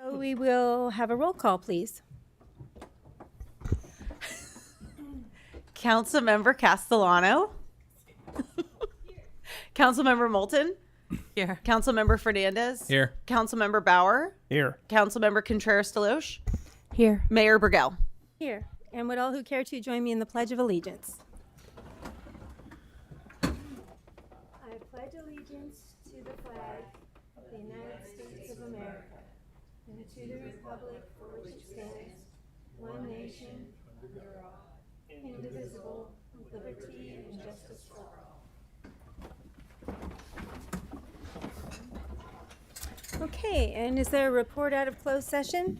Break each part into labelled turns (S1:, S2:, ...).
S1: So we will have a roll call, please.
S2: Councilmember Castellano. Councilmember Moulton.
S3: Here.
S2: Councilmember Fernandez.
S4: Here.
S2: Councilmember Bauer.
S4: Here.
S2: Councilmember Contreras-Deloche.
S3: Here.
S2: Mayor Burgell.
S1: Here. And would all who care to join me in the Pledge of Allegiance? I pledge allegiance to the flag of the United States of America and to the republic for which it stands, one nation, under God, indivisible, with liberty and justice for all. Okay, and is there a report out of closed session?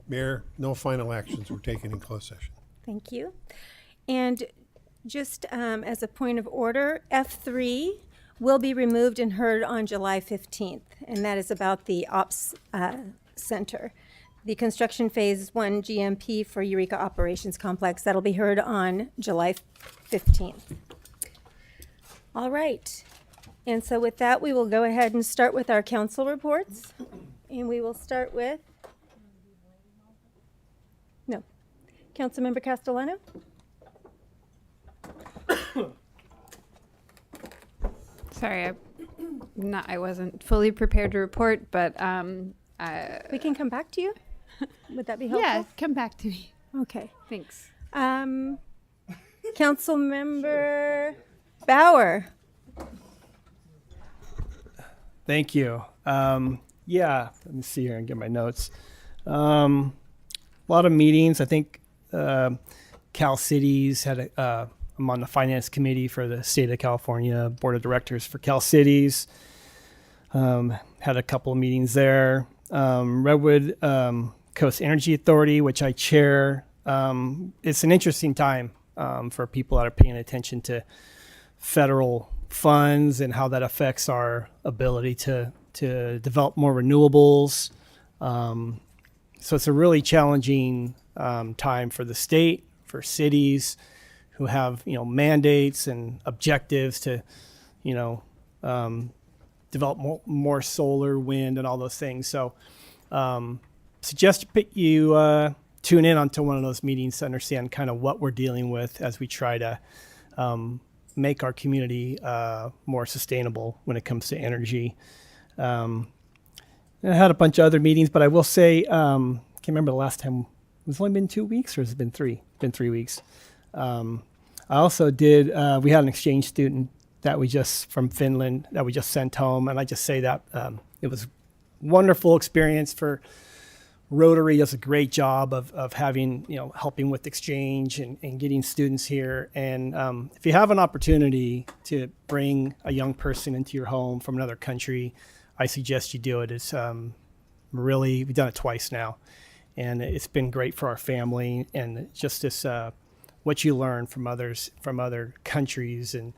S5: Mayor, no final actions were taken in closed session.
S1: Thank you. And just as a point of order, F3 will be removed and heard on July 15th, and that is about the Ops Center. The construction phase 1 GMP for Eureka Operations Complex, that'll be heard on July 15th. All right. And so with that, we will go ahead and start with our council reports. And we will start with, no, Councilmember Castellano?
S3: Sorry, I wasn't fully prepared to report, but
S1: We can come back to you. Would that be helpful?
S3: yeah, come back to me.
S1: Okay.
S3: Thanks.
S1: Councilmember Bauer.
S4: Thank you. Yeah, let me see here and get my notes. A lot of meetings. I think Cal Cities had I'm on the finance committee for the state of California board of directors for Cal Cities. Had a couple of meetings there. Redwood Coast Energy Authority, which I chair. It's an interesting time for people that are paying attention to federal funds and how that affects our ability to develop more renewables. So it's a really challenging time for the state, for cities who have, mandates and objectives to, develop more solar, wind, and all those things. So suggest you tune in onto one of those meetings to understand kind of what we're dealing with as we try to make our community more sustainable when it comes to energy. I had a bunch of other meetings, but I will say, can't remember the last time. It's only been 2 weeks, or has it been 3? Been 3 weeks. I also did. We had an exchange student that from Finland that we just sent home, and I just say that it was a wonderful experience for Rotary. Does a great job of having helping with exchange and getting students here. And if you have an opportunity to bring a young person into your home from another country, I suggest you do it. It's really, we've done it twice now, and it's been great for our family. And just this, what you learn from others, from other countries and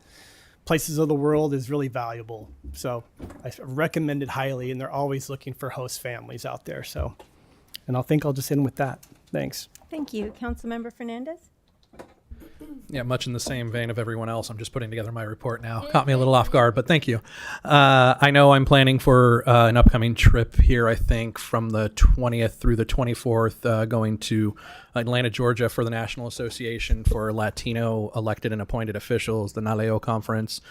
S4: places of the world is really valuable. So I recommend it highly, and they're always looking for host families out there. So, and I'll just end with that. Thanks.
S1: Thank you. Councilmember Fernandez?
S6: Yeah, much in the same vein of everyone else. I'm just putting together my report now. Caught me a little off guard, but thank you. I know I'm planning for an upcoming trip here, I think, from the 20th through the 24th, going to Atlanta, Georgia for the National Association for Latino Elected and Appointed Officials, the NALEO conference.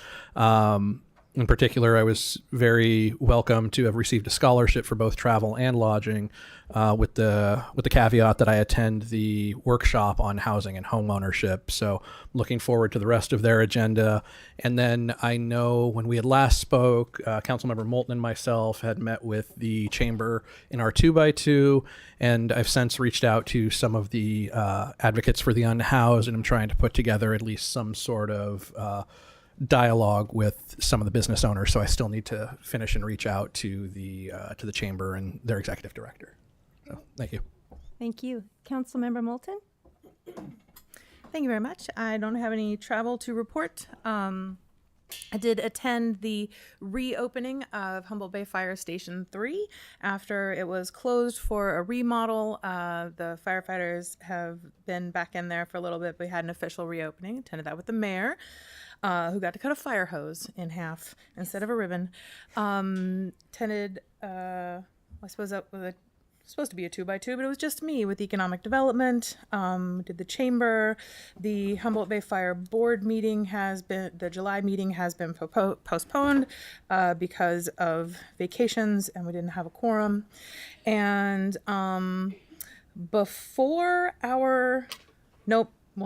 S6: In particular, I was very welcome to have received a scholarship for both travel and lodging, with the caveat that I attend the workshop on housing and home ownership. So looking forward to the rest of their agenda. And then I know when we had last spoke, Councilmember Moulton and myself had met with the chamber in our 2x2, and I've since reached out to some of the advocates for the unhoused, and I'm trying to put together at least some sort of dialogue with some of the business owners. So I still need to finish and reach out to the chamber and their executive director. So thank you.
S1: Thank you. Councilmember Moulton?
S2: Thank you very much. I don't have any travel to report. I did attend the reopening of Humboldt Bay Fire Station 3 after it was closed for a remodel. The firefighters have been back in there for a little bit. We had an official reopening, attended that with the mayor. who got to cut a fire hose in half instead of a ribbon. Attended, I suppose that was supposed to be a 2x2, but it was just me with economic development. Did the chamber. The Humboldt Bay Fire Board meeting the July meeting has been postponed because of vacations, and we didn't have a quorum. And we'll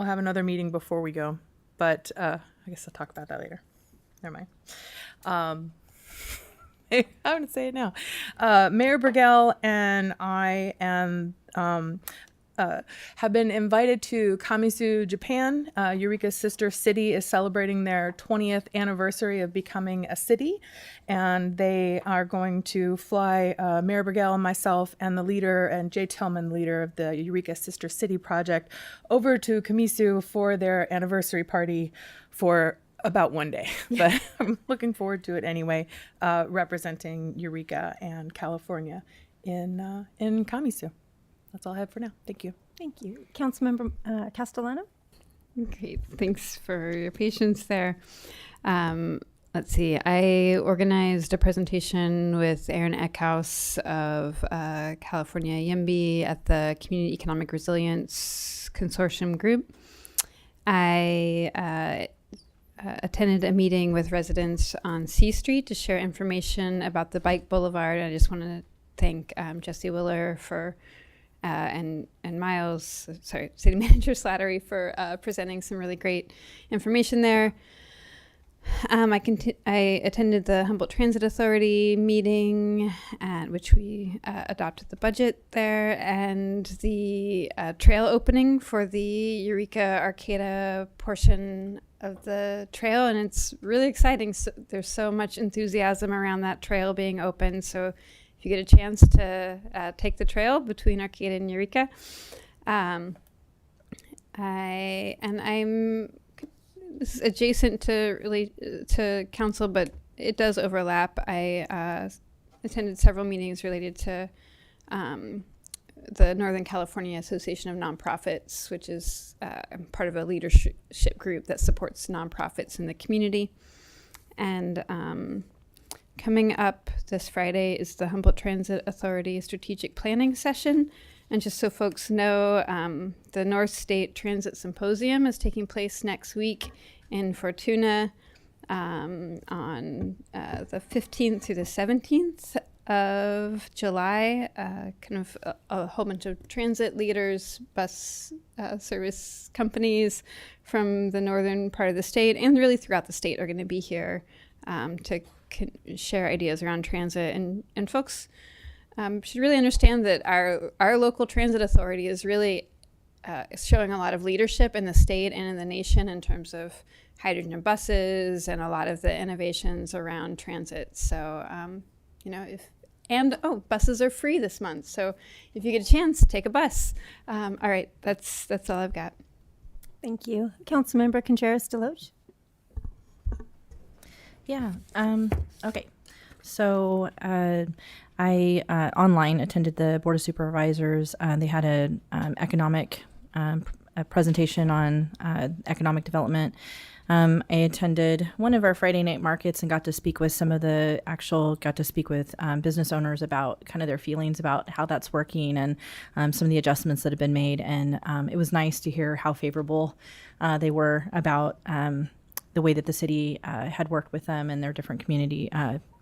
S2: have another meeting before we go, but I guess I'll talk about that later. Never mind. I'm going to say it now. Mayor Burgell and I have been invited to Kamisu, Japan. Eureka's sister city is celebrating their 20th anniversary of becoming a city, and they are going to fly Mayor Burgell and myself and the leader, and Jay Tillman, leader of the Eureka Sister City Project, over to Kamisu for their anniversary party for about one day, but I'm looking forward to it anyway, representing Eureka and California in Kamisu. That's all I have for now. Thank you.
S1: Thank you. Councilmember Castellano?
S3: Great. Thanks for your patience there. Let's see. I organized a presentation with Aaron Eckhouse of California YIMBY at the Community Economic Resilience Consortium Group. I attended a meeting with residents on C Street to share information about the bike boulevard. I just want to thank Jesse Willer for and Miles, City Manager Slattery for presenting some really great information there. I attended the Humboldt Transit Authority meeting at which we adopted the budget there, and the trail opening for the Eureka Arcata portion of the trail, and it's really exciting. So there's so much enthusiasm around that trail being open. So if you get a chance to take the trail between Arcata and Eureka, this is adjacent to council, but it does overlap. I attended several meetings related to the Northern California Association of Nonprofits, which is part of a leadership group that supports nonprofits in the community. And coming up this Friday is the Humboldt Transit Authority Strategic Planning Session. And just so folks know, the North State Transit Symposium is taking place next week in Fortuna on the 15th through the 17th of July. Kind of a whole bunch of transit leaders, bus service companies from the northern part of the state and really throughout the state are going to be here to share ideas around transit. And folks should really understand that our local transit authority is really showing a lot of leadership in the state and in the nation in terms of hydrogen buses and a lot of the innovations around transit. So, buses are free this month. So if you get a chance, take a bus. All right, that's all I've got.
S1: Thank you. Councilmember Contreras-Deloche?
S7: Yeah. Okay. So I online attended the Board of Supervisors. They had a presentation on economic development. I attended one of our Friday night markets and got to speak with business owners about kind of their feelings about how that's working and some of the adjustments that have been made. And it was nice to hear how favorable they were about the way that the city had worked with them and their different community,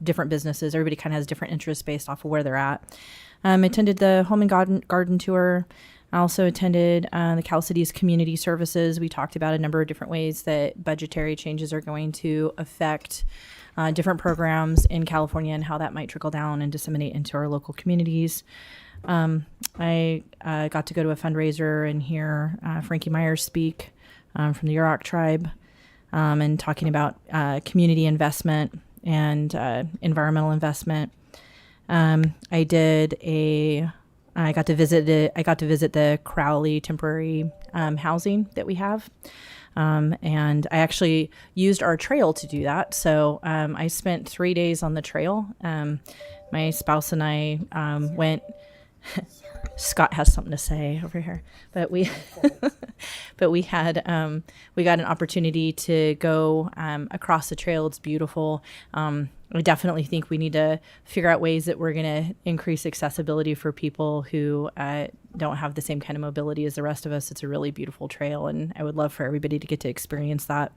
S7: different businesses. Everybody kind of has different interests based off of where they're at. I attended the Home and Garden Tour. I also attended the Cal Cities Community Services. We talked about a number of different ways that budgetary changes are going to affect different programs in California and how that might trickle down and disseminate into our local communities. I got to go to a fundraiser and hear Frankie Myers speak from the Yurok tribe and talking about community investment and environmental investment. I got to visit the Crowley temporary housing that we have. And I actually used our trail to do that. So I spent 3 days on the trail. My spouse and I went Scott has something to say over here, but we but we had we got an opportunity to go across the trail. It's beautiful. I definitely think we need to figure out ways that we're going to increase accessibility for people who don't have the same kind of mobility as the rest of us. It's a really beautiful trail, and I would love for everybody to get to experience that.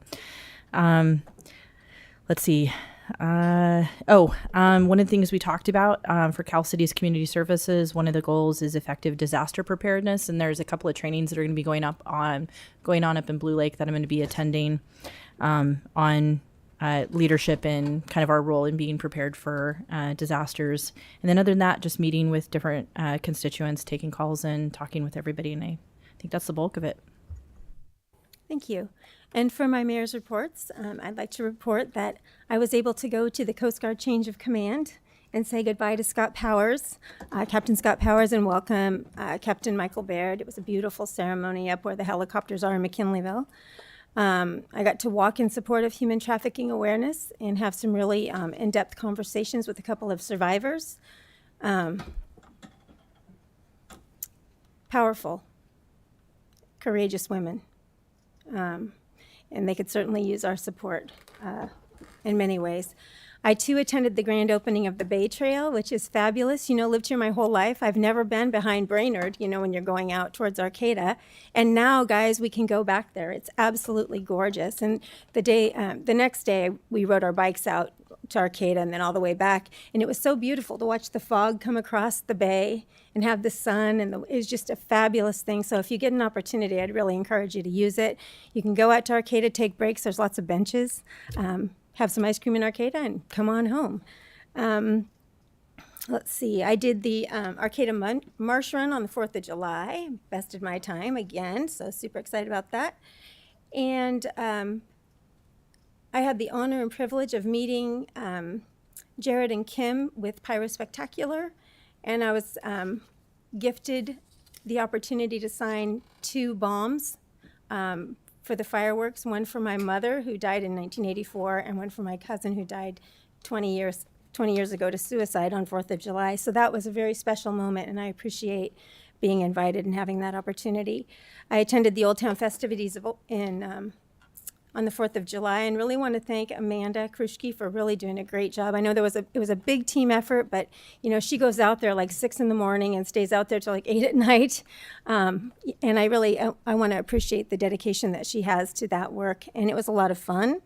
S7: Let's see. One of the things we talked about for Cal City's community services, one of the goals is effective disaster preparedness, and there's a couple of trainings that are going to be going on up in Blue Lake that I'm going to be attending on leadership and kind of our role in being prepared for disasters. And then other than that, just meeting with different constituents, taking calls and talking with everybody, and I think that's the bulk of it.
S1: Thank you. And for my mayor's reports, I'd like to report that I was able to go to the Coast Guard change of command and say goodbye to Scott Powers, Captain Scott Powers, and welcome Captain Michael Baird. It was a beautiful ceremony up where the helicopters are in McKinleyville. I got to walk in support of human trafficking awareness and have some really in-depth conversations with a couple of survivors. Powerful, courageous women. And they could certainly use our support in many ways. I, too, attended the grand opening of the Bay Trail, which is fabulous. Lived here my whole life. I've never been behind Brainerd, when you're going out towards Arcata. And now, guys, we can go back there. It's absolutely gorgeous. And the next day, we rode our bikes out to Arcata and then all the way back. And it was so beautiful to watch the fog come across the bay and have the sun. And it was just a fabulous thing. So if you get an opportunity, I'd really encourage you to use it. You can go out to Arcata, take breaks. There's lots of benches. Have some ice cream in Arcata and come on home. Let's see. I did the Arcata Marsh Run on the 4th of July. Bested my time again, so super excited about that. And I had the honor and privilege of meeting Jared and Kim with Pyro Spectacular, and I was gifted the opportunity to sign 2 bombs for the fireworks, one for my mother, who died in 1984, and one for my cousin, who died 20 years ago to suicide on 4th of July. So that was a very special moment, and I appreciate being invited and having that opportunity. I attended the Old Town festivities on the 4th of July, and really want to thank Amanda Kruschke for really doing a great job. I know it was a big team effort, but she goes out there like 6 in the morning and stays out there till like 8 at night. And I want to appreciate the dedication that she has to that work. And it was a lot of fun.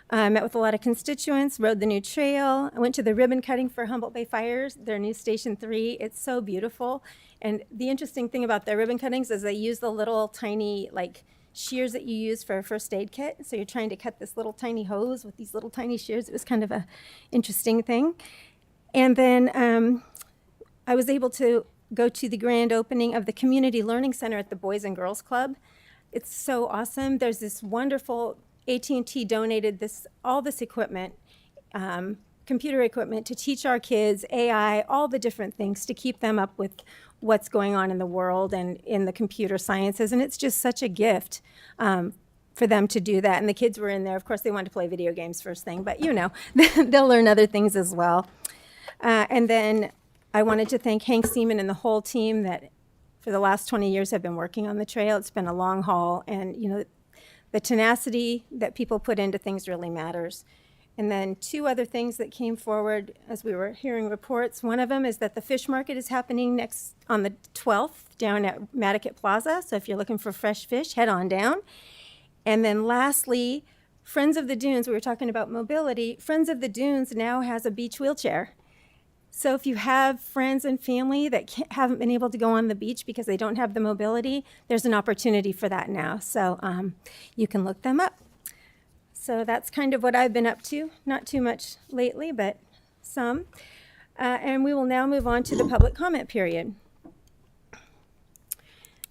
S1: I met with a lot of constituents, rode the new trail. I went to the ribbon cutting for Humboldt Bay Fires, their new Station 3. It's so beautiful. And the interesting thing about their ribbon cuttings is they use the little tiny shears that you use for a first aid kit. So you're trying to cut this little tiny hose with these little tiny shears. It was kind of a interesting thing. And then I was able to go to the grand opening of the Community Learning Center at the Boys and Girls Club. It's so awesome. There's this wonderful, AT&T donated all this equipment, computer equipment to teach our kids AI, all the different things to keep them up with what's going on in the world and in the computer sciences. And it's just such a gift for them to do that. And the kids were in there. Of course, they wanted to play video games first thing, but they'll learn other things as well. And then I wanted to thank Hank Seaman and the whole team that for the last 20 years have been working on the trail. It's been a long haul. And, the tenacity that people put into things really matters. And then 2 other things that came forward as we were hearing reports. One of them is that the fish market is happening on the 12th down at Madaket Plaza. So if you're looking for fresh fish, head on down. And then lastly, Friends of the Dunes, we were talking about mobility. Friends of the Dunes now has a beach wheelchair. So if you have friends and family that haven't been able to go on the beach because they don't have the mobility, there's an opportunity for that now. So you can look them up. So that's kind of what I've been up to. Not too much lately, but some. And we will now move on to the public comment period.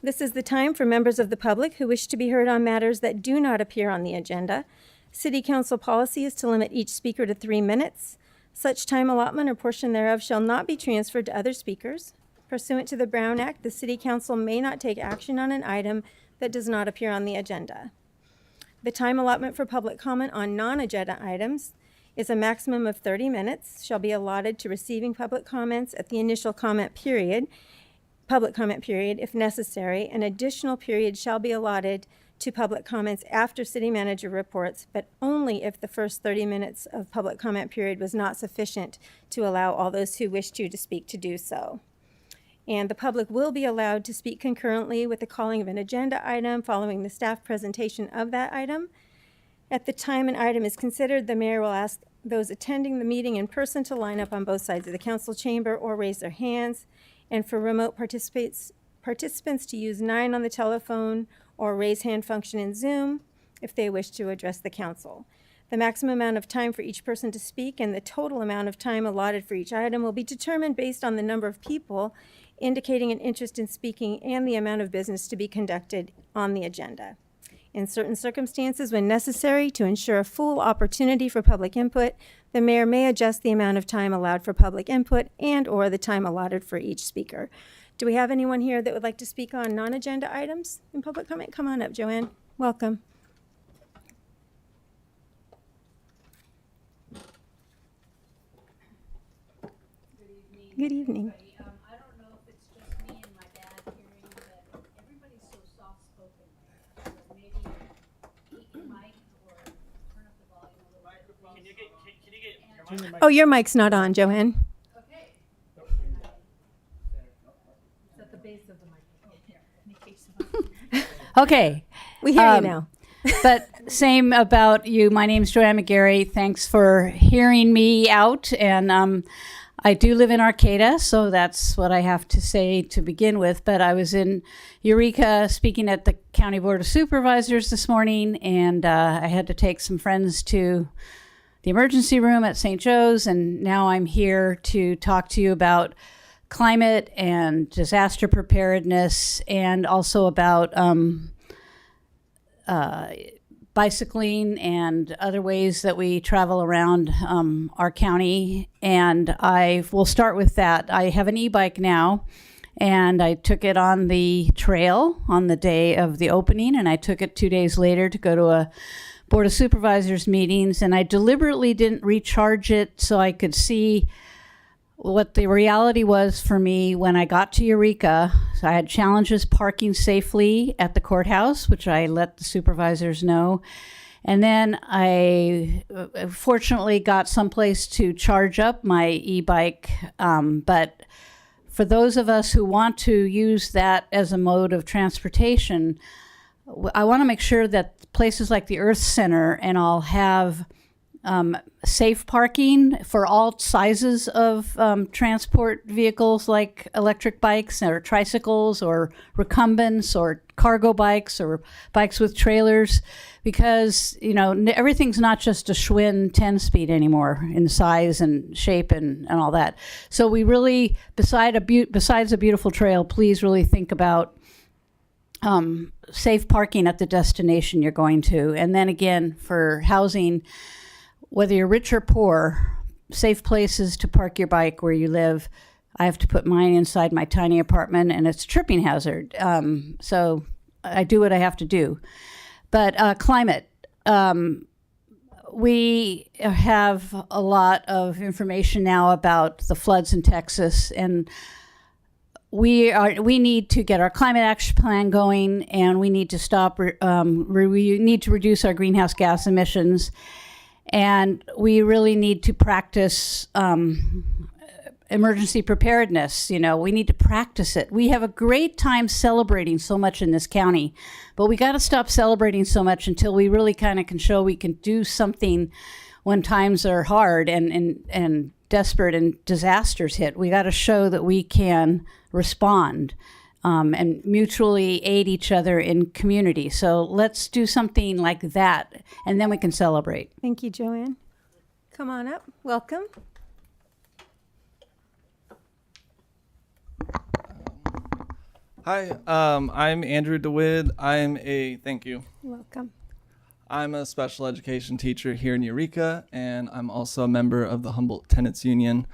S1: This is the time for members of the public who wish to be heard on matters that do not appear on the agenda. City Council policy is to limit each speaker to 3 minutes. Such time allotment or portion thereof shall not be transferred to other speakers. Pursuant to the Brown Act, the City Council may not take action on an item that does not appear on the agenda. The time allotment for public comment on non-agenda items is a maximum of 30 minutes, shall be allotted to receiving public comments at the initial comment period, public comment period. If necessary, an additional period shall be allotted to public comments after city manager reports, but only if the first 30 minutes of public comment period was not sufficient to allow all those who wish to speak to do so. And the public will be allowed to speak concurrently with the calling of an agenda item following the staff presentation of that item. At the time an item is considered, the mayor will ask those attending the meeting in person to line up on both sides of the council chamber or raise their hands. And for remote participants to use 9 on the telephone or raise hand function in Zoom if they wish to address the council. The maximum amount of time for each person to speak and the total amount of time allotted for each item will be determined based on the number of people indicating an interest in speaking and the amount of business to be conducted on the agenda. In certain circumstances, when necessary to ensure a full opportunity for public input, the mayor may adjust the amount of time allowed for public input and/or the time allotted for each speaker. Do we have anyone here that would like to speak on non-agenda items in public comment? Come on up, Joanne. Welcome. Good evening.
S8: I don't know if it's just me and my bad hearing, but everybody's so soft-spoken. So maybe keep your mic or turn up the volume a little bit.
S1: Oh, your mic's not on, Joanne.
S8: Okay. It's at the base of the microphone. Okay.
S1: We hear you now.
S8: But same about you. My name's Joanne McGarry. Thanks for hearing me out. And I do live in Arcata, so that's what I have to say to begin with. But I was in Eureka speaking at the County Board of Supervisors this morning, and I had to take some friends to the emergency room at St. Joe's, and now I'm here to talk to you about climate and disaster preparedness, and also about bicycling and other ways that we travel around our county. And I will start with that. I have an e-bike now, and I took it on the trail on the day of the opening, and I took it 2 days later to go to a Board of Supervisors meetings, and I deliberately didn't recharge it so I could see what the reality was for me when I got to Eureka. So I had challenges parking safely at the courthouse, which I let the supervisors know. And then I fortunately got someplace to charge up my e-bike. But for those of us who want to use that as a mode of transportation, I want to make sure that places like the Earth Center and all have safe parking for all sizes of transport vehicles, like electric bikes or tricycles or recumbents or cargo bikes or bikes with trailers, because everything's not just a Schwinn 10-speed anymore in size and shape and all that. So we really, besides a beautiful trail, please really think about safe parking at the destination you're going to. And then again, for housing, whether you're rich or poor, safe places to park your bike where you live. I have to put mine inside my tiny apartment, and it's a tripping hazard. So I do what I have to do. But climate, we have a lot of information now about the floods in Texas, and we need to get our climate action plan going, and we need to stop. We need to reduce our greenhouse gas emissions. And we really need to practice emergency preparedness. We need to practice it. We have a great time celebrating so much in this county, but we got to stop celebrating so much until we really kind of can show we can do something when times are hard and desperate and disasters hit. We got to show that we can respond and mutually aid each other in community. So let's do something like that, and then we can celebrate.
S1: Thank you, Joanne. Come on up. Welcome.
S9: Hi, I'm Andrew DeWitt. Thank you.
S1: Welcome.
S9: I'm a special education teacher here in Eureka, and I'm also a member of the Humboldt Tenants Union.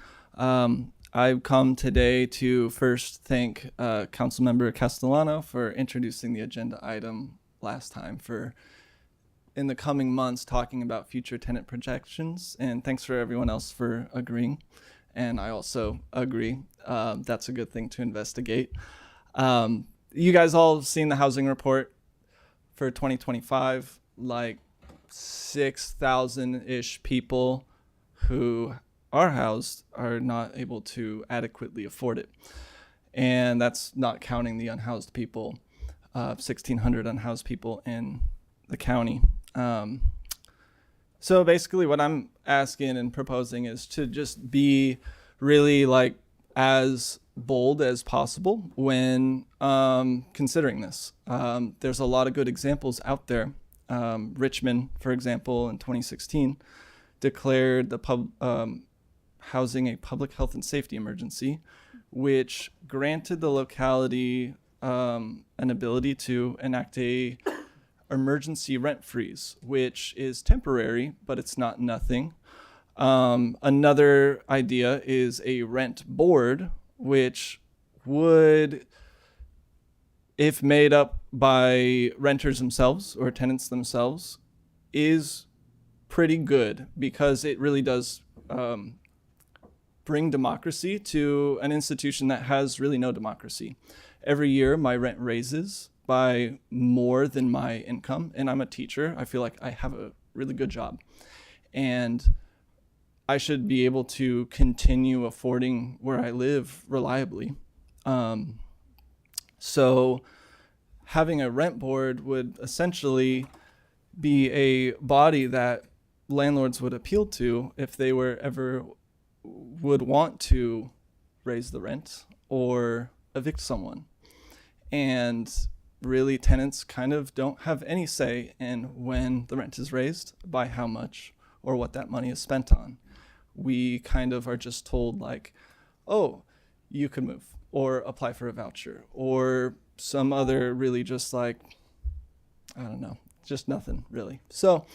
S9: I've come today to first thank Councilmember Castellano for introducing the agenda item last time for in the coming months talking about future tenant projections, and thanks for everyone else for agreeing. And I also agree, that's a good thing to investigate. You guys all seen the housing report for 2025, like 6,000-ish people who are housed are not able to adequately afford it. And that's not counting the unhoused people, 1,600 unhoused people in the county. So basically what I'm asking and proposing is to just be really like as bold as possible when considering this. There's a lot of good examples out there. Richmond, for example, in 2016, declared the housing a public health and safety emergency, which granted the locality an ability to enact a emergency rent freeze, which is temporary, but it's not nothing. Another idea is a rent board, which would, if made up by renters themselves or tenants themselves, is pretty good because it really does bring democracy to an institution that has really no democracy. Every year, my rent raises by more than my income, and I'm a teacher. I feel like I have a really good job, and I should be able to continue affording where I live reliably. So having a rent board would essentially be a body that landlords would appeal to if they were ever would want to raise the rent or evict someone. And really, tenants kind of don't have any say in when the rent is raised, by how much, or what that money is spent on. We kind of are just told like, oh, you can move, or apply for a voucher, or some other really just like, I don't know, just nothing really. So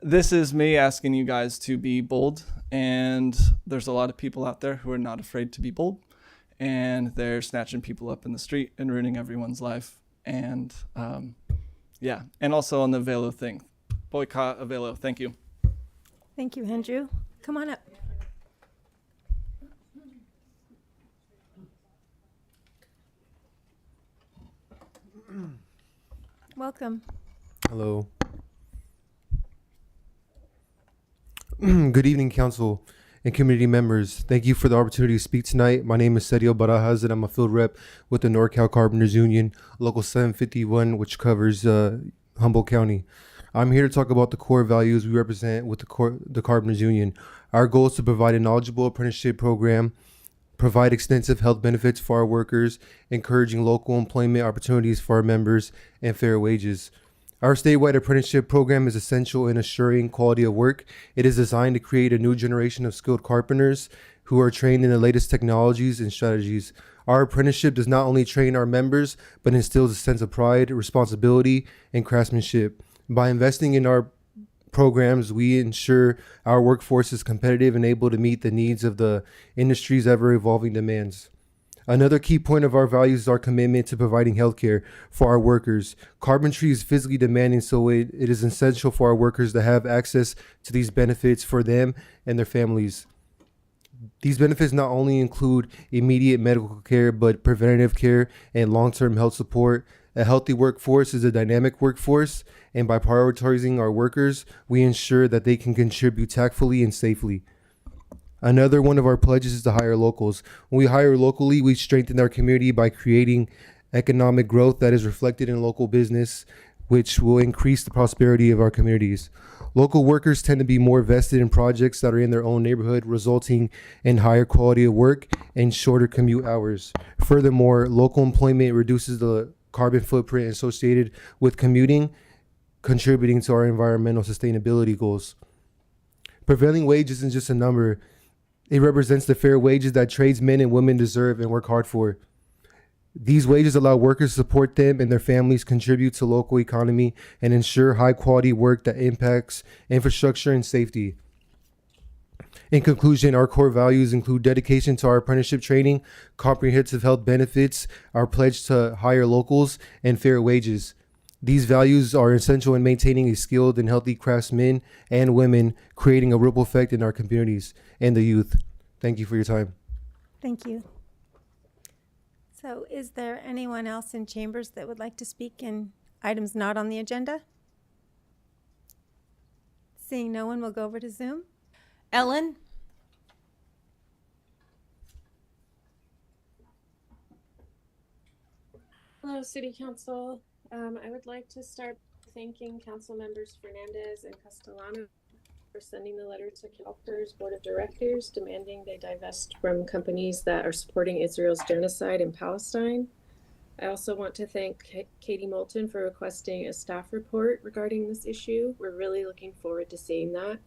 S9: this is me asking you guys to be bold, and there's a lot of people out there who are not afraid to be bold, and they're snatching people up in the street and ruining everyone's life. And yeah, and also on the Velo thing, boycott Avelo. Thank you.
S1: Thank you, Andrew. Come on up. Welcome.
S10: Hello. Good evening, council and community members. Thank you for the opportunity to speak tonight. My name is Sergio Barajas, and I'm a field rep with the NorCal Carpenters Union, Local 751, which covers Humboldt County. I'm here to talk about the core values we represent with the Carpenters Union. Our goal is to provide a knowledgeable apprenticeship program, provide extensive health benefits for our workers, encouraging local employment opportunities for our members, and fair wages. Our statewide apprenticeship program is essential in assuring quality of work. It is designed to create a new generation of skilled carpenters who are trained in the latest technologies and strategies. Our apprenticeship does not only train our members, but instills a sense of pride, responsibility, and craftsmanship. By investing in our programs, we ensure our workforce is competitive and able to meet the needs of the industry's ever-evolving demands. Another key point of our values is our commitment to providing healthcare for our workers. Carpentry is physically demanding, so it is essential for our workers to have access to these benefits for them and their families. These benefits not only include immediate medical care, but preventative care and long-term health support. A healthy workforce is a dynamic workforce, and by prioritizing our workers, we ensure that they can contribute tactfully and safely. Another one of our pledges is to hire locals. When we hire locally, we strengthen our community by creating economic growth that is reflected in local business, which will increase the prosperity of our communities. Local workers tend to be more vested in projects that are in their own neighborhood, resulting in higher quality of work and shorter commute hours. Furthermore, local employment reduces the carbon footprint associated with commuting, contributing to our environmental sustainability goals. Prevailing wage isn't just a number. It represents the fair wages that tradesmen and women deserve and work hard for. These wages allow workers to support them and their families, contribute to local economy, and ensure high quality work that impacts infrastructure and safety. In conclusion, our core values include dedication to our apprenticeship training, comprehensive health benefits, our pledge to hire locals, and fair wages. These values are essential in maintaining a skilled and healthy craftsmen and women, creating a ripple effect in our communities and the youth. Thank you for your time.
S1: Thank you. So is there anyone else in chambers that would like to speak in items not on the agenda? Seeing no one, we'll go over to Zoom.
S11: Ellen?
S12: Hello, City Council. I would like to start thanking Council Members Fernandez and Castellano for sending the letter to CalPERS Board of Directors demanding they divest from companies that are supporting Israel's genocide in Palestine. I also want to thank Katie Moulton for requesting a staff report regarding this issue. We're really looking forward to seeing that.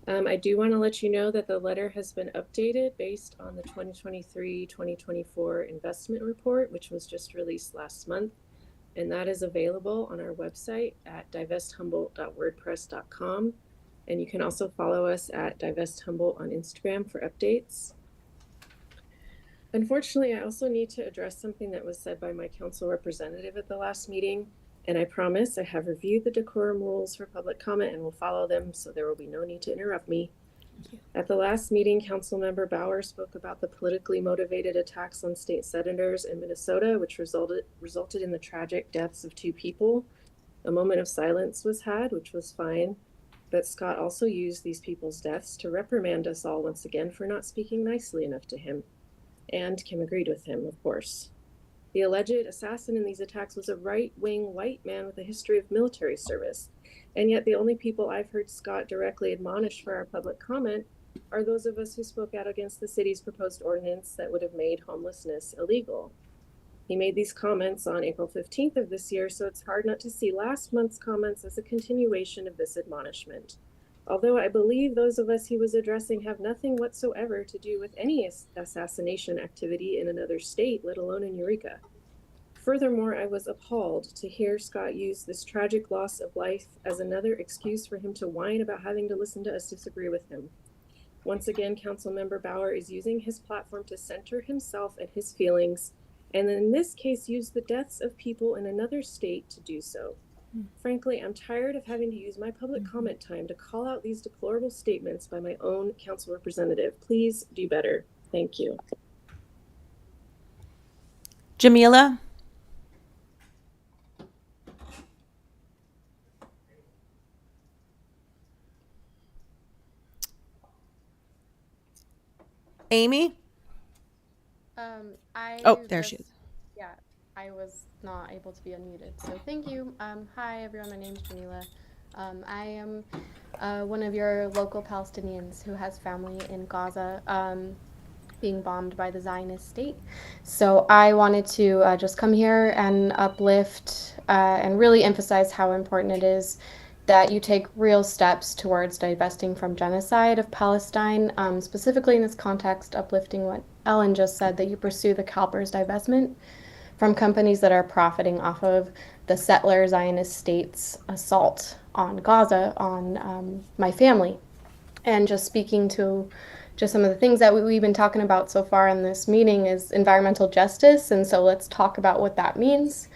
S12: I do want to let you know that the letter has been updated based on the 2023-2024 investment report, which was just released last month. And that is available on our website at divesthumboldt.wordpress.com. And you can also follow us at divesthumboldt on Instagram for updates. Unfortunately, I also need to address something that was said by my council representative at the last meeting. And I promise I have reviewed the decorum rules for public comment and will follow them, so there will be no need to interrupt me. At the last meeting, Councilmember Bauer spoke about the politically motivated attacks on state senators in Minnesota, which resulted in the tragic deaths of 2 people. A moment of silence was had, which was fine, but Scott also used these people's deaths to reprimand us all once again for not speaking nicely enough to him. And Kim agreed with him, of course. The alleged assassin in these attacks was a right-wing white man with a history of military service. And yet the only people I've heard Scott directly admonish for our public comment are those of us who spoke out against the city's proposed ordinance that would have made homelessness illegal. He made these comments on April 15th of this year, so it's hard not to see last month's comments as a continuation of this admonishment. Although I believe those of us he was addressing have nothing whatsoever to do with any assassination activity in another state, let alone in Eureka. Furthermore, I was appalled to hear Scott use this tragic loss of life as another excuse for him to whine about having to listen to us disagree with him. Once again, Councilmember Bauer is using his platform to center himself and his feelings, and in this case, use the deaths of people in another state to do so. Frankly, I'm tired of having to use my public comment time to call out these deplorable statements by my own council representative. Please do better. Thank you.
S11: Jamila? Amy? There she is.
S12: Yeah, I was not able to be unmuted, so thank you. Hi everyone, my name is Jamila. I am one of your local Palestinians who has family in Gaza being bombed by the Zionist state. So I wanted to just come here and uplift and really emphasize how important it is that you take real steps towards divesting from genocide of Palestine, specifically in this context, uplifting what Ellen just said, that you pursue the CalPERS divestment from companies that are profiting off of the settler Zionist state's assault on Gaza, on my family. And just speaking to just some of the things that we've been talking about so far in this meeting is environmental justice. And so let's talk about what that means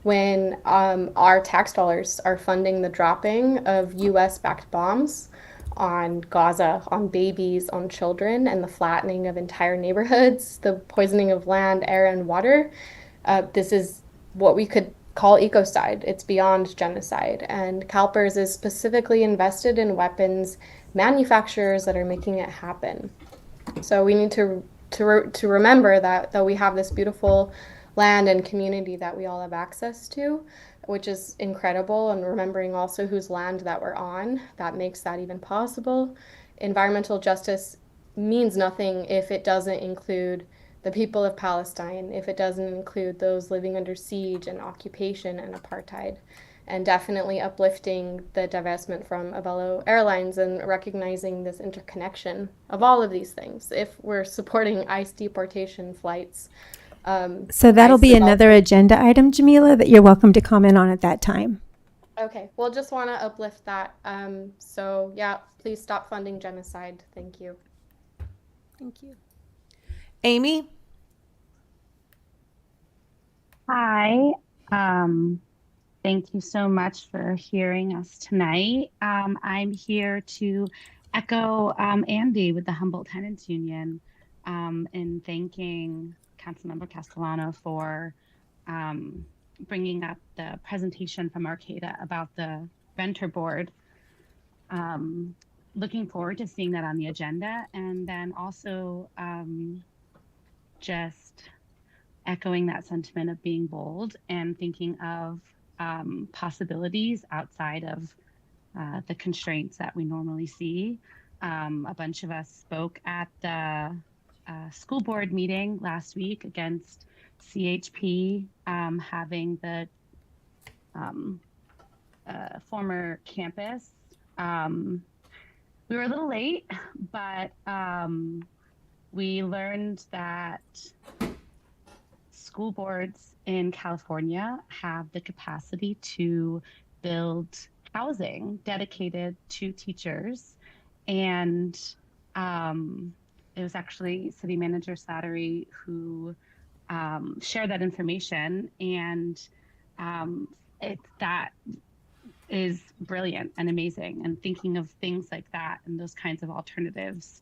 S12: when our tax dollars are funding the dropping of US-backed bombs on Gaza, on babies, on children, and the flattening of entire neighborhoods, the poisoning of land, air, and water. This is what we could call ecocide. It's beyond genocide. And CalPERS is specifically invested in weapons manufacturers that are making it happen. So we need to remember that we have this beautiful land and community that we all have access to, which is incredible, and remembering also whose land that we're on, that makes that even possible. Environmental justice means nothing if it doesn't include the people of Palestine, if it doesn't include those living under siege and occupation and apartheid, and definitely uplifting the divestment from Avelo Airlines and recognizing this interconnection of all of these things. If we're supporting ICE deportation flights,
S1: So that'll
S12: ICE
S1: be
S12: is
S1: another
S12: also-
S1: agenda item, Jamila, that you're welcome to comment on at that time.
S12: Okay, well, just want to uplift that. So yeah, please stop funding genocide. Thank you.
S1: Thank you.
S11: Amy?
S13: Hi. Thank you so much for hearing us tonight. I'm here to echo Andy with the Humboldt Tenants Union in thanking Councilmember Castellano for bringing up the presentation from Arcata about the renter board. Looking forward to seeing that on the agenda, and then also just echoing that sentiment of being bold and thinking of possibilities outside of the constraints that we normally see. A bunch of us spoke at the school board meeting last week against CHP having the former campus. We were a little late, but we learned that school boards in California have the capacity to build housing dedicated to teachers. And it was actually City Manager Slattery who shared that information. And that is brilliant and amazing. And thinking of things like that and those kinds of alternatives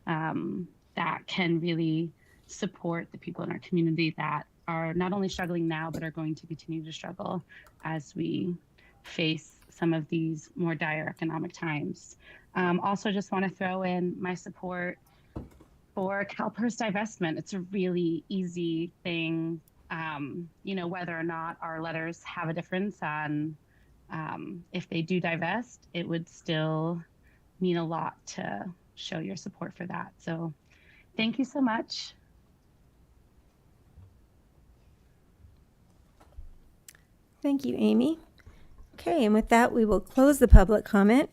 S13: that can really support the people in our community that are not only struggling now, but are going to continue to struggle as we face some of these more dire economic times. Also, just want to throw in my support for CalPERS divestment. It's a really easy thing, whether or not our letters have a difference on if they do divest, it would still mean a lot to show your support for that. So thank you so much.
S1: Thank you, Amy. Okay, and with that, we will close the public comment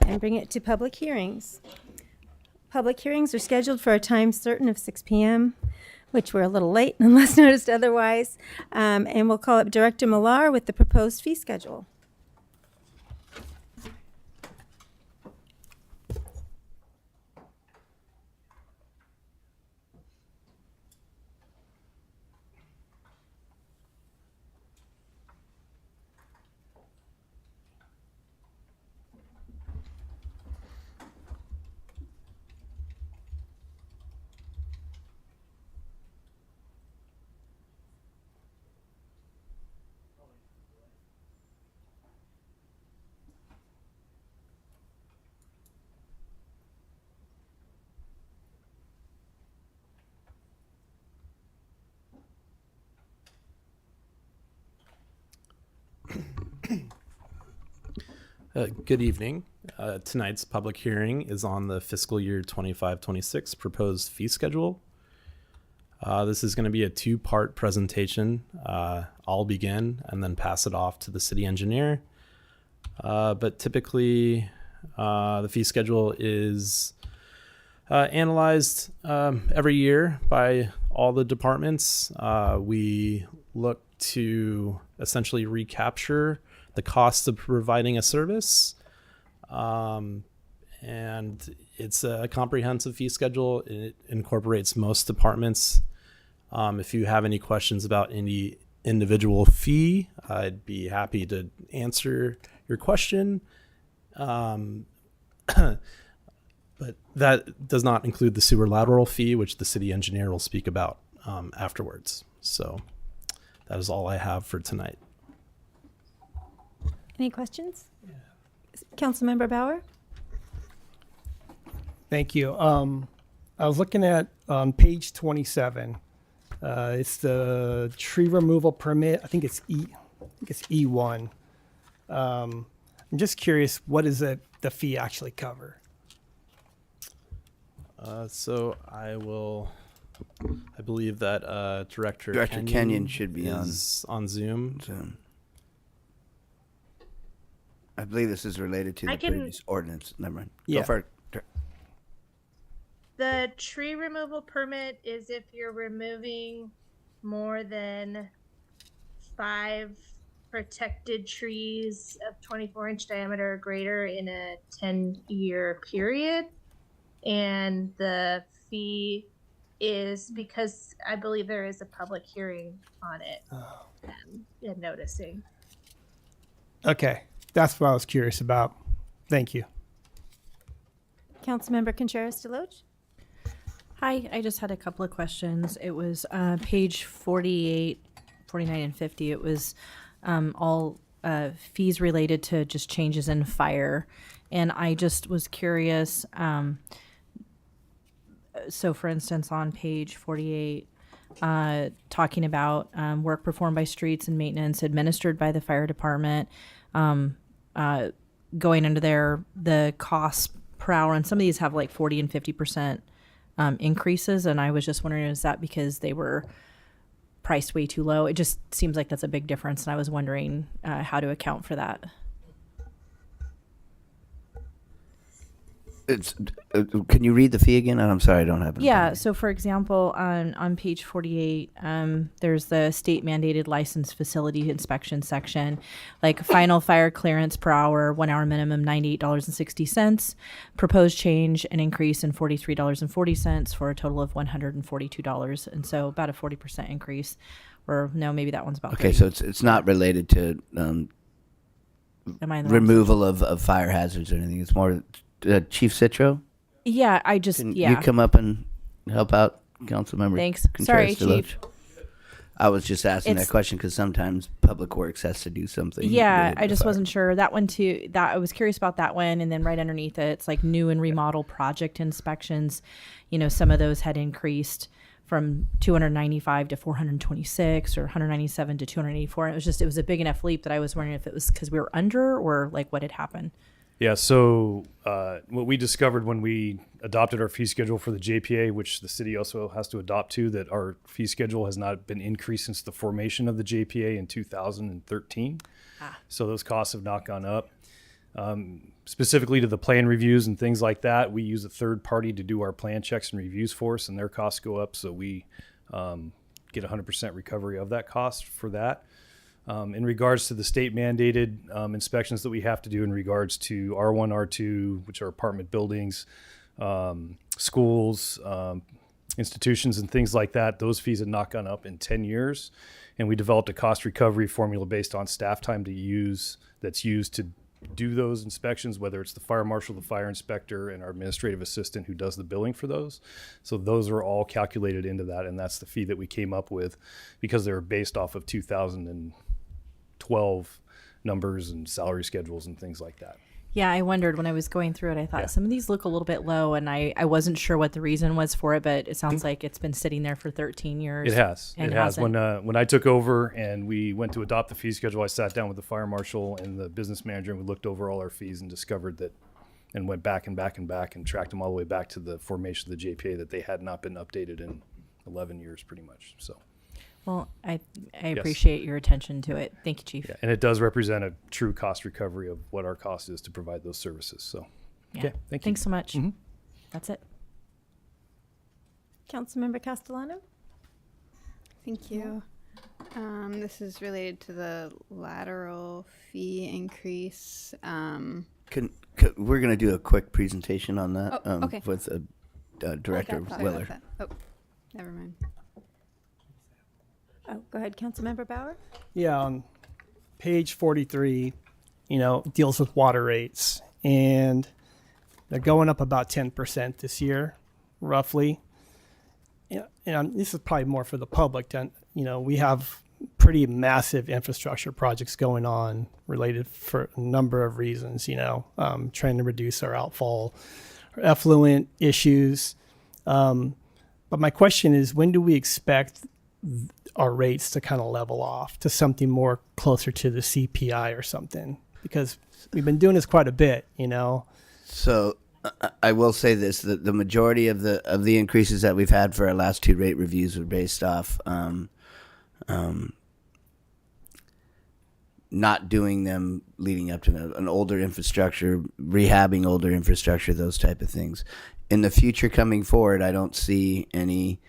S1: and bring it to public hearings. Public hearings are scheduled for a time certain of 6 p.m., which we're a little late unless noticed otherwise. And we'll call up Director Millar with the proposed fee schedule.
S14: Good evening. Tonight's public hearing is on the fiscal year 25-26 proposed fee schedule. This is going to be a two-part presentation. I'll begin and then pass it off to the city engineer. But typically, the fee schedule is analyzed every year by all the departments. We look to essentially recapture the cost of providing a service. And it's a comprehensive fee schedule. It incorporates most departments. If you have any questions about any individual fee, I'd be happy to answer your question. But that does not include the sewer lateral fee, which the city engineer will speak about afterwards. So that is all I have for tonight.
S1: Any questions? Yeah. Councilmember Bauer?
S4: Thank you. I was looking at page 27. It's the tree removal permit. I think it's E1. I'm just curious, what does the fee actually cover?
S14: So I believe that Director
S15: Kenyon should be
S14: on Zoom.
S15: I believe this is related to the previous ordinance. Never mind.
S4: Yeah.
S15: Go for it.
S16: The tree removal permit is if you're removing more than 5 protected trees of 24-inch diameter or greater in a 10-year period. And the fee is because I believe there is a public hearing on it and noticing.
S4: Okay. That's what I was curious about. Thank you.
S1: Councilmember Contreras-Deloche?
S7: Hi, I just had a couple of questions. It was page 48, 49, and 50. It was all fees related to just changes in fire. And I just was curious. So, for instance, on page 48, talking about work performed by streets and maintenance administered by the fire department, going under there, the costs per hour, and some of these have like 40 and 50% increases. And I was just wondering, is that because they were priced way too low? It just seems like that's a big difference. And I was wondering how to account for that.
S15: Can you read the fee again? I'm sorry, I don't have it.
S7: Yeah. So, for example, on page 48, there's the state mandated licensed facility inspection section, like final fire clearance per hour, 1 hour minimum, $98.60. Proposed change, an increase in $43.40 for a total of $142. And so about a 40% increase. Or no, maybe that one's about
S15: Okay,
S7: 30.
S15: so it's not related to
S7: Am I in the wrong
S15: removal of fire hazards or anything. It's more Chief Citro.
S7: Yeah, I just,
S15: Can
S7: yeah.
S15: you come up and help out, Councilmember?
S7: Thanks. Sorry,
S15: Contreras-Deloach?
S7: Chief.
S15: I was just asking that
S7: It's-
S15: question because sometimes Public Works has to do something.
S7: Yeah,
S15: related
S7: I
S15: to
S7: just
S15: fire.
S7: wasn't sure. That one too, that I was curious about that one. And then right underneath it, it's like new and remodel project inspections. You know, some of those had increased from 295 to 426 or 197 to 284. It was a big enough leap that I was wondering if it was because we were under or like what had happened.
S17: Yeah, so what we discovered when we adopted our fee schedule for the JPA, which the city also has to adopt to, that our fee schedule has not been increased since the formation of the JPA in 2013. So those costs have not gone up. Specifically to the plan reviews and things like that, we use a third party to do our plan checks and reviews for us, and their costs go up, so we get 100% recovery of that cost for that. In regards to the state mandated inspections that we have to do in regards to R1, R2, which are apartment buildings, schools, institutions, and things like that, those fees have not gone up in 10 years. And we developed a cost recovery formula based on staff time that's used to do those inspections, whether it's the fire marshal, the fire inspector, and our administrative assistant who does the billing for those. So those are all calculated into that, and that's the fee that we came up with because they were based off of 2012 numbers and salary schedules and things like that.
S7: Yeah, I wondered when I was going through it, I thought some of these look a little bit low, and I wasn't sure what the reason was for it, but it sounds like it's been sitting there for 13 years.
S17: It has.
S7: And
S17: It has.
S7: hasn't.
S17: When I took over and we went to adopt the fee schedule, I sat down with the fire marshal and the business manager, and we looked over all our fees and discovered that, and went back and back and back and tracked them all the way back to the formation of the JPA, that they had not been updated in 11 years pretty much. So.
S7: Well, I appreciate your attention to it. Thank you, Chief.
S17: Yeah, and it does represent a true cost recovery of what our cost is to provide those services. So,
S7: Yeah.
S17: okay, thank you.
S7: Thanks so much.
S17: Mhm.
S7: That's it.
S1: Councilmember Castellano?
S3: Thank you. This is related to the lateral fee increase.
S15: We're going to do a quick presentation on that
S3: okay.
S15: with Director
S3: Sorry about
S15: Willer.
S3: that. Oh, never mind.
S1: Oh, go ahead, Councilmember Bauer.
S4: Yeah, on page 43, deals with water rates, and they're going up about 10% this year, roughly. Yeah, and this is probably more for the public. We have pretty massive infrastructure projects going on related for a number of reasons, trying to reduce our outfall, our effluent issues. But my question is, when do we expect our rates to kind of level off to something more closer to the CPI or something? Because we've been doing this quite a bit,
S15: So I will say this: that the majority of the increases that we've had for our last two rate reviews were based off not doing them leading up to an older infrastructure, rehabbing older infrastructure, those type of things. In the future coming forward, I don't see any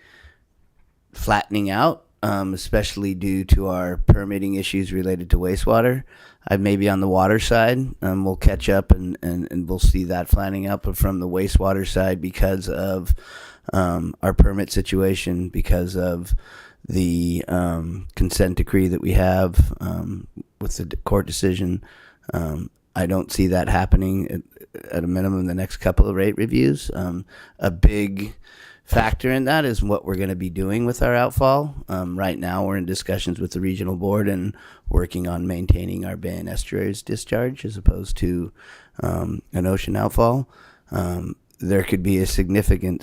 S15: flattening out, especially due to our permitting issues related to wastewater. Maybe on the water side, we'll catch up and we'll see that flattening out. But from the wastewater side, because of our permit situation, because of the consent decree that we have with the court decision, I don't see that happening at a minimum in the next couple of rate reviews. A big factor in that is what we're going to be doing with our outfall. Right now, we're in discussions with the regional board and working on maintaining our bay and estuaries discharge as opposed to an ocean outfall. There could be a significant,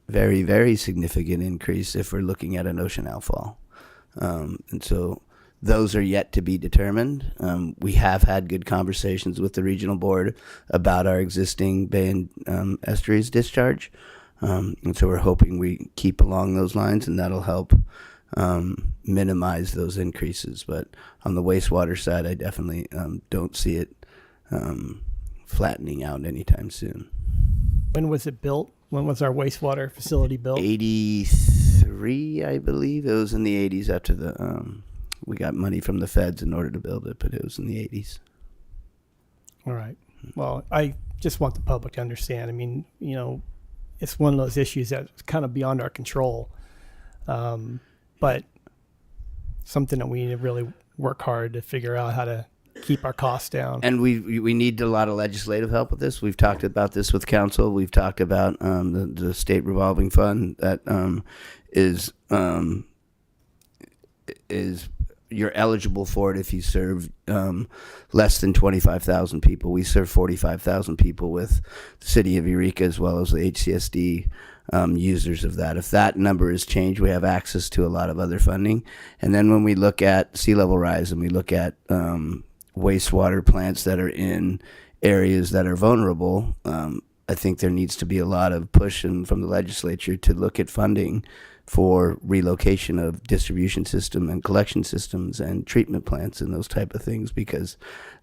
S15: very, very significant increase if we're looking at an ocean outfall. And so those are yet to be determined. We have had good conversations with the regional board about our existing bay and estuaries discharge. And so we're hoping we keep along those lines, and that'll help minimize those increases. But on the wastewater side, I definitely don't see it flattening out anytime soon.
S4: When was it built? When was our wastewater facility built?
S15: 83, I believe. It was in the 80s after the we got money from the feds in order to build it, but it was in the 80s.
S4: All right. Well, I just want the public to understand. I mean, you know, it's one of those issues that's kind of beyond our control, but something that we need to really work hard to figure out how to keep our costs down.
S15: And we need a lot of legislative help with this. We've talked about this with council. We've talked about the state revolving fund that is you're eligible for it if you serve less than 25,000 people. We serve 45,000 people with the city of Eureka as well as the HCSD users of that. If that number is changed, we have access to a lot of other funding. And then when we look at sea level rise and we look at wastewater plants that are in areas that are vulnerable, I think there needs to be a lot of push from the legislature to look at funding for relocation of distribution system and collection systems and treatment plants and those type of things, because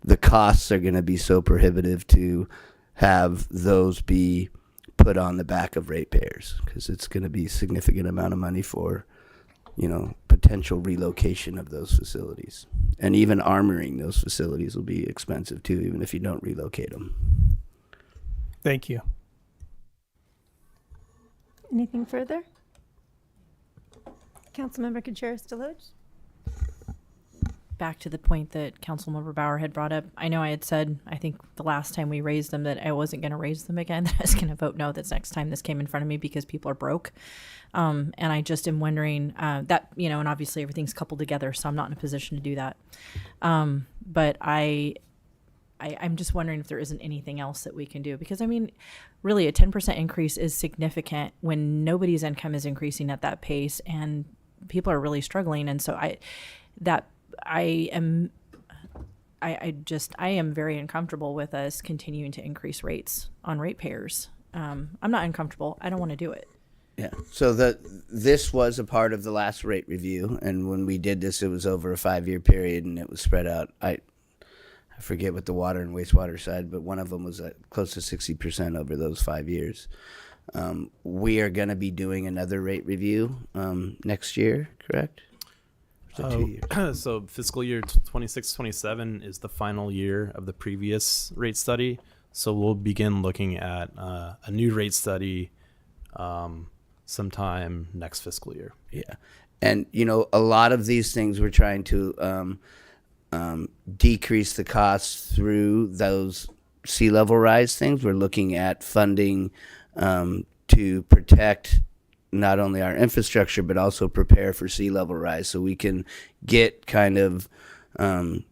S15: the costs are going to be so prohibitive to have those be put on the back of ratepayers, because it's going to be a significant amount of money for, you know, potential relocation of those facilities. And even armoring those facilities will be expensive too, even if you don't relocate them.
S4: Thank you.
S1: Anything further? Councilmember Gutierrez-Deloge?
S7: Back to the point that Councilmember Bauer had brought up, I know I had said, I think the last time we raised them, that I wasn't going to raise them again, that I was going to vote no this next time this came in front of me because people are broke. And I just am wondering that, you know, and obviously everything's coupled together, so I'm not in a position to do that. But I'm just wondering if there isn't anything else that we can do, because I mean, really a 10% increase is significant when nobody's income is increasing at that pace and people are really struggling. And so I am very uncomfortable with us continuing to increase rates on ratepayers. I'm not uncomfortable. I don't want to do it.
S15: Yeah. So this was a part of the last rate review, and when we did this, it was over a 5-year period, and it was spread out. I forget what the water and wastewater side, but one of them was at close to 60% over those 5 years. We are going to be doing another rate review next year, correct? Or is it 2 years?
S14: So fiscal year 26-27 is the final year of the previous rate study. So we'll begin looking at a new rate study sometime next fiscal year.
S15: Yeah. And, you know, a lot of these things we're trying to decrease the costs through those sea level rise things. We're looking at funding to protect not only our infrastructure, but also prepare for sea level rise, so we can get kind of, you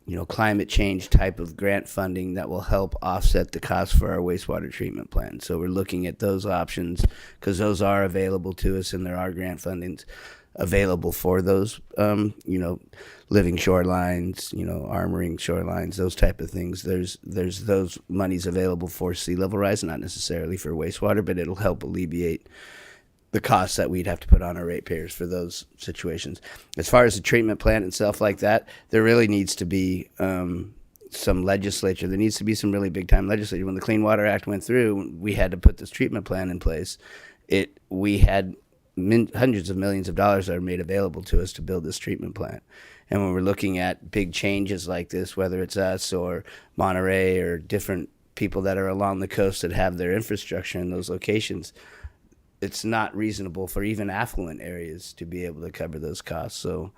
S15: know, climate change type of grant funding that will help offset the cost for our wastewater treatment plant. So we're looking at those options because those are available to us, and there are grant fundings available for those, you know, living shorelines, you know, armoring shorelines, those type of things. There's those monies available for sea level rise, not necessarily for wastewater, but it'll help alleviate the costs that we'd have to put on our ratepayers for those situations. As far as the treatment plant and stuff like that, there really needs to be some legislature. There needs to be some really big time legislature. When the Clean Water Act went through, we had to put this treatment plant in place. We had hundreds of millions of dollars that are made available to us to build this treatment plant. And when we're looking at big changes like this, whether it's us or Monterey or different people that are along the coast that have their infrastructure in those locations, it's not reasonable for even affluent areas to be able to cover those costs. So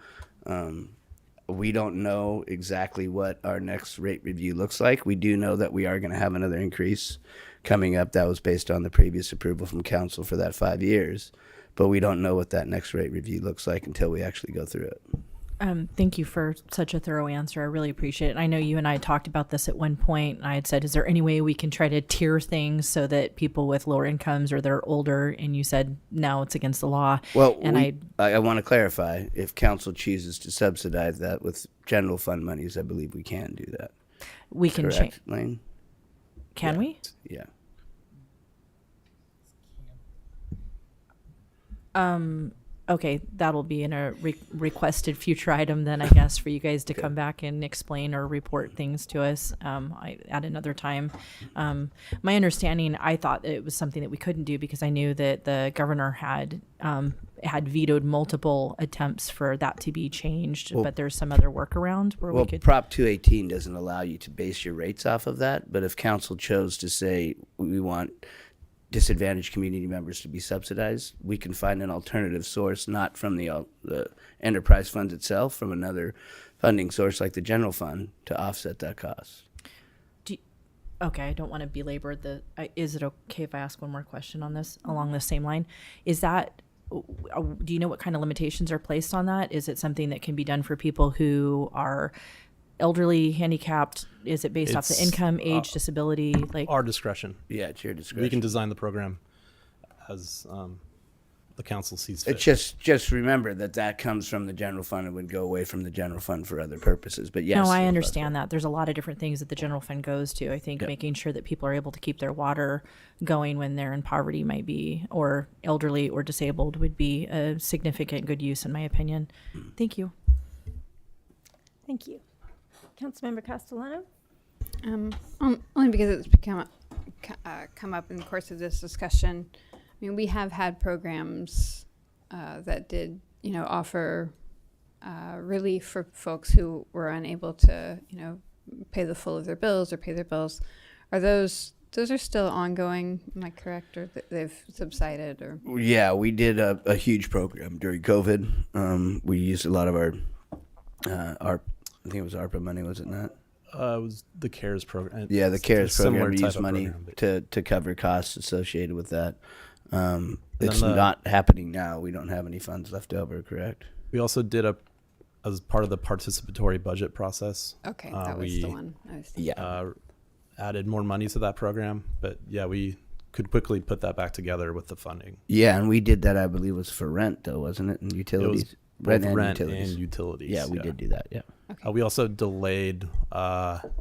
S15: we don't know exactly what our next rate review looks like. We do know that we are going to have another increase coming up. That was based on the previous approval from council for that 5 years. But we don't know what that next rate review looks like until we actually go through it.
S7: Thank you for such a thorough answer. I really appreciate it. I know you and I talked about this at one point. I had said, is there any way we can try to tier things so that people with lower incomes or they're older? And you said, no, it's against the law.
S15: Well,
S7: and
S15: I want to clarify, if council chooses to subsidize that with general fund monies, I believe we can do that.
S7: We can change.
S15: Correct, Lane?
S7: Can we?
S15: Yeah.
S7: Okay, that'll be in a requested future item then, I guess, for you guys to come back and explain or report things to us at another time. My understanding, I thought it was something that we couldn't do because I knew that the governor had vetoed multiple attempts for that to be changed, but there's some other workaround where we could.
S15: Prop 218 doesn't allow you to base your rates off of that, but if council chose to say we want disadvantaged community members to be subsidized, we can find an alternative source, not from the enterprise funds itself, from another funding source like the general fund, to offset that cost.
S7: Okay, I don't want to belabor is it okay if I ask one more question on this along the same line? Is that, do you know what kind of limitations are placed on that? Is it something that can be done for people who are elderly, handicapped? Is it based off the income, age, disability? Like
S14: our discretion.
S15: Yeah, it's your discretion.
S14: We can design the program as the council sees fit.
S15: It's just remember that comes from the general fund and would go away from the general fund for other purposes. But yes,
S7: no, I understand that. There's a lot of different things that the general fund goes to. I think making sure that people are able to keep their water going when they're in poverty might be, or elderly or disabled would be a significant good use in my opinion. Thank you.
S1: Thank you. Councilmember Castellano?
S3: Only because it's come up in the course of this discussion. I mean, we have had programs that did, offer relief for folks who were unable to, pay the full of their bills or pay their bills. Are those are still ongoing? Am I correct, or they've subsided? Or
S15: yeah, we did a huge program during COVID. We used a lot of our I think it was ARPA money, was it not?
S14: It was the CARES program.
S15: Yeah, the CARES program. We used money
S14: program,
S15: to cover costs associated with that. It's not happening now. We don't have any funds left over, correct?
S14: We also did as part of the participatory budget process.
S3: Okay, that was the one I was thinking.
S14: Added more money to that program, but yeah, we could quickly put that back together with the funding.
S15: Yeah, and we did that, I believe, was for rent, though, wasn't it? And utilities.
S14: It was both rent
S15: utilities.
S14: and utilities.
S15: Yeah, we did do that. Yeah.
S3: Okay.
S14: We also delayed water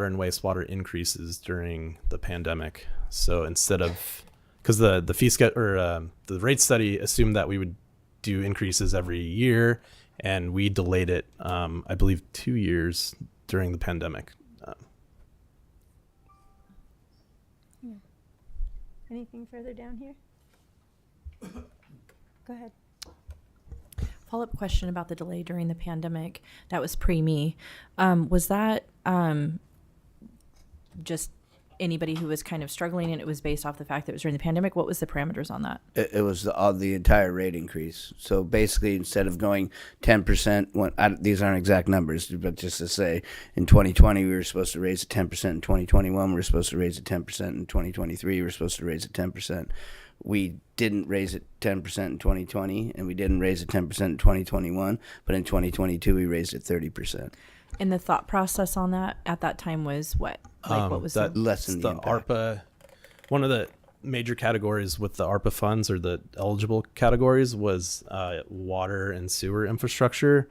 S14: and wastewater increases during the pandemic. So instead of, because the fee schedule or the rate study assumed that we would do increases every year, and we delayed it, I believe, 2 years during the pandemic.
S1: Anything further down here? Go ahead.
S7: Follow-up question about the delay during the pandemic. That was pre-me. Was that just anybody who was kind of struggling and it was based off the fact that it was during the pandemic? What was the parameters on that?
S15: It was the entire rate increase. So basically, instead of going 10%, these aren't exact numbers, but just to say, in 2020 we were supposed to raise it 10%. In 2021 we were supposed to raise it 10%. In 2023 we were supposed to raise it 10%. We didn't raise it 10% in 2020, and we didn't raise it 10% in 2021. But in 2022 we raised it 30%.
S7: And the thought process on that at that time was what? Like what was
S14: that
S15: lessen the impact?
S14: ARPA? One of the major categories with the ARPA funds, or the eligible categories, was water and sewer infrastructure.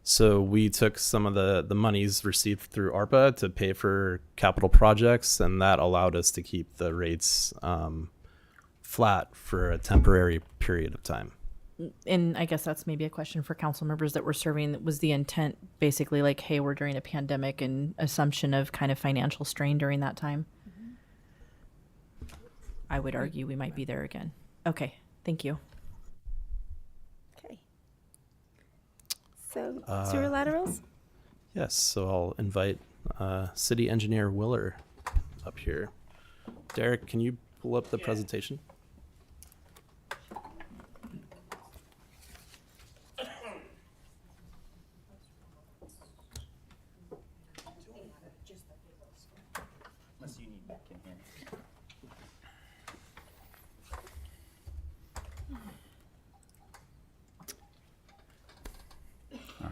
S14: So we took some of the monies received through ARPA to pay for capital projects, and that allowed us to keep the rates flat for a temporary period of time.
S7: And I guess that's maybe a question for council members that were serving. Was the intent basically like, hey, we're during a pandemic, and assumption of kind of financial strain during that time? I would argue we might be there again. Okay, thank you.
S1: Okay. So sewer laterals?
S14: Yes, so I'll invite City Engineer Willer up here. Derek, can you pull up the presentation?
S18: All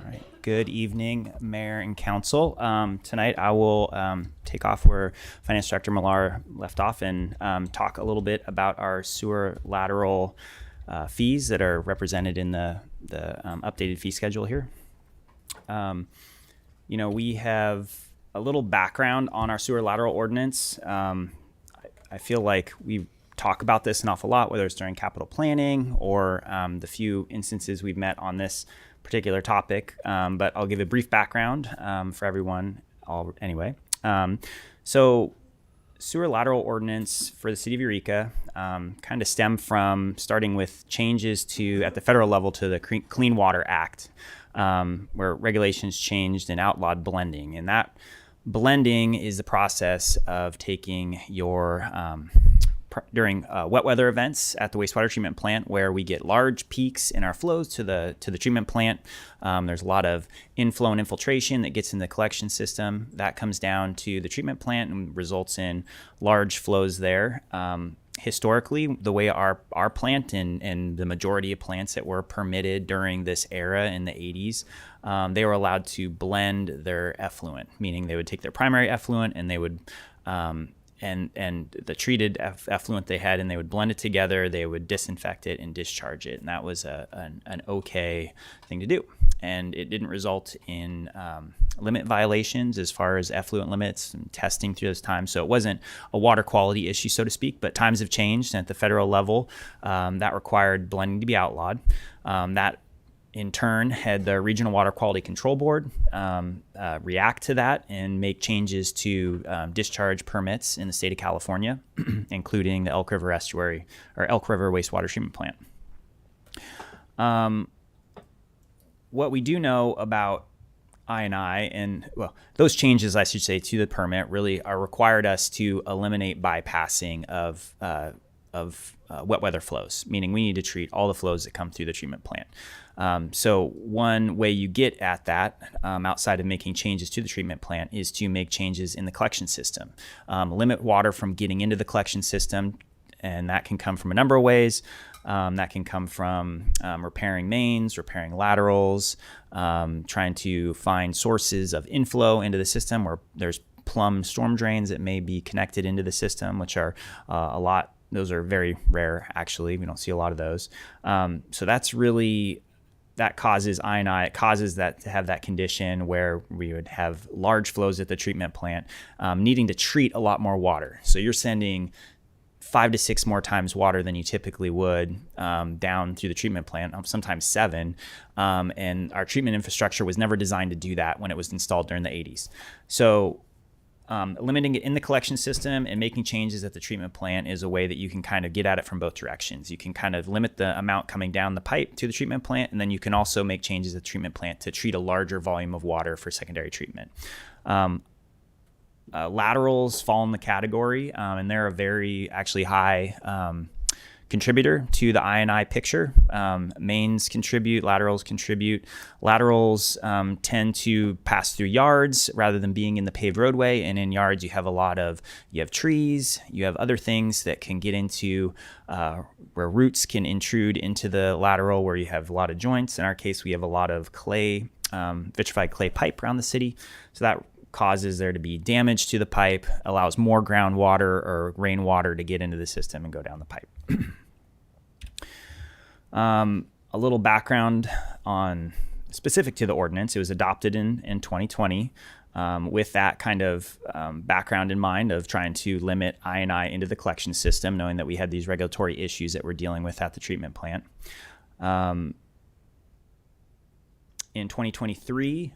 S18: right. Good evening, Mayor and Council. Tonight I will take off where Finance Director Millar left off and talk a little bit about our sewer lateral fees that are represented in the updated fee schedule here. We have a little background on our sewer lateral ordinance. I feel like we talk about this an awful lot, whether it's during capital planning or the few instances we've met on this particular topic, but I'll give a brief background for everyone anyway. So sewer lateral ordinance for the city of Eureka kind of stem from starting with changes at the federal level to the Clean Water Act, where regulations changed and outlawed blending. And that blending is the process of taking your during wet weather events at the wastewater treatment plant, where we get large peaks in our flows to the treatment plant. There's a lot of inflow and infiltration that gets in the collection system. That comes down to the treatment plant and results in large flows there. Historically, the way our plant and the majority of plants that were permitted during this era in the 80s, they were allowed to blend their effluent, meaning they would take their primary effluent and they would and the treated effluent they had, and they would blend it together. They would disinfect it and discharge it, and that was an okay thing to do. And it didn't result in limit violations as far as effluent limits and testing through those times. So it wasn't a water quality issue, so to speak. But times have changed, and at the federal level, that required blending to be outlawed. That in turn had the Regional Water Quality Control Board react to that and make changes to discharge permits in the state of California, including the Elk River Estuary or Elk River Wastewater Treatment Plant. What we do know about I&I and those changes, I should say, to the permit really required us to eliminate bypassing of wet weather flows, meaning we need to treat all the flows that come through the treatment plant. So one way you get at that, outside of making changes to the treatment plant, is to make changes in the collection system. Limit water from getting into the collection system, and that can come from a number of ways. That can come from repairing mains, repairing laterals, trying to find sources of inflow into the system where there's plumbed storm drains that may be connected into the system, which are those are very rare, actually. We don't see a lot of those. So that causes I&I. It causes that to have that condition where we would have large flows at the treatment plant, needing to treat a lot more water. So you're sending 5 to 6 more times water than you typically would down through the treatment plant, sometimes 7. And our treatment infrastructure was never designed to do that when it was installed during the 80s. So limiting it in the collection system and making changes at the treatment plant is a way that you can kind of get at it from both directions. You can kind of limit the amount coming down the pipe to the treatment plant, and then you can also make changes at the treatment plant to treat a larger volume of water for secondary treatment. Laterals fall in the category, and they're a very actually high contributor to the I&I picture. Mains contribute, laterals contribute. Laterals tend to pass through yards rather than being in the paved roadway, and in yards you have trees, you have other things that can get into where roots can intrude into the lateral, where you have a lot of joints. In our case, we have a lot of clay, vitrified clay pipe around the city, so that causes there to be damage to the pipe, allows more groundwater or rainwater to get into the system and go down the pipe. A little background on specific to the ordinance. It was adopted in 2020 with that kind of background in mind of trying to limit I&I into the collection system, knowing that we had these regulatory issues that we're dealing with at the treatment plant. In 2023,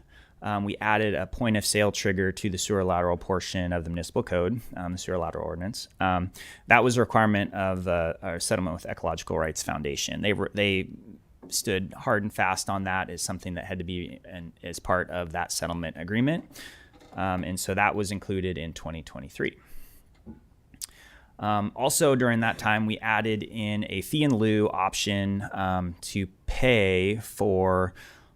S18: we added a point of sale trigger to the sewer lateral portion of the municipal code, the sewer lateral ordinance. That was a requirement of our settlement with Ecological Rights Foundation. They stood hard and fast on that as something that had to be as part of that settlement agreement. And so that was included in 2023. Also during that time, we added in a fee in lieu option to pay for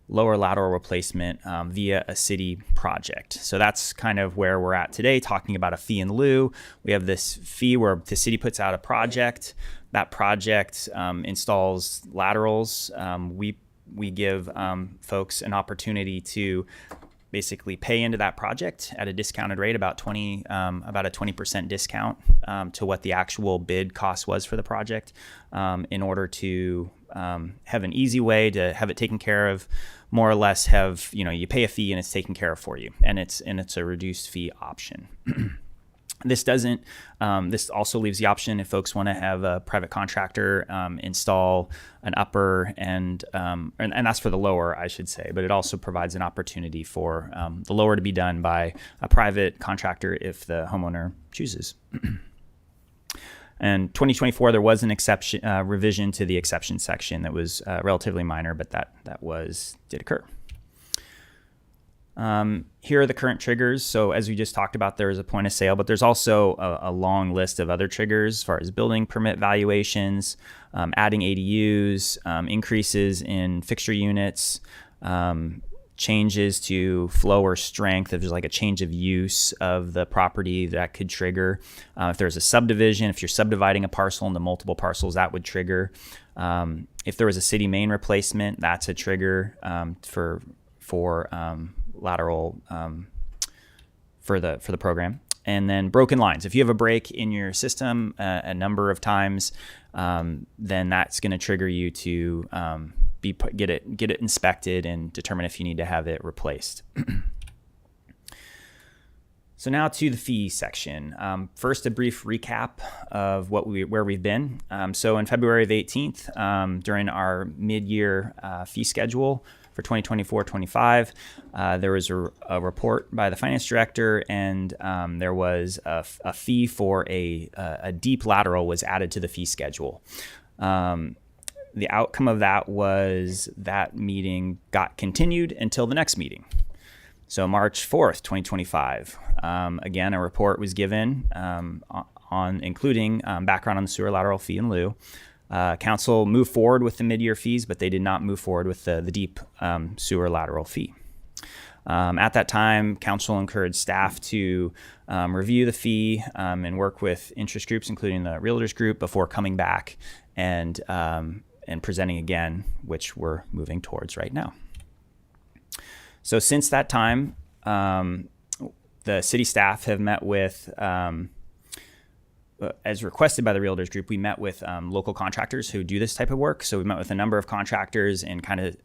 S18: lower lateral replacement via a city project. So that's kind of where we're at today, talking about a fee in lieu. We have this fee where the city puts out a project. That project installs laterals. We give folks an opportunity to basically pay into that project at a discounted rate, about a 20% discount to what the actual bid cost was for the project, in order to have an easy way to have it taken care of. More or less, you pay a fee and it's taken care of for you, and it's a reduced fee option. This doesn't. This also leaves the option if folks want to have a private contractor install an upper and that's for the lower, I should say. But it also provides an opportunity for the lower to be done by a private contractor if the homeowner chooses. And 2024, there was an exception revision to the exception section that was relatively minor, but that did occur. Here are the current triggers. So as we just talked about, there is a point of sale, but there's also a long list of other triggers as far as building permit valuations, adding ADUs, increases in fixture units, changes to flow or strength. If there's like a change of use of the property, that could trigger. If there's a subdivision, if you're subdividing a parcel into multiple parcels, that would trigger. If there was a city main replacement, that's a trigger for lateral for the program. And then broken lines. If you have a break in your system a number of times, then that's going to trigger you to get it inspected and determine if you need to have it replaced. So now to the fee section. First, a brief recap of where we've been. So in February the 18th, during our mid-year fee schedule for 2024-25, there was a report by the finance director, and there was a fee for a deep lateral was added to the fee schedule. The outcome of that was that meeting got continued until the next meeting. So March 4th, 2025, again, a report was given on including background on the sewer lateral fee in lieu. Council moved forward with the mid-year fees, but they did not move forward with the deep sewer lateral fee. At that time, council encouraged staff to review the fee and work with interest groups, including the realtors group, before coming back and presenting again, which we're moving towards right now. So since that time, the city staff have met with, as requested by the realtors group, we met with local contractors who do this type of work. So we met with a number of contractors and kind of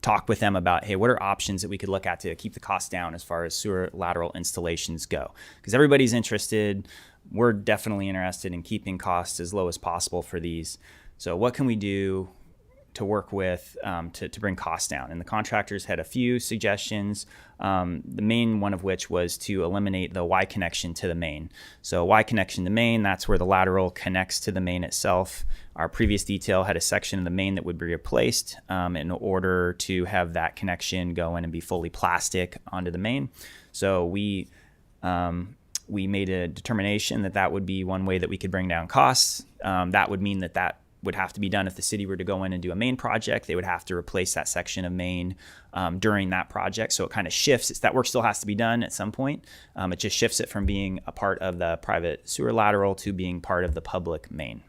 S18: talked with them about, hey, what are options that we could look at to keep the costs down as far as sewer lateral installations go? Because everybody's interested. We're definitely interested in keeping costs as low as possible for these. So what can we do to work with to bring costs down? And the contractors had a few suggestions, the main one of which was to eliminate the Y connection to the main. So Y connection to main, that's where the lateral connects to the main itself. Our previous detail had a section of the main that would be replaced in order to have that connection go in and be fully plastic onto the main. So we made a determination that would be one way that we could bring down costs. That would mean that would have to be done if the city were to go in and do a main project. They would have to replace that section of main during that project. So it kind of shifts. That work still has to be done at some point. It just shifts it from being a part of the private sewer lateral to being part of the public main.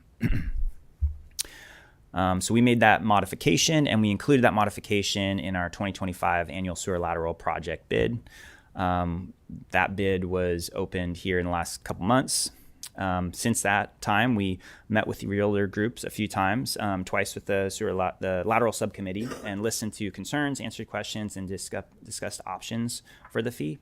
S18: So we made that modification, and we included that modification in our 2025 annual sewer lateral project bid. That bid was opened here in the last couple months. Since that time, we met with the realtor groups a few times, twice with the lateral subcommittee, and listened to concerns, answered questions, and discussed options for the fee.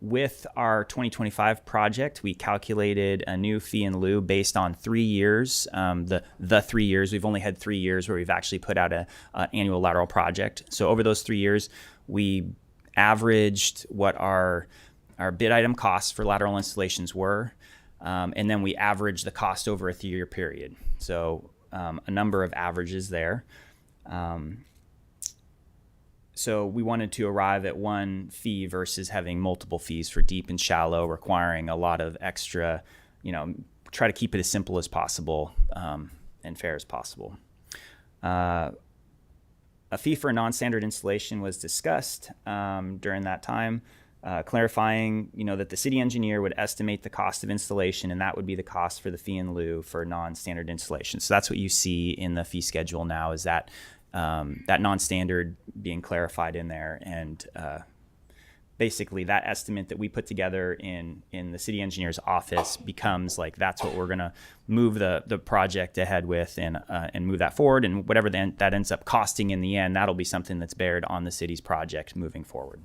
S18: With our 2025 project, we calculated a new fee in lieu based on 3 years. The 3 years, we've only had 3 years where we've actually put out an annual lateral project. So over those 3 years, we averaged what our bid item costs for lateral installations were, and then we averaged the cost over a 3-year period. So a number of averages there. So we wanted to arrive at one fee versus having multiple fees for deep and shallow, requiring a lot of extra, try to keep it as simple as possible and fair as possible. a fee for a non-standard installation was discussed during that time, clarifying, that the city engineer would estimate the cost of installation, and that would be the cost for the fee in lieu for non-standard installation. So that's what you see in the fee schedule now, is that that non-standard being clarified in there, and basically that estimate that we put together in the city engineer's office becomes like, that's what we're going to move the project ahead with, and move that forward, and whatever that ends up costing in the end, that'll be something that's bared on the city's project moving forward.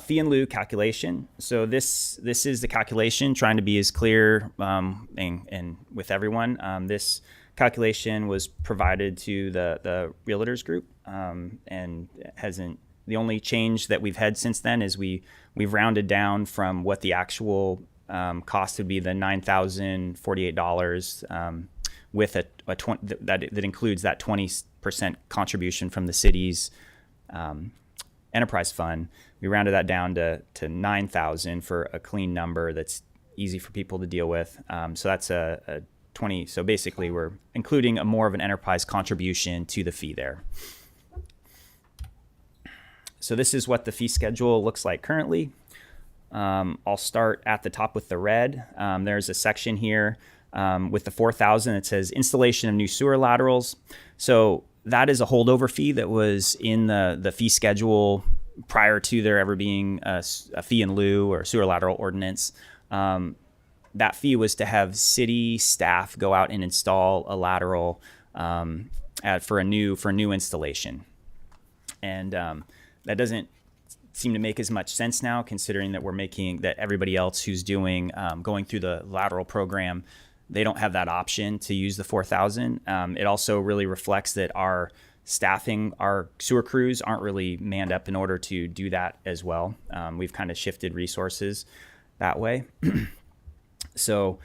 S18: Fee in lieu calculation. So this is the calculation, trying to be as clear and with everyone. This calculation was provided to the realtors group, and hasn't. The only change that we've had since then is we've rounded down from what the actual cost would be, the $9,048, with that includes that 20% contribution from the city's enterprise fund. We rounded that down to 9,000 for a clean number that's easy for people to deal with. So that's a 20. So basically, we're including a more of an enterprise contribution to the fee there. So this is what the fee schedule looks like currently. I'll start at the top with the red. There's a section here with the 4,000. It says installation of new sewer laterals. So that is a holdover fee that was in the fee schedule prior to there ever being a fee in lieu or sewer lateral ordinance. That fee was to have city staff go out and install a lateral for a new installation, and that doesn't seem to make as much sense now, considering that we're making that everybody else who's doing going through the lateral program, they don't have that option to use the 4,000. It also really reflects that our staffing, our sewer crews aren't really manned up in order to do that as well. We've kind of shifted resources that way. So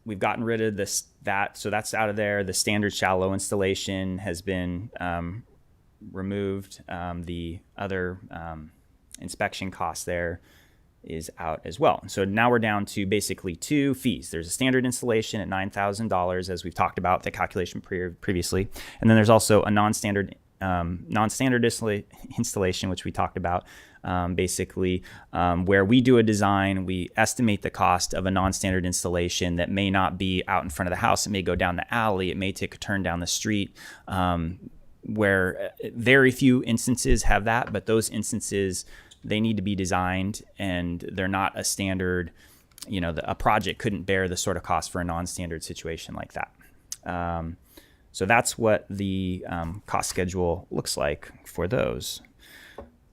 S18: we've gotten rid of so that's out of there. The standard shallow installation has been removed. The other inspection cost there is out as well. So now we're down to basically two fees. There's a standard installation at $9,000, as we've talked about the calculation previously, and then there's also a non-standard installation, which we talked about. Basically, where we do a design, we estimate the cost of a non-standard installation that may not be out in front of the house. It may go down the alley. It may take a turn down the street, where very few instances have that, but those instances, they need to be designed, and they're not a standard, a project couldn't bear the sort of cost for a non-standard situation like that. So that's what the cost schedule looks like for those.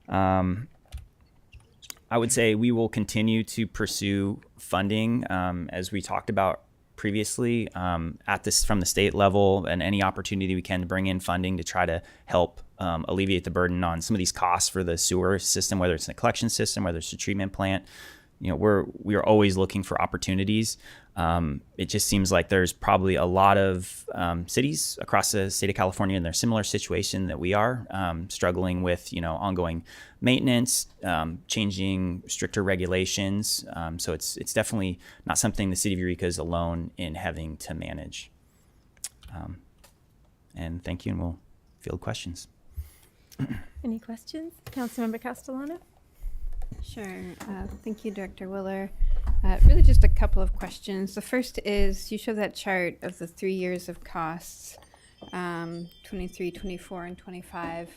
S18: I would say we will continue to pursue funding, as we talked about previously, from the state level, and any opportunity we can to bring in funding to try to help alleviate the burden on some of these costs for the sewer system, whether it's a collection system, whether it's a treatment plant. We are always looking for opportunities. It just seems like there's probably a lot of cities across the state of California in their similar situation that we are, struggling with ongoing maintenance, changing stricter regulations. So it's definitely not something the city of Eureka is alone in having to manage. And thank you, and we'll field questions.
S1: Any questions? Councilmember Castellano?
S3: Sure. Thank you, Director Willer. Really just a couple of questions. The first is, you show that chart of the 3 years of costs, 23, 24, and 25.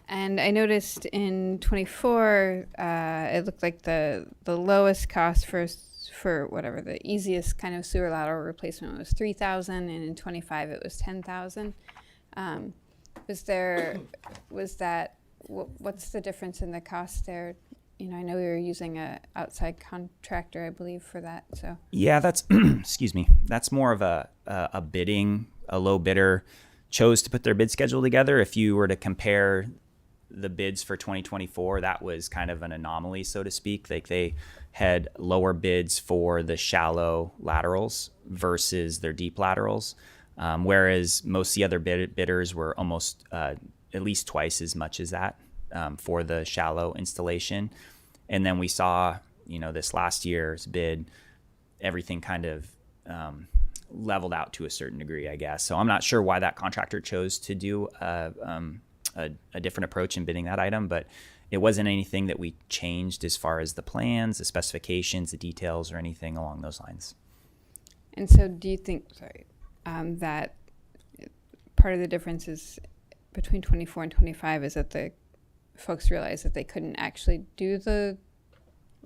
S3: And I noticed in 24, it looked like the lowest cost for whatever the easiest kind of sewer lateral replacement was $3,000, and in 25 it was $10,000. What's the difference in the cost there? I know we were using a outside contractor, I believe, for that. So
S18: yeah, that's excuse me. That's more of a low bidder chose to put their bid schedule together. If you were to compare the bids for 2024, that was kind of an anomaly, so to speak. Like, they had lower bids for the shallow laterals versus their deep laterals, whereas most of the other bidders were almost at least twice as much as that for the shallow installation. And then we saw, this last year's bid, everything kind of leveled out to a certain degree, I guess. So I'm not sure why that contractor chose to do a different approach in bidding that item, but it wasn't anything that we changed as far as the plans, the specifications, the details, or anything along those lines.
S3: And so do you think, that part of the difference is between 24 and 25 is that the folks realized that they couldn't actually do the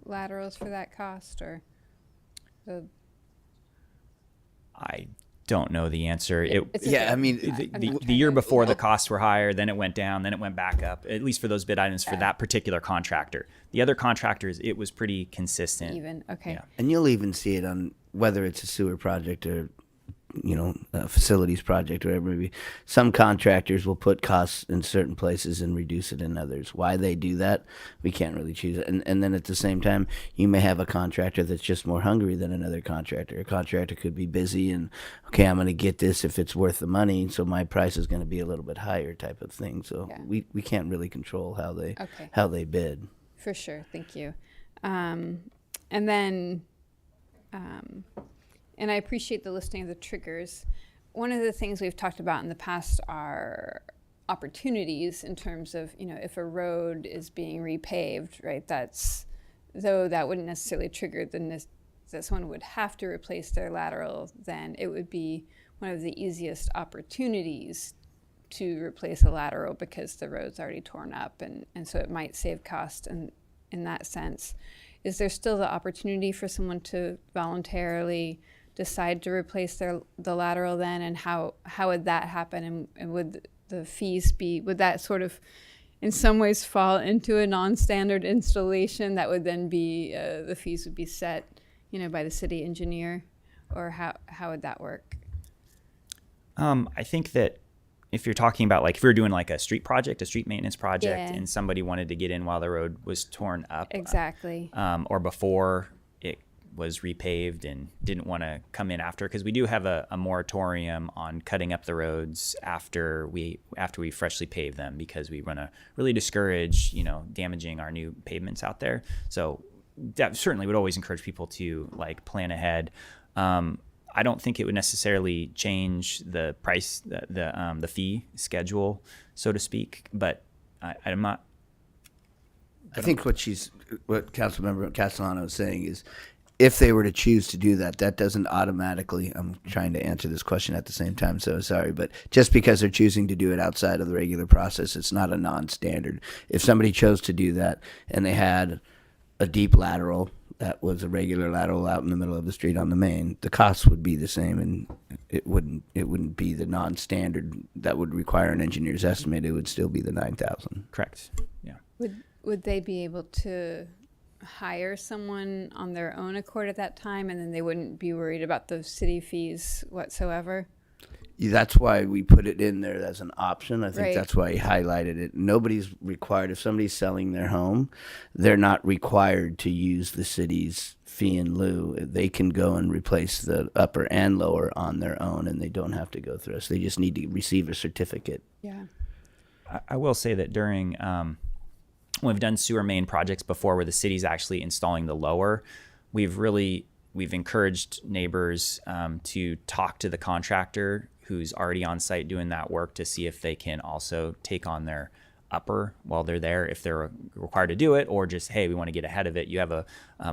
S3: laterals for that cost, or
S18: I don't know the answer.
S15: Yeah, I mean,
S18: the year before the costs were higher, then it went down, then it went back up, at least for those bid items for that particular contractor. The other contractors, it was pretty consistent.
S3: Even, okay.
S18: Yeah.
S15: And you'll even see it on whether it's a sewer project or, a facilities project or whatever it may be. Some contractors will put costs in certain places and reduce it in others. Why they do that, we can't really choose it. And then at the same time, you may have a contractor that's just more hungry than another contractor. A contractor could be busy and, okay, I'm going to get this if it's worth the money, so my price is going to be a little bit higher type of thing. So we can't really control how they bid.
S3: For sure, thank you. And then, and I appreciate the listing of the triggers. One of the things we've talked about in the past are opportunities in terms of, if a road is being repaved, right? Though that wouldn't necessarily trigger that someone would have to replace their lateral, then it would be one of the easiest opportunities to replace a lateral because the road's already torn up, and so it might save cost in that sense. Is there still the opportunity for someone to voluntarily decide to replace the lateral then, and how would that happen, and would the fees would that sort of in some ways fall into a non-standard installation that would then be the fees would be set by the city engineer, or how would that work?
S18: I think that if you're talking about if we were doing a street project, a street maintenance project, and somebody wanted to get in while the road was torn up,
S3: exactly,
S18: or before it was repaved and didn't want to come in after, because we do have a moratorium on cutting up the roads after we freshly pave them, because we want to really discourage damaging our new pavements out there. So that certainly would always encourage people to plan ahead. I don't think it would necessarily change the price, the fee schedule, so to speak. But I'm not.
S15: I think what Councilmember Castellano is saying is, if they were to choose to do that, that doesn't automatically. I'm trying to answer this question at the same time, so sorry. But just because they're choosing to do it outside of the regular process, it's not a non-standard. If somebody chose to do that and they had a deep lateral that was a regular lateral out in the middle of the street on the main, the costs would be the same, and it wouldn't be the non-standard that would require an engineer's estimate. It would still be the $9,000.
S18: Correct. Yeah.
S3: Would they be able to hire someone on their own accord at that time, and then they wouldn't be worried about those city fees whatsoever?
S15: That's why we put it in there as an option. I think
S3: Right.
S15: that's why he highlighted it. Nobody's required. If somebody's selling their home, they're not required to use the city's fee in lieu. They can go and replace the upper and lower on their own, and they don't have to go through us. They just need to receive a certificate.
S3: Yeah.
S18: I will say that during we've done sewer main projects before where the city's actually installing the lower, we've encouraged neighbors to talk to the contractor who's already on site doing that work to see if they can also take on their upper while they're there, if they're required to do it, or just, hey, we want to get ahead of it. You have a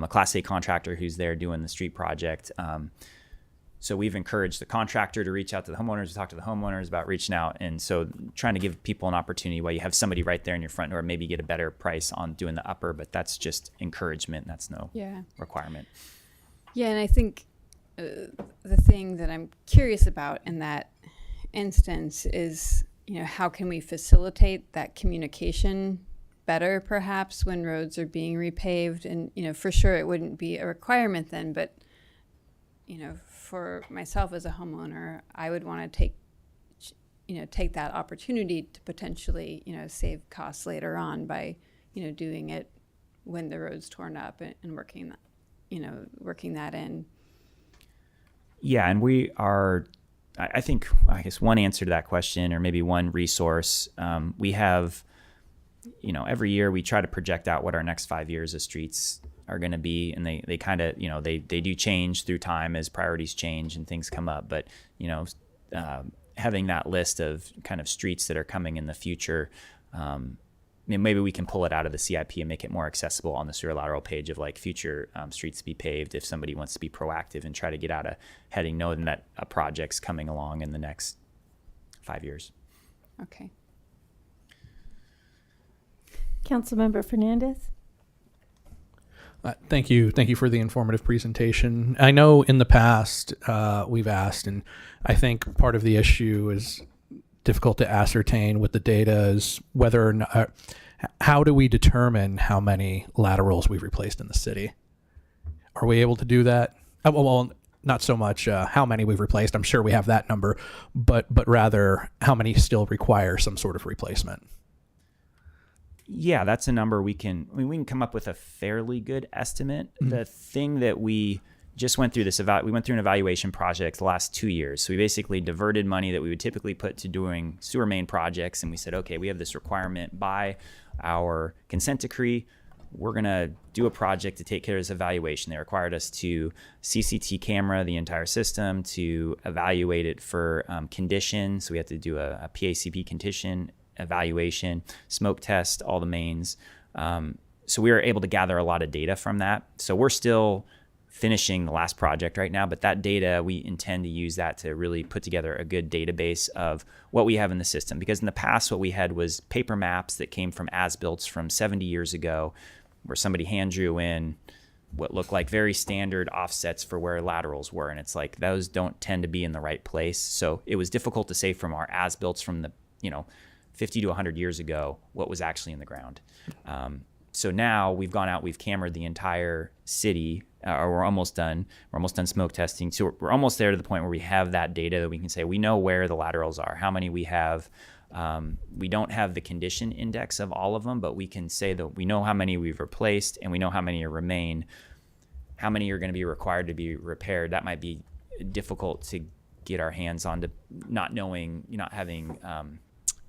S18: Class A contractor who's there doing the street project. So we've encouraged the contractor to reach out to the homeowners, to talk to the homeowners about reaching out. And so trying to give people an opportunity while you have somebody right there in your front door, maybe get a better price on doing the upper, but that's just encouragement. That's no requirement.
S3: Yeah, and I think the thing that I'm curious about in that instance is, how can we facilitate that communication better, perhaps, when roads are being repaved? And, for sure it wouldn't be a requirement then, but, for myself as a homeowner, I would want to take that opportunity to potentially, save costs later on by, doing it when the road's torn up and working that in.
S18: Yeah, and we are, I guess one answer to that question, or maybe one resource, we have, every year we try to project out what our next 5 years of streets are going to be, and they kind of, they do change through time as priorities change and things come up. But, having that list of kind of streets that are coming in the future, maybe we can pull it out of the CIP and make it more accessible on the sewer lateral page of like future streets to be paved if somebody wants to be proactive and try to get out of heading, knowing that a project's coming along in the next 5 years.
S3: Okay.
S1: Councilmember Fernandez?
S6: Thank you. Thank you for the informative presentation. I know in the past we've asked, and I think part of the issue is difficult to ascertain with the data is whether or not, how do we determine how many laterals we've replaced in the city? Are we able to do that? Well, not so much how many we've replaced. I'm sure we have that number, but rather how many still require some sort of replacement.
S18: Yeah, that's a number we can come up with a fairly good estimate. Mm-hmm. The thing that we just went through we went through an evaluation project the last 2 years. So we basically diverted money that we would typically put to doing sewer main projects. And we said, okay, we have this requirement by our consent decree. We're going to do a project to take care of this evaluation. They required us to CCT camera the entire system, to evaluate it for condition. So we had to do a PACP condition evaluation, smoke test, all the mains. So we were able to gather a lot of data from that. So we're still finishing the last project right now, but that data, we intend to use that to really put together a good database of what we have in the system. Because in the past, what we had was paper maps that came from as-builts from 70 years ago, where somebody hand drew in what looked like very standard offsets for where laterals were. And it's like, those don't tend to be in the right place. So it was difficult to say from our as-builts from the, 50 to 100 years ago, what was actually in the ground. So now we've gone out, we've cameraed the entire city, or we're almost done. We're almost done smoke testing. So we're almost there to the point where we have that data that we can say, we know where the laterals are, how many we have. We don't have the condition index of all of them, but we can say that we know how many we've replaced and we know how many remain. How many are going to be required to be repaired? That might be difficult to get our hands on, to not knowing, not having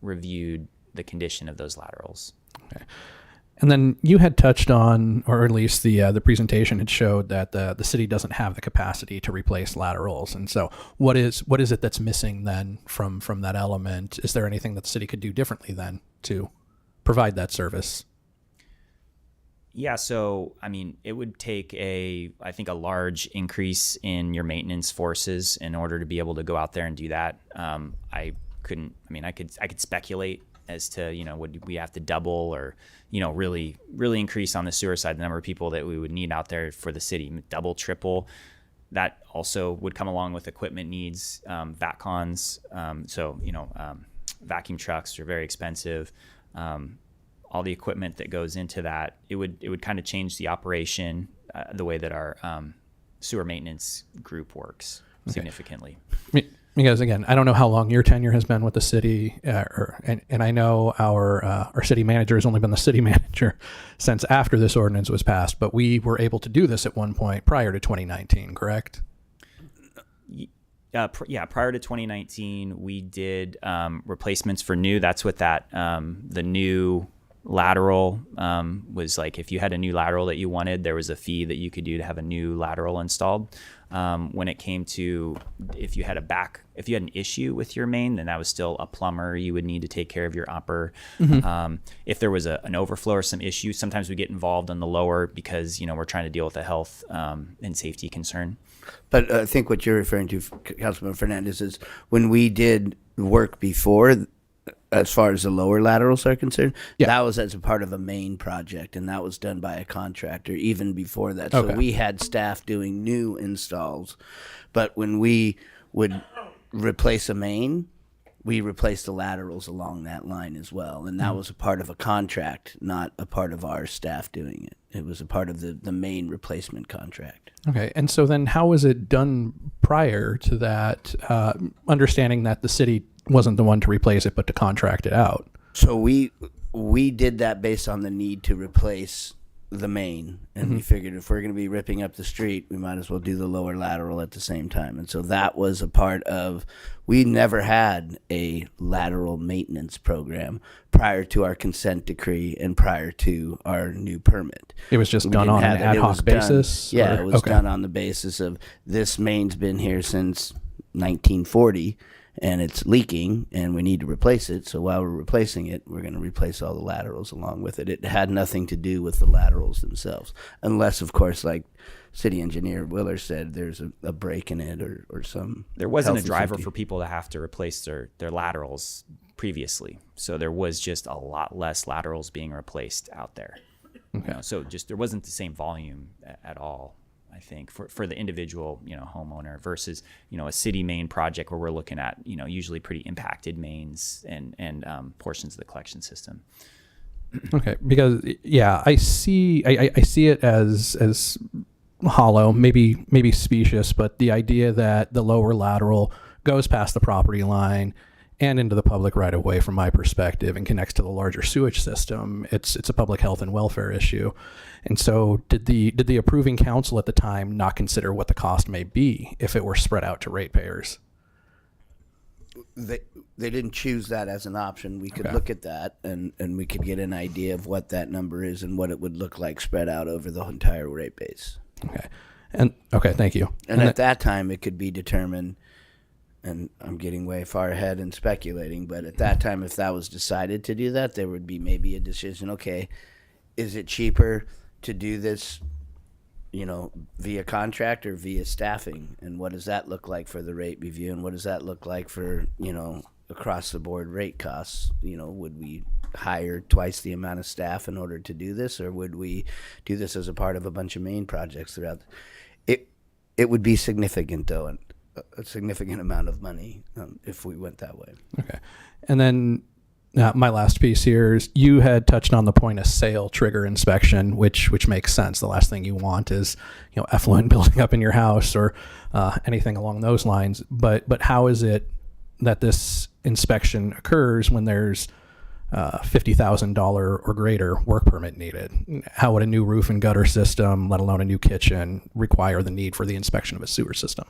S18: reviewed the condition of those laterals.
S6: Okay. And then you had touched on, or at least the presentation had showed that the city doesn't have the capacity to replace laterals. And so what is it that's missing then from that element? Is there anything that the city could do differently then to provide that service?
S18: Yeah, so it would take I think a large increase in your maintenance forces in order to be able to go out there and do that. I could speculate as to, would we have to double or, really increase on the sewer side the number of people that we would need out there for the city, double, triple. That also would come along with equipment needs, VACCONs. Vacuum trucks are very expensive. All the equipment that goes into that, it would kind of change the operation, the way that our sewer maintenance group works significantly.
S6: Because again, I don't know how long your tenure has been with the city, and I know our city manager has only been the city manager since after this ordinance was passed. But we were able to do this at one point prior to 2019, correct?
S18: Prior to 2019, we did replacements for new. That's what the new lateral was like. If you had a new lateral that you wanted, there was a fee that you could do to have a new lateral installed. When it came to if you had an issue with your main, then that was still a plumber. You would need to take care of your upper. Mm-hmm. If there was an overflow or some issue, sometimes we get involved on the lower because we're trying to deal with a health and safety concern.
S15: But I think what you're referring to, Councilman Fernandez, is when we did work before, as far as the lower laterals are concerned, that was as a part of a main project, and that was done by a contractor even before that. So we had staff doing new installs. But when we would replace a main, we replaced the laterals along that line as well. And that was a part of a contract, not a part of our staff doing it. It was a part of the main replacement contract.
S6: Okay. And so then how was it done prior to that, understanding that the city wasn't the one to replace it, but to contract it out?
S15: So we did that based on the need to replace the main, and we figured if we're going to be ripping up the street, we might as well do the lower lateral at the same time. And so that was a part of, we never had a lateral maintenance program prior to our consent decree and prior to our new permit.
S6: It was just
S15: We
S6: done
S15: didn't
S6: on
S15: have
S6: an
S15: it.
S6: ad
S15: It
S6: hoc
S15: was done-
S6: basis?
S15: Yeah,
S6: or-
S15: it was
S6: okay.
S15: done on the basis of this main's been here since 1940 and it's leaking and we need to replace it. So while we're replacing it, we're going to replace all the laterals along with it. It had nothing to do with the laterals themselves, unless, of course, like city engineer Willer said, there's a break in it or some.
S18: There wasn't a
S15: health and
S18: driver
S15: safety.
S18: for people to have to replace their laterals previously. So there was just a lot less laterals being replaced out there.
S6: Okay.
S18: You know, so just there wasn't the same volume at all, I think, for the individual, homeowner versus, a city main project where we're looking at, usually pretty impacted mains and portions of the collection system.
S6: Okay, because I see it as hollow, maybe specious, but the idea that the lower lateral goes past the property line and into the public right of way, from my perspective, and connects to the larger sewage system, it's a public health and welfare issue. And so did the approving council at the time not consider what the cost may be if it were spread out to ratepayers?
S15: They didn't choose that as an option. We could
S6: Okay.
S15: look at that and we could get an idea of what that number is and what it would look like spread out over the entire rate base.
S6: Okay, thank you.
S15: And at that time, it could be determined, and I'm getting way far ahead and speculating, but at that time, if that was decided to do that, there would be maybe a decision, okay, is it cheaper to do this, via contract or via staffing? And what does that look like for the rate review? And what does that look like for, across the board rate costs? Would we hire twice the amount of staff in order to do this, or would we do this as a part of a bunch of main projects throughout? It would be significant, though, and a significant amount of money if we went that way.
S6: Okay. And then my last piece here is you had touched on the point of sale trigger inspection, which makes sense. The last thing you want is, effluent building up in your house or anything along those lines. But how is it that this inspection occurs when there's $50,000 or greater work permit needed? How would a new roof and gutter system, let alone a new kitchen, require the need for the inspection of a sewer system?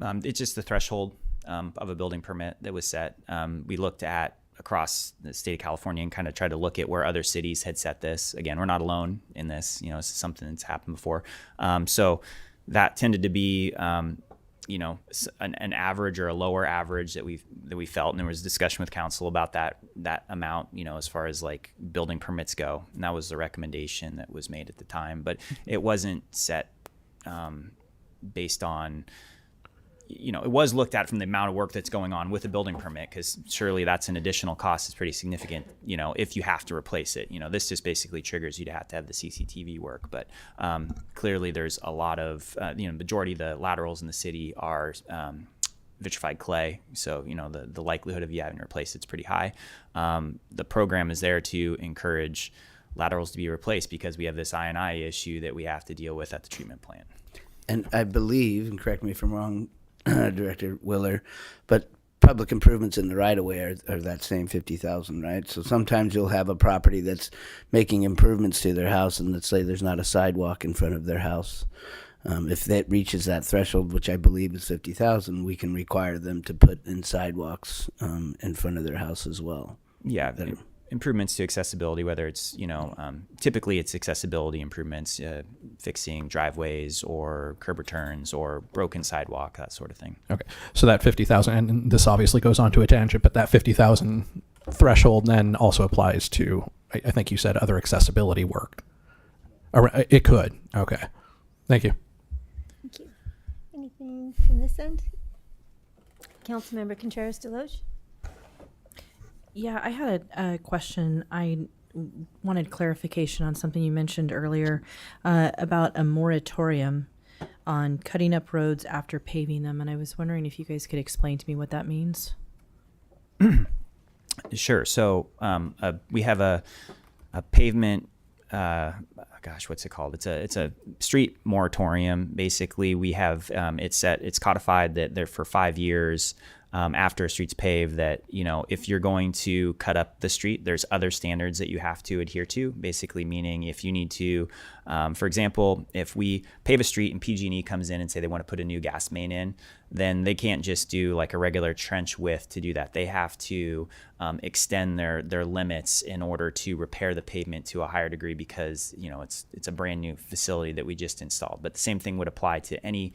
S18: It's just the threshold of a building permit that was set. We looked at across the state of California and kind of tried to look at where other cities had set this. Again, we're not alone in this. This is something that's happened before. So that tended to be, an average or a lower average that we felt, and there was discussion with council about that amount, as far as like building permits go, and that was the recommendation that was made at the time. But it wasn't set based on. It was looked at from the amount of work that's going on with a building permit, because surely that's an additional cost. It's pretty significant, if you have to replace it. This just basically triggers you to have the CCTV work. But clearly there's a lot of, majority of the laterals in the city are vitrified clay. So, the likelihood of you having to replace it's pretty high. The program is there to encourage laterals to be replaced because we have this I&I issue that we have to deal with at the treatment plant.
S15: And I believe, and correct me if I'm wrong, Director Willer, but public improvements in the right-of-way are that same 50,000, right? So sometimes you'll have a property that's making improvements to their house, and let's say there's not a sidewalk in front of their house. If that reaches that threshold, which I believe is 50,000, we can require them to put in sidewalks in front of their house as well.
S18: Yeah. Improvements to accessibility, whether it's, typically it's accessibility improvements, fixing driveways or curb returns or broken sidewalk, that sort of thing.
S6: Okay. So that 50,000, and this obviously goes on to a tangent, but that 50,000 threshold then also applies to, I think you said, other accessibility work. Or it could. Okay. Thank you.
S1: Thank you. Anything from this end? Councilmember Contreras-Deloge?
S7: Yeah, I had a question. I wanted clarification on something you mentioned earlier about a moratorium on cutting up roads after paving them, and I was wondering if you guys could explain to me what that means.
S18: Sure. So we have a pavement. What's it called? It's a street moratorium. Basically, we have it's codified that they're for 5 years. after a street's paved that, if you're going to cut up the street, there's other standards that you have to adhere to, basically meaning if you need to, for example, if we pave a street and PG&E comes in and say they want to put a new gas main in, then they can't just do like a regular trench width to do that. They have to extend their limits in order to repair the pavement to a higher degree because, it's a brand new facility that we just installed. But the same thing would apply to any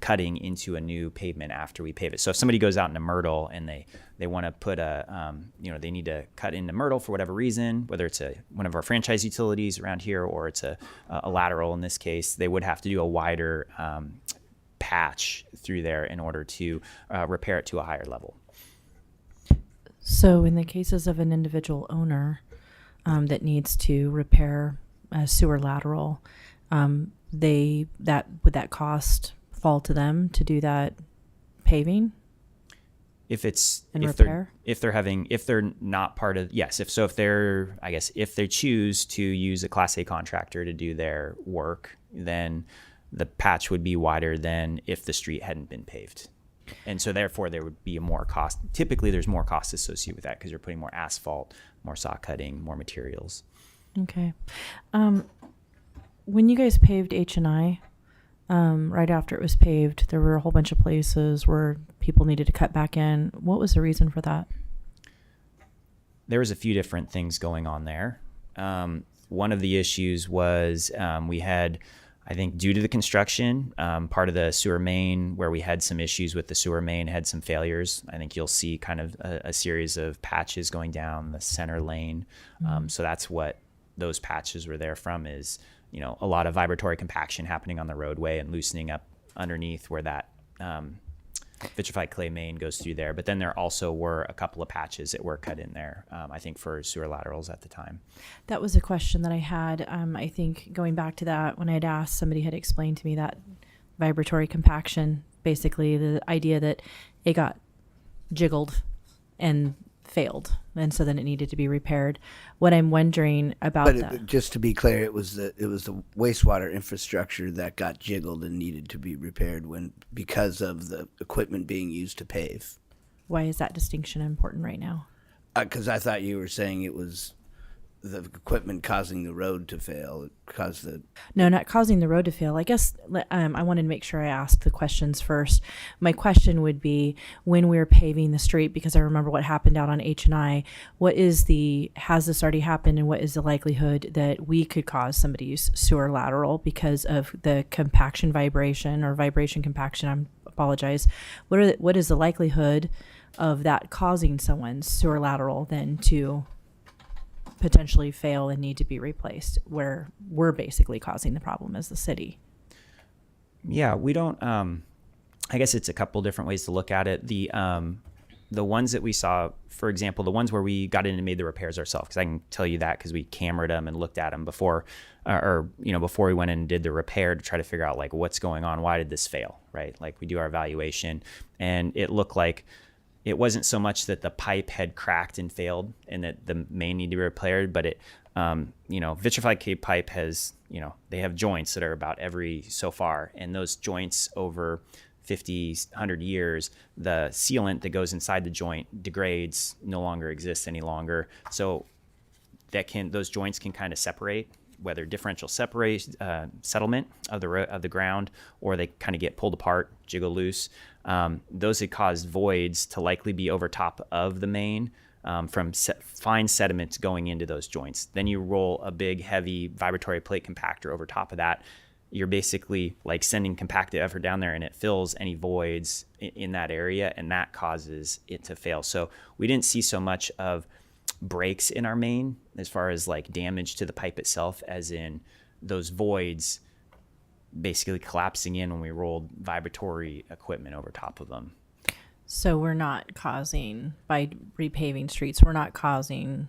S18: cutting into a new pavement after we pave it. So if somebody goes out into Myrtle and they want to put they need to cut into Myrtle for whatever reason, whether it's one of our franchise utilities around here or it's a lateral in this case, they would have to do a wider patch through there in order to repair it to a higher level.
S7: So in the cases of an individual owner that needs to repair a sewer lateral, would that cost fall to them to do that paving? If they're not part of, yes. If they choose to use a Class A contractor to do their work, then the patch would be wider than if the street hadn't been paved. And so therefore there would be more cost. Typically there's more cost associated with that because you're putting more asphalt, more saw cutting, more materials. Okay. When you guys paved H&I, right after it was paved, there were a whole bunch of places where people needed to cut back in. What was the reason for that?
S18: There was a few different things going on there. One of the issues was we had, I think due to the construction, part of the sewer main where we had some issues with the sewer main had some failures. I think you'll see kind of a series of patches going down the center lane. So that's what those patches were there from is, a lot of vibratory compaction happening on the roadway and loosening up underneath where that vitrified clay main goes through there. But then there also were a couple of patches that were cut in there, I think for sewer laterals at the time.
S7: That was a question that I had. I think going back to that, when I'd asked, somebody had explained to me that vibratory compaction, basically the idea that it got jiggled and failed, and so then it needed to be repaired. What I'm wondering about
S15: just to be clear, it was the wastewater infrastructure that got jiggled and needed to be repaired because of the equipment being used to pave.
S7: Why is that distinction important right now?
S15: Because I thought you were saying it was the equipment causing the road to fail. It caused the...
S7: No, not causing the road to fail. I guess I wanted to make sure I asked the questions first. My question would be, when we were paving the street, because I remember what happened out on H&I, has this already happened, and what is the likelihood that we could cause somebody's sewer lateral because of the compaction vibration or vibration compaction? I apologize. What is the likelihood of that causing someone's sewer lateral then to potentially fail and need to be replaced, where we're basically causing the problem as the city?
S18: Yeah, we don't, I guess it's a couple different ways to look at it. The ones that we saw, for example, the ones where we got in and made the repairs ourselves, because I can tell you that because we cameraed them and looked at them before we went in and did the repair to try to figure out like what's going on, why did this fail, right? Like we do our evaluation and it looked like it wasn't so much that the pipe had cracked and failed and that the main needed to be repaired, but it, vitrified clay pipe has, they have joints that are about every so far. And those joints over 50, 100 years, the sealant that goes inside the joint degrades, no longer exists any longer. So those joints can kind of separate, whether differential settlement of the ground, or they kind of get pulled apart, jiggle loose. Those had caused voids to likely be over top of the main from fine sediments going into those joints. Then you roll a big, heavy vibratory plate compactor over top of that. You're basically like sending compacted effort down there, and it fills any voids in that area, and that causes it to fail. So we didn't see so much of breaks in our main as far as like damage to the pipe itself, as in those voids basically collapsing in when we rolled vibratory equipment over top of them.
S7: So we're not causing, by repaving streets, we're not causing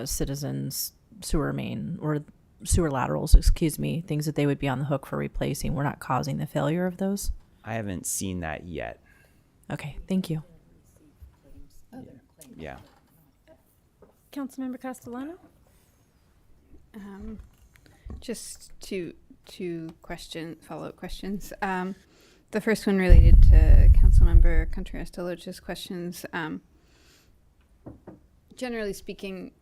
S7: citizens sewer main or sewer laterals, things that they would be on the hook for replacing. We're not causing the failure of those?
S18: I haven't seen that yet.
S7: Okay, thank you.
S18: Yeah.
S1: Councilmember Castellano?
S3: Just two follow-up questions. the first one related to Councilmember Contreras-Deloach's questions. Generally speaking,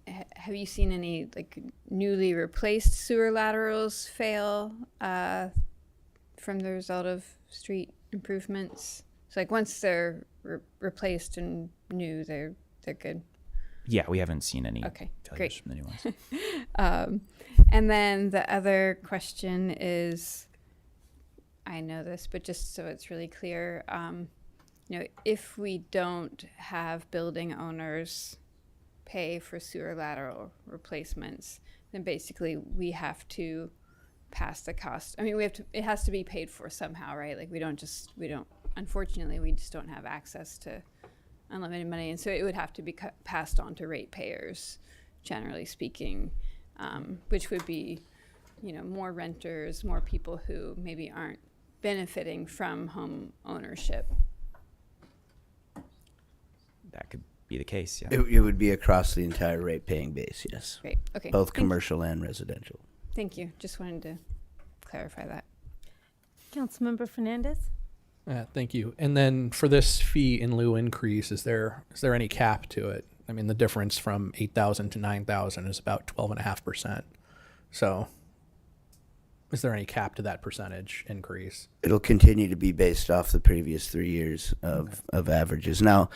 S3: have you seen any like newly replaced sewer laterals fail from the result of street improvements? So like once they're replaced and new, they're good.
S18: Yeah, we haven't seen any
S3: Okay,
S18: failures
S3: great.
S18: from the new ones.
S3: And then the other question is, I know this, but just so it's really clear, if we don't have building owners pay for sewer lateral replacements, then basically we have to pass the cost. I mean, it has to be paid for somehow, right? Like unfortunately, we just don't have access to unlimited money. And so it would have to be passed on to ratepayers, generally speaking, which would be, more renters, more people who maybe aren't benefiting from home ownership.
S18: That could be the case, yeah.
S15: It would be across the entire rate-paying base, yes.
S3: Great, okay.
S15: Both commercial and residential.
S3: Thank you. Just wanted to clarify that.
S1: Councilmember Fernandez?
S6: Thank you. And then for this fee in lieu increase, is there any cap to it? I mean, the difference from 8,000 to 9,000 is about 12.5%. So is there any cap to that percentage increase?
S15: It'll continue to be based off the previous 3 years of averages. Now,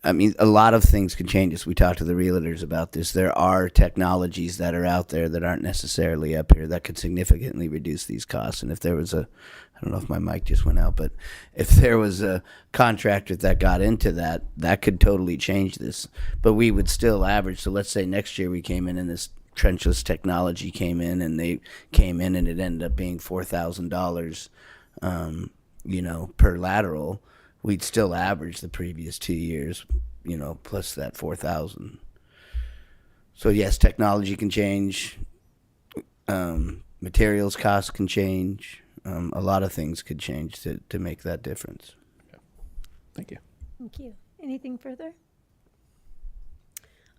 S15: I mean, a lot of things can change as we talk to the realtors about this. There are technologies that are out there that aren't necessarily up here that could significantly reduce these costs. And if there was I don't know if my mic just went out, but if there was a contractor that got into that, that could totally change this. But we would still average. So let's say next year we came in and this trenchless technology came in and they came in and it ended up being $4,000, per lateral. We'd still average the previous 2 years, plus that 4,000. So yes, technology can change. Materials costs can change. A lot of things could change to make that difference.
S6: Thank you.
S1: Thank you. Anything further?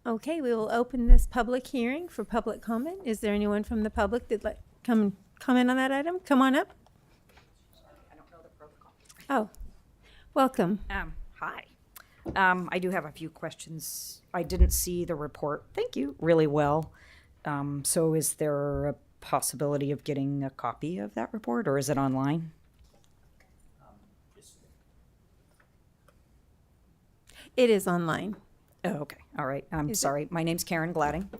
S1: Okay, we will open this public hearing for public comment. Is there anyone from the public that'd like come and comment on that item? Come on up.
S19: I don't know the protocol.
S1: Oh, welcome.
S19: Hi. I do have a few questions. I didn't see the report. Thank you. Really well. So is there a possibility of getting a copy of that report, or is it online?
S1: It is online.
S19: Oh, okay. All right. I'm sorry. My name's Karen Gladding.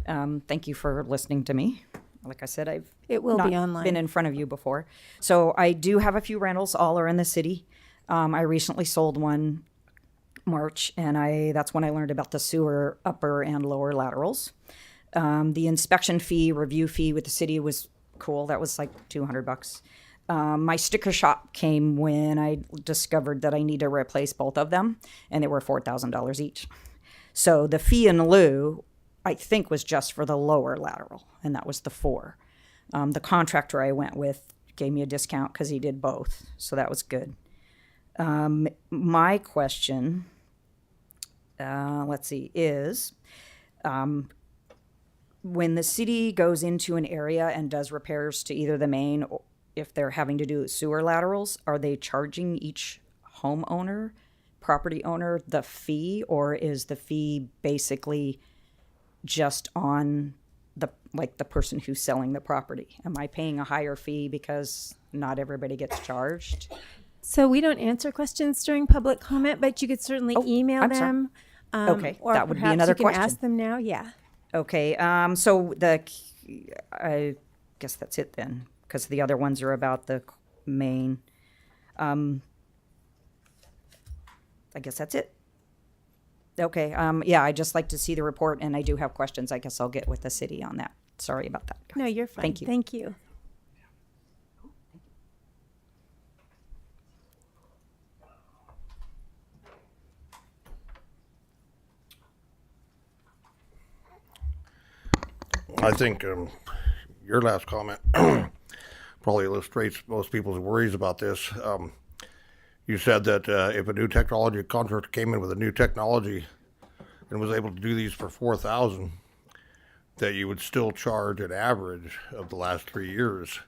S19: Thank you for listening to me. Like I said,
S1: It will
S19: not
S1: be online.
S19: been in front of you before. So I do have a few rentals. All are in the city. I recently sold one March, and that's when I learned about the sewer upper and lower laterals. The inspection fee, review fee with the city was cool. That was like $200. My sticker shock came when I discovered that I need to replace both of them, and they were $4,000 each. So the fee in lieu, I think, was just for the lower lateral, and that was the 4. The contractor I went with gave me a discount because he did both, so that was good. My question, is when the city goes into an area and does repairs to either the main, or if they're having to do sewer laterals, are they charging each homeowner, property owner, the fee, or is the fee basically just on the person who's selling the property? Am I paying a higher fee because not everybody gets charged?
S1: So we don't answer questions during public comment, but you could certainly email
S19: I'm sorry.
S1: them.
S19: Okay,
S1: or
S19: that would be
S1: perhaps
S19: another
S1: you can
S19: question.
S1: ask them now. Yeah.
S19: Okay, so I guess that's it then, because the other ones are about the main. I guess that's it. Okay, I'd just like to see the report, and I do have questions. I guess I'll get with the city on that. Sorry about that, guys.
S1: No, you're fine.
S19: Thank you.
S1: Thank you.
S20: I think your last comment probably illustrates most people's worries about this. You said that if a new technology contractor came in with a new technology and was able to do these for $4,000, that you would still charge an average of the last 3 years,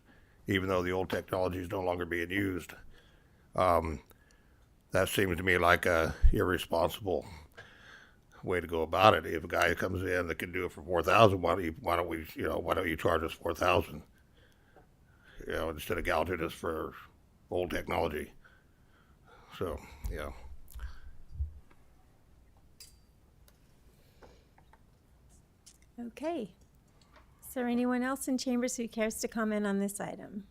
S20: even though the old technology is no longer being used. That seems to me like a irresponsible way to go about it. If a guy comes in that can do it for 4,000, why don't you charge us 4,000? Instead of gouging us for old technology. So, yeah.
S1: Okay. Is there anyone else in chambers who cares to comment on this item?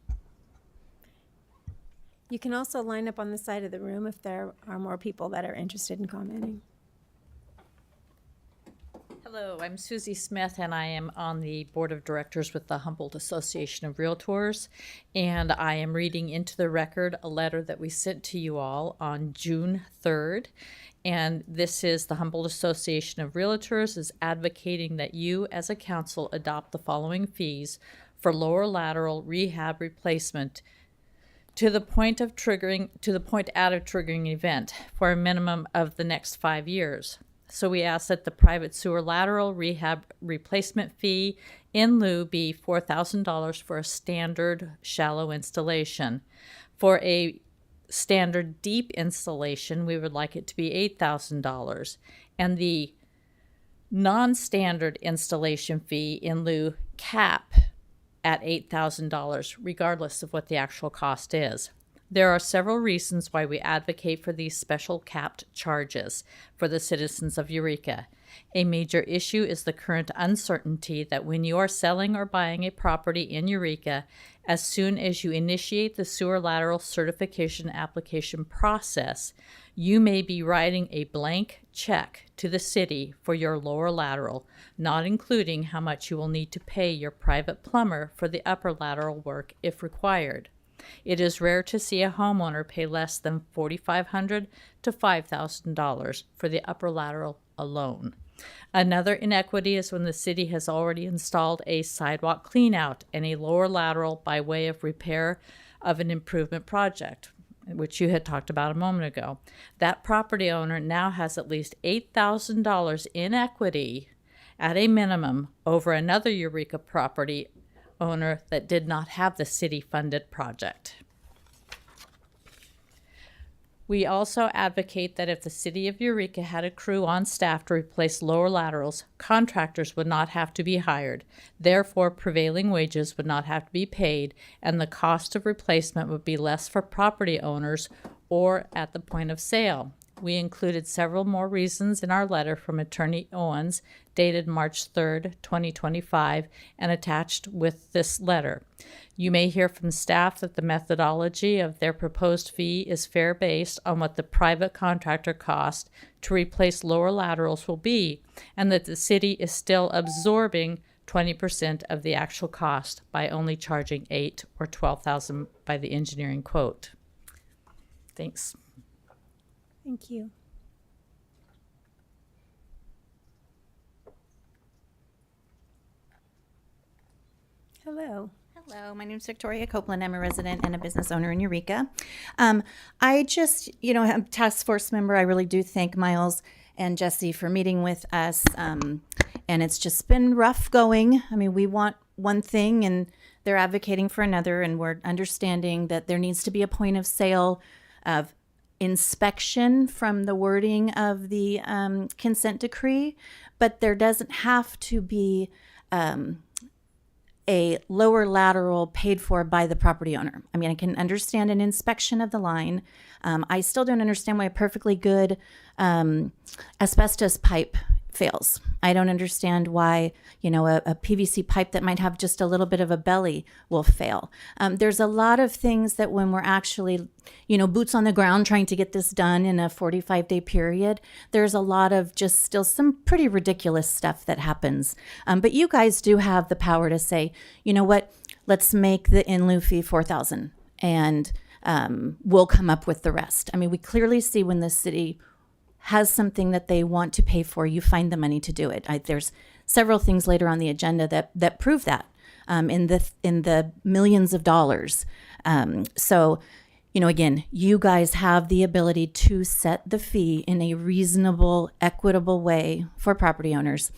S1: You can also line up on the side of the room if there are more people that are interested in commenting.
S21: Hello, I'm Susie Smith, and I am on the board of directors with the Humboldt Association of Realtors. And I am reading into the record a letter that we sent to you all on June 3rd. And this is the Humboldt Association of Realtors is advocating that you as a council adopt the following fees for lower lateral rehab replacement to the point out of triggering event for a minimum of the next 5 years. So we ask that the private sewer lateral rehab replacement fee in lieu be $4,000 for a standard shallow installation. For a standard deep installation, we would like it to be $8,000. And the non-standard installation fee in lieu cap at $8,000, regardless of what the actual cost is. There are several reasons why we advocate for these special capped charges for the citizens of Eureka. A major issue is the current uncertainty that when you are selling or buying a property in Eureka, as soon as you initiate the sewer lateral certification application process, you may be writing a blank check to the city for your lower lateral, not including how much you will need to pay your private plumber for the upper lateral work if required. It is rare to see a homeowner pay less than $4,500 to $5,000 for the upper lateral alone. Another inequity is when the city has already installed a sidewalk cleanout and a lower lateral by way of repair of an improvement project, which you had talked about a moment ago. That property owner now has at least $8,000 in equity at a minimum over another Eureka property owner that did not have the city-funded project. We also advocate that if the city of Eureka had a crew on staff to replace lower laterals, contractors would not have to be hired. Therefore, prevailing wages would not have to be paid, and the cost of replacement would be less for property owners or at the point of sale. We included several more reasons in our letter from Attorney Owens, dated March 3rd, 2025, and attached with this letter. You may hear from staff that the methodology of their proposed fee is fair based on what the private contractor cost to replace lower laterals will be, and that the city is still absorbing 20% of the actual cost by only charging $8,000 or $12,000 by the engineering quote. Thanks.
S1: Thank you. Hello.
S22: Hello, my name is Victoria Copeland. I'm a resident and a business owner in Eureka. I just, I'm a task force member. I really do thank Miles and Jesse for meeting with us. And it's just been rough going. I mean, we want one thing and they're advocating for another, and we're understanding that there needs to be a point of sale of inspection from the wording of the consent decree, but there doesn't have to be a lower lateral paid for by the property owner. I mean, I can understand an inspection of the line. I still don't understand why a perfectly good asbestos pipe fails. I don't understand why, a PVC pipe that might have just a little bit of a belly will fail. There's a lot of things that when we're actually, boots on the ground trying to get this done in a 45-day period, there's a lot of just still some pretty ridiculous stuff that happens. But you guys do have the power to say, you know what, let's make the in lieu fee $4,000 and we'll come up with the rest. I mean, we clearly see when the city has something that they want to pay for, you find the money to do it. There's several things later on the agenda that prove that in the millions of dollars. So, again, you guys have the ability to set the fee in a reasonable, equitable way for property owners.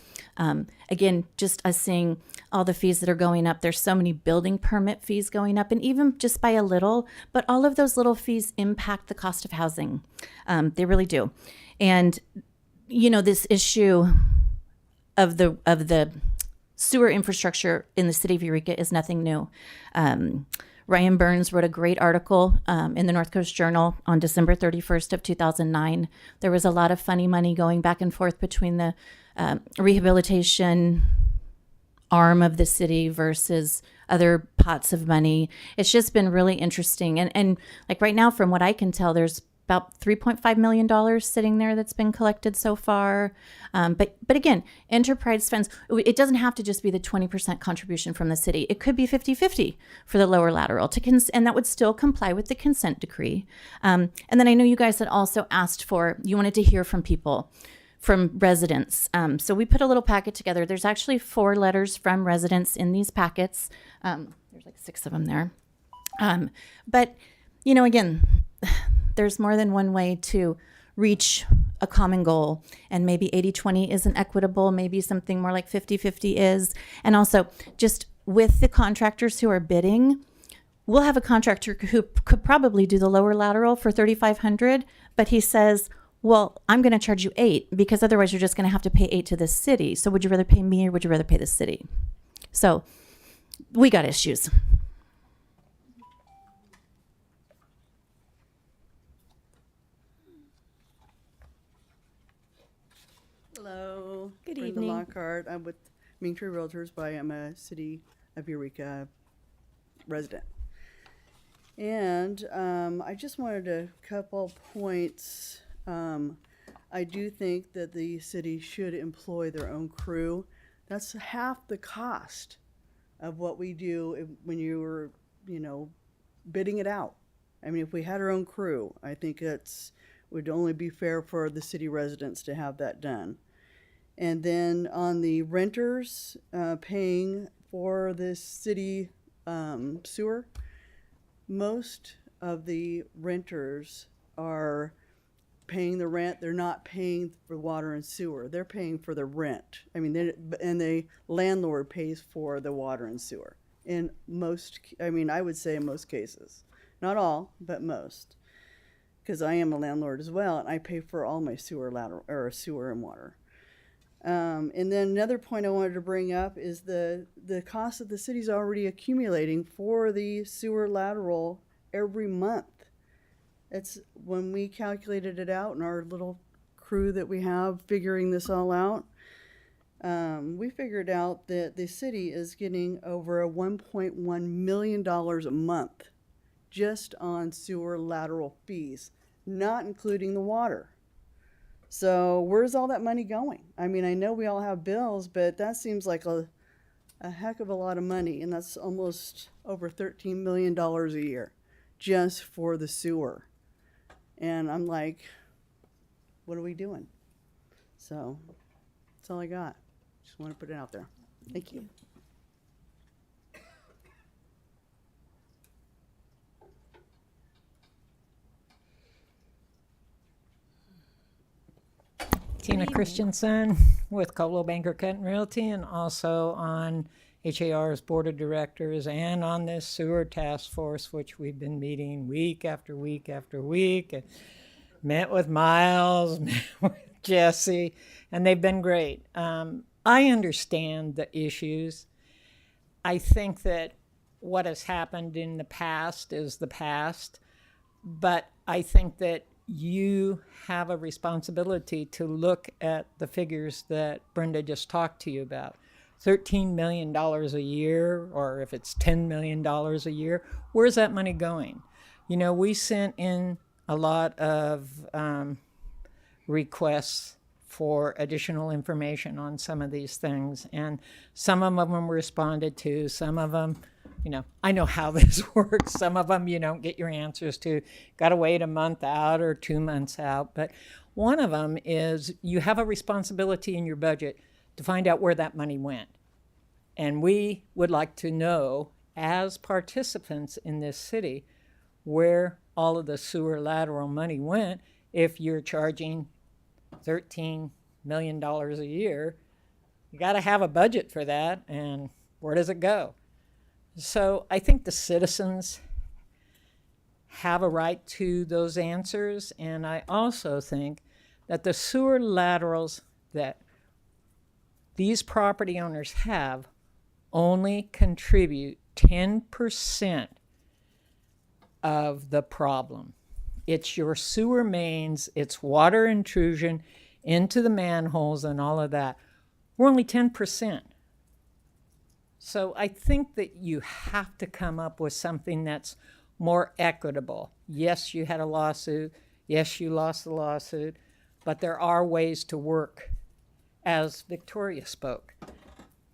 S22: Again, just us seeing all the fees that are going up. There's so many building permit fees going up, and even just by a little, but all of those little fees impact the cost of housing. They really do. And, this issue of the sewer infrastructure in the city of Eureka is nothing new. Ryan Burns wrote a great article in the North Coast Journal on December 31st of 2009. There was a lot of funny money going back and forth between the rehabilitation arm of the city versus other pots of money. It's just been really interesting. And like right now, from what I can tell, there's about $3.5 million sitting there that's been collected so far. But again, enterprise funds, it doesn't have to just be the 20% contribution from the city. It could be 50-50 for the lower lateral, and that would still comply with the consent decree. And then I know you guys had also asked you wanted to hear from people, from residents. So we put a little packet together. There's actually 4 letters from residents in these packets. There's like 6 of them there. But, again, there's more than one way to reach a common goal, and maybe 80-20 isn't equitable, maybe something more like 50-50 is. And also, just with the contractors who are bidding, we'll have a contractor who could probably do the lower lateral for $3,500, but he says, well, I'm going to charge you $8 because otherwise you're just going to have to pay $8 to the city. So would you rather pay me or would you rather pay the city? So we got issues.
S2: Hello.
S1: Good
S2: Brenda
S1: evening.
S2: Lockhart. I'm with Main Tree Realtors, but I'm a City of Eureka resident. And I just wanted a couple points. I do think that the city should employ their own crew. That's half the cost of what we do when you were, bidding it out. I mean, if we had our own crew, I think would only be fair for the city residents to have that done. And then on the renters paying for the city sewer, most of the renters are paying the rent. They're not paying for water and sewer. They're paying for the rent. I mean, and the landlord pays for the water and sewer. I would say in most cases. Not all, but most. Because I am a landlord as well, and I pay for all my sewer and water. And then another point I wanted to bring up is the cost that the city's already accumulating for the sewer lateral every month. It's when we calculated it out in our little crew that we have figuring this all out, we figured out that the city is getting over $1.1 million a month just on sewer lateral fees, not including the water. So where's all that money going? I mean, I know we all have bills, but that seems like a heck of a lot of money, and that's almost over $13 million a year just for the sewer. And I'm like, what are we doing? So that's all I got. Just want to put it out there. Thank you.
S5: Tina Christensen with Coldwell Banker Kent Realty, and also on HAR's board of directors and on this sewer task force, which we've been meeting week after week after week. And met with Miles, met with Jesse, and they've been great. I understand the issues. I think that what has happened in the past is the past, but I think that you have a responsibility to look at the figures that Brenda just talked to you about. $13 million a year, or if it's $10 million a year, where's that money going? We sent in a lot of requests for additional information on some of these things, and some of them were responded to, some of them, I know how this works. Some of them you don't get your answers to. Got to wait a month out or 2 months out. But one of them is you have a responsibility in your budget to find out where that money went. And we would like to know, as participants in this city, where all of the sewer lateral money went if you're charging $13 million a year. You got to have a budget for that, and where does it go? So I think the citizens have a right to those answers, and I also think that the sewer laterals that these property owners have only contribute 10% of the problem. It's your sewer mains, it's water intrusion into the manholes and all of that. We're only 10%. So I think that you have to come up with something that's more equitable. Yes, you had a lawsuit. Yes, you lost the lawsuit. But there are ways to work, as Victoria spoke.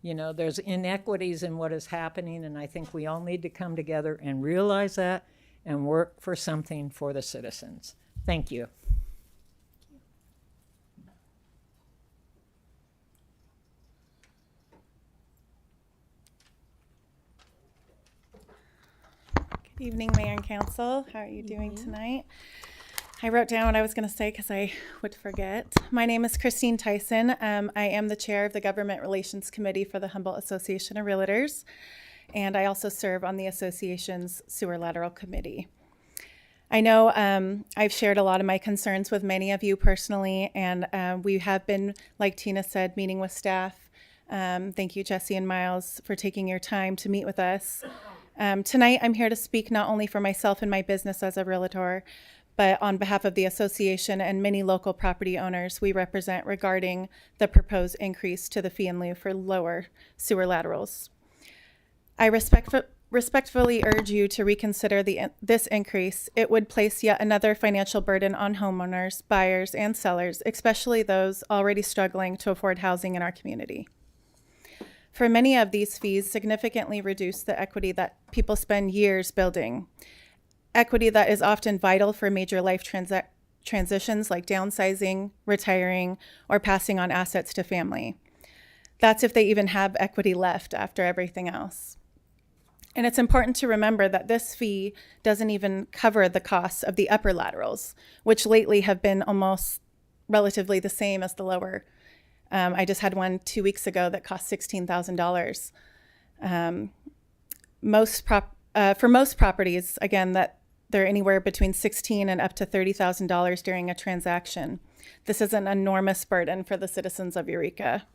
S5: You know, there's inequities in what is happening, and I think we all need to come together and realize that and work for something for the citizens. Thank you.
S8: Good evening, Mayor and Council. How are you doing tonight? I wrote down what I was going to say because I would forget. My name is Christine Tyson. I am the chair of the Government Relations Committee for the Humboldt Association of Realtors, and I also serve on the association's Sewer Lateral Committee. I know I've shared a lot of my concerns with many of you personally, and we have been, like Tina said, meeting with staff. Thank you, Jesse and Miles, for taking your time to meet with us. Tonight, I'm here to speak not only for myself and my business as a realtor, but on behalf of the association and many local property owners we represent regarding the proposed increase to the fee in lieu for lower sewer laterals. I respectfully urge you to reconsider this increase. It would place yet another financial burden on homeowners, buyers, and sellers, especially those already struggling to afford housing in our community. For many of these fees, significantly reduce the equity that people spend years building. Equity that is often vital for major life transitions like downsizing, retiring, or passing on assets to family. That's if they even have equity left after everything else. And it's important to remember that this fee doesn't even cover the costs of the upper laterals, which lately have been almost relatively the same as the lower. I just had one 2 weeks ago that cost $16,000. For most properties, again, that they're anywhere between $16,000 and up to $30,000 during a transaction. This is an enormous burden for the citizens of Eureka.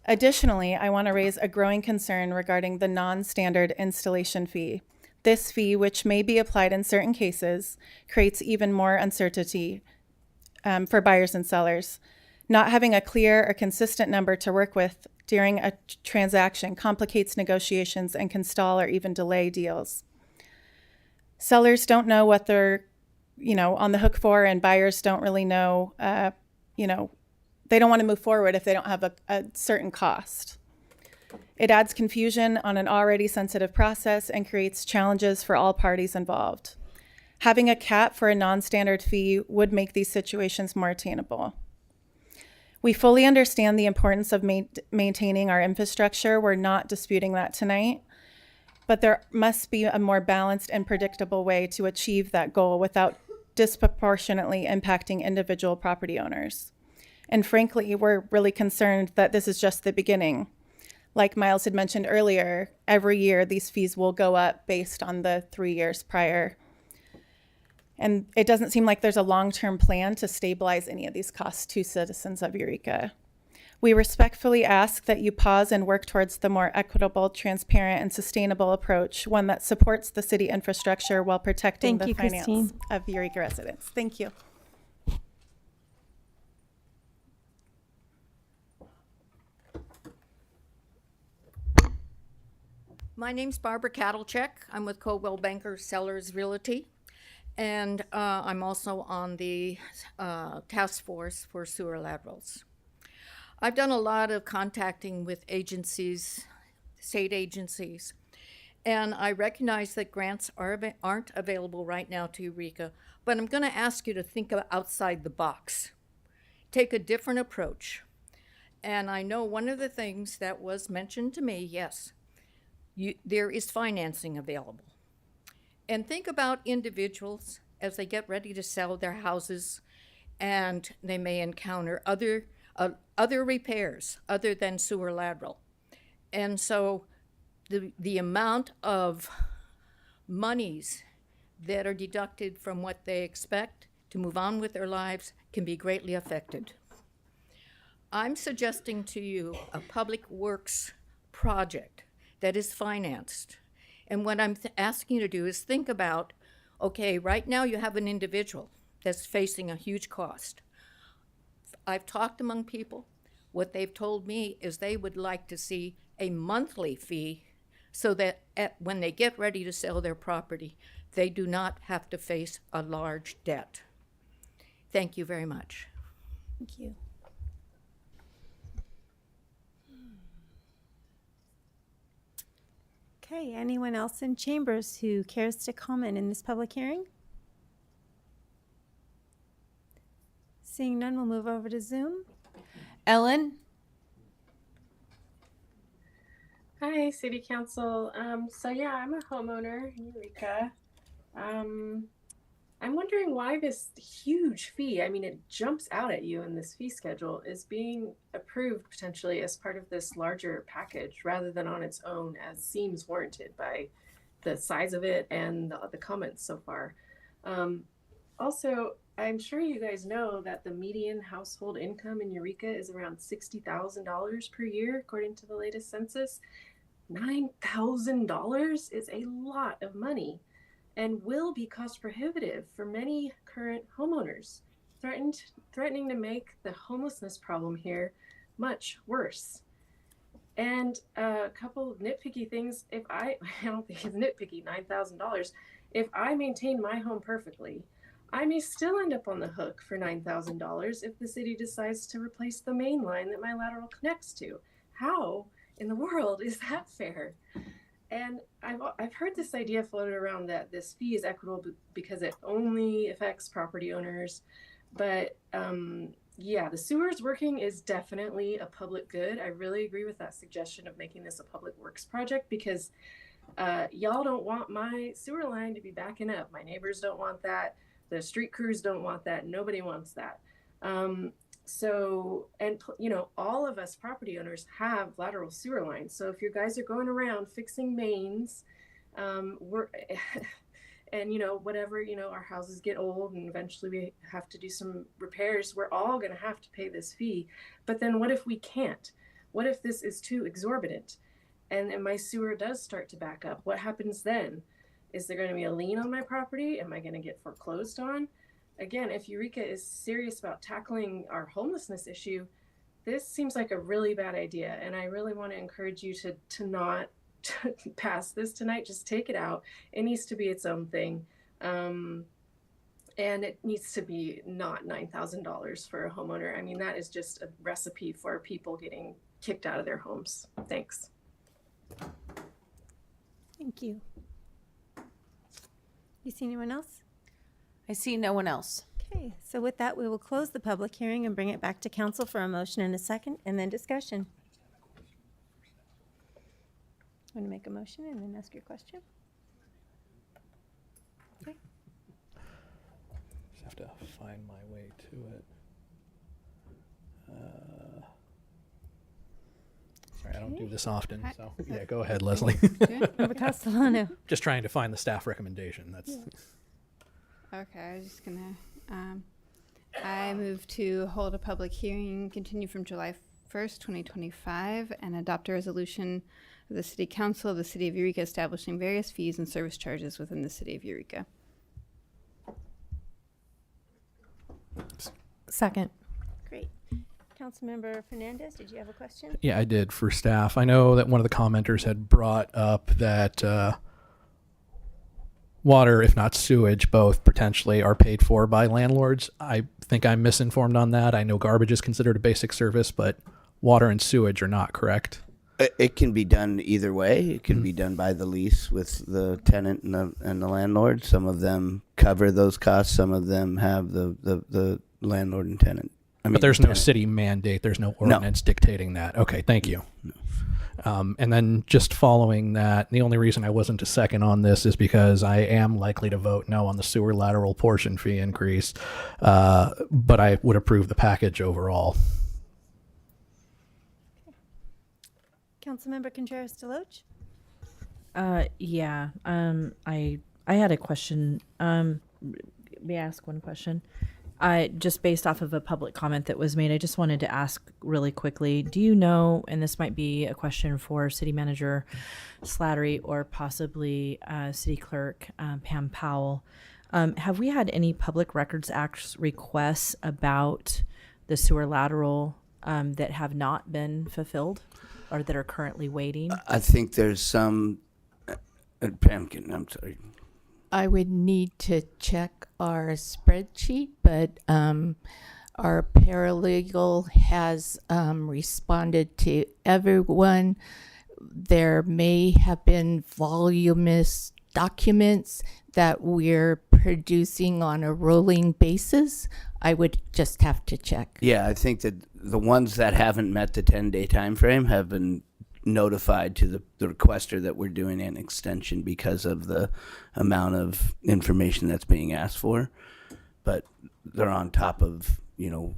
S8: Additionally, I want to raise a growing concern regarding the non-standard installation fee. This fee, which may be applied in certain cases, creates even more uncertainty for buyers and sellers. Not having a clear or consistent number to work with during a transaction complicates negotiations and can stall or even delay deals. Sellers don't know what they're, on the hook for, and buyers don't really know, they don't want to move forward if they don't have a certain cost. It adds confusion on an already sensitive process and creates challenges for all parties involved. Having a cap for a non-standard fee would make these situations more attainable. We fully understand the importance of maintaining our infrastructure. We're not disputing that tonight, but there must be a more balanced and predictable way to achieve that goal without disproportionately impacting individual property owners. And frankly, we're really concerned that this is just the beginning. Like Miles had mentioned earlier, every year these fees will go up based on the 3 years prior. And it doesn't seem like there's a long-term plan to stabilize any of these costs to citizens of Eureka. We respectfully ask that you pause and work towards the more equitable, transparent, and sustainable approach, one that supports the city infrastructure while protecting the finance of Eureka residents. Thank you.
S9: My name's Barbara Kattlecheck. I'm with Coldwell Banker Sellers Realty, and I'm also on the task force for sewer laterals. I've done a lot of contacting with agencies, state agencies, and I recognize that grants aren't available right now to Eureka, but I'm going to ask you to think outside the box. Take a different approach. And I know one of the things that was mentioned to me, yes, there is financing available. And think about individuals as they get ready to sell their houses, and they may encounter other repairs other than sewer lateral. And so the amount of monies that are deducted from what they expect to move on with their lives can be greatly affected. I'm suggesting to you a public works project that is financed. And what I'm asking you to do is think about, okay, right now you have an individual that's facing a huge cost. I've talked among people. What they've told me is they would like to see a monthly fee so that when they get ready to sell their property, they do not have to face a large debt. Thank you very much.
S1: Thank you. Okay, anyone else in chambers who cares to comment in this public hearing? Seeing none, we'll move over to Zoom.
S11: Ellen?
S10: Hi, City Council. So yeah, I'm a homeowner in Eureka. I'm wondering why this huge fee, I mean, it jumps out at you in this fee schedule, is being approved potentially as part of this larger package rather than on its own, as seems warranted by the size of it and the comments so far. Also, I'm sure you guys know that the median household income in Eureka is around $60,000 per year, according to the latest census. $9,000 is a lot of money and will be cost prohibitive for many current homeowners, threatening to make the homelessness problem here much worse. And a couple of nitpicky things, I don't think it's nitpicky, $9,000. If I maintain my home perfectly, I may still end up on the hook for $9,000 if the city decides to replace the main line that my lateral connects to. How in the world is that fair? And I've heard this idea floated around that this fee is equitable because it only affects property owners. But yeah, the sewers working is definitely a public good. I really agree with that suggestion of making this a public works project because y'all don't want my sewer line to be backing up. My neighbors don't want that. The street crews don't want that. Nobody wants that. So, and you know, all of us property owners have lateral sewer lines. So if you guys are going around fixing mains, and you know, whatever, you know, our houses get old and eventually we have to do some repairs, we're all going to have to pay this fee. But then what if we can't? What if this is too exorbitant and my sewer does start to back up? What happens then? Is there going to be a lien on my property? Am I going to get foreclosed on? Again, if Eureka is serious about tackling our homelessness issue, this seems like a really bad idea. And I really want to encourage you to not pass this tonight. Just take it out. It needs to be its own thing. And it needs to be not $9,000 for a homeowner. I mean, that is just a recipe for people getting kicked out of their homes. Thanks.
S1: Thank you. You see anyone else?
S11: I see no one else.
S1: Okay, so with that, we will close the public hearing and bring it back to council for a motion and a second, and then discussion. Want to make a motion and then ask your question? Okay.
S6: Just have to find my way to it. Sorry, I don't do this often, so yeah, go ahead, Leslie.
S1: Member Castellano.
S6: Just trying to find the staff recommendation. That's.
S3: Okay, I was just gonna, I move to hold a public hearing, continue from July 1st, 2025, and adopt a resolution of the City Council of the City of Eureka establishing various fees and service charges within the City of Eureka.
S11: Second.
S1: Great. Councilmember Fernandez, did you have a question?
S6: Yeah, I did for staff. I know that one of the commenters had brought up that water, if not sewage, both potentially are paid for by landlords. I think I'm misinformed on that. I know garbage is considered a basic service, but water and sewage are not, correct?
S15: It can be done either way. It can be done by the lease with the tenant and the landlord. Some of them cover those costs. Some of them have the landlord and tenant.
S6: But there's no city mandate. There's no ordinance dictating that. Okay, thank you. And then just following that, the only reason I wasn't a second on this is because I am likely to vote no on the sewer lateral portion fee increase, but I would approve the package overall.
S1: Councilmember Contreras-Deloche?
S7: Yeah. I had a question. May I ask one question? Just based off of a public comment that was made, I just wanted to ask really quickly. Do you know, and this might be a question for City Manager Slattery or possibly City Clerk Pam Powell, have we had any Public Records Act requests about the sewer lateral that have not been fulfilled or that are currently waiting?
S15: I think there's some. Pam, I'm sorry.
S12: I would need to check our spreadsheet, but our paralegal has responded to everyone. There may have been voluminous documents that we're producing on a rolling basis. I would just have to check.
S15: Yeah, I think that the ones that haven't met the 10-day time frame have been notified to the requester that we're doing an extension because of the amount of information that's being asked for. But they're on top of,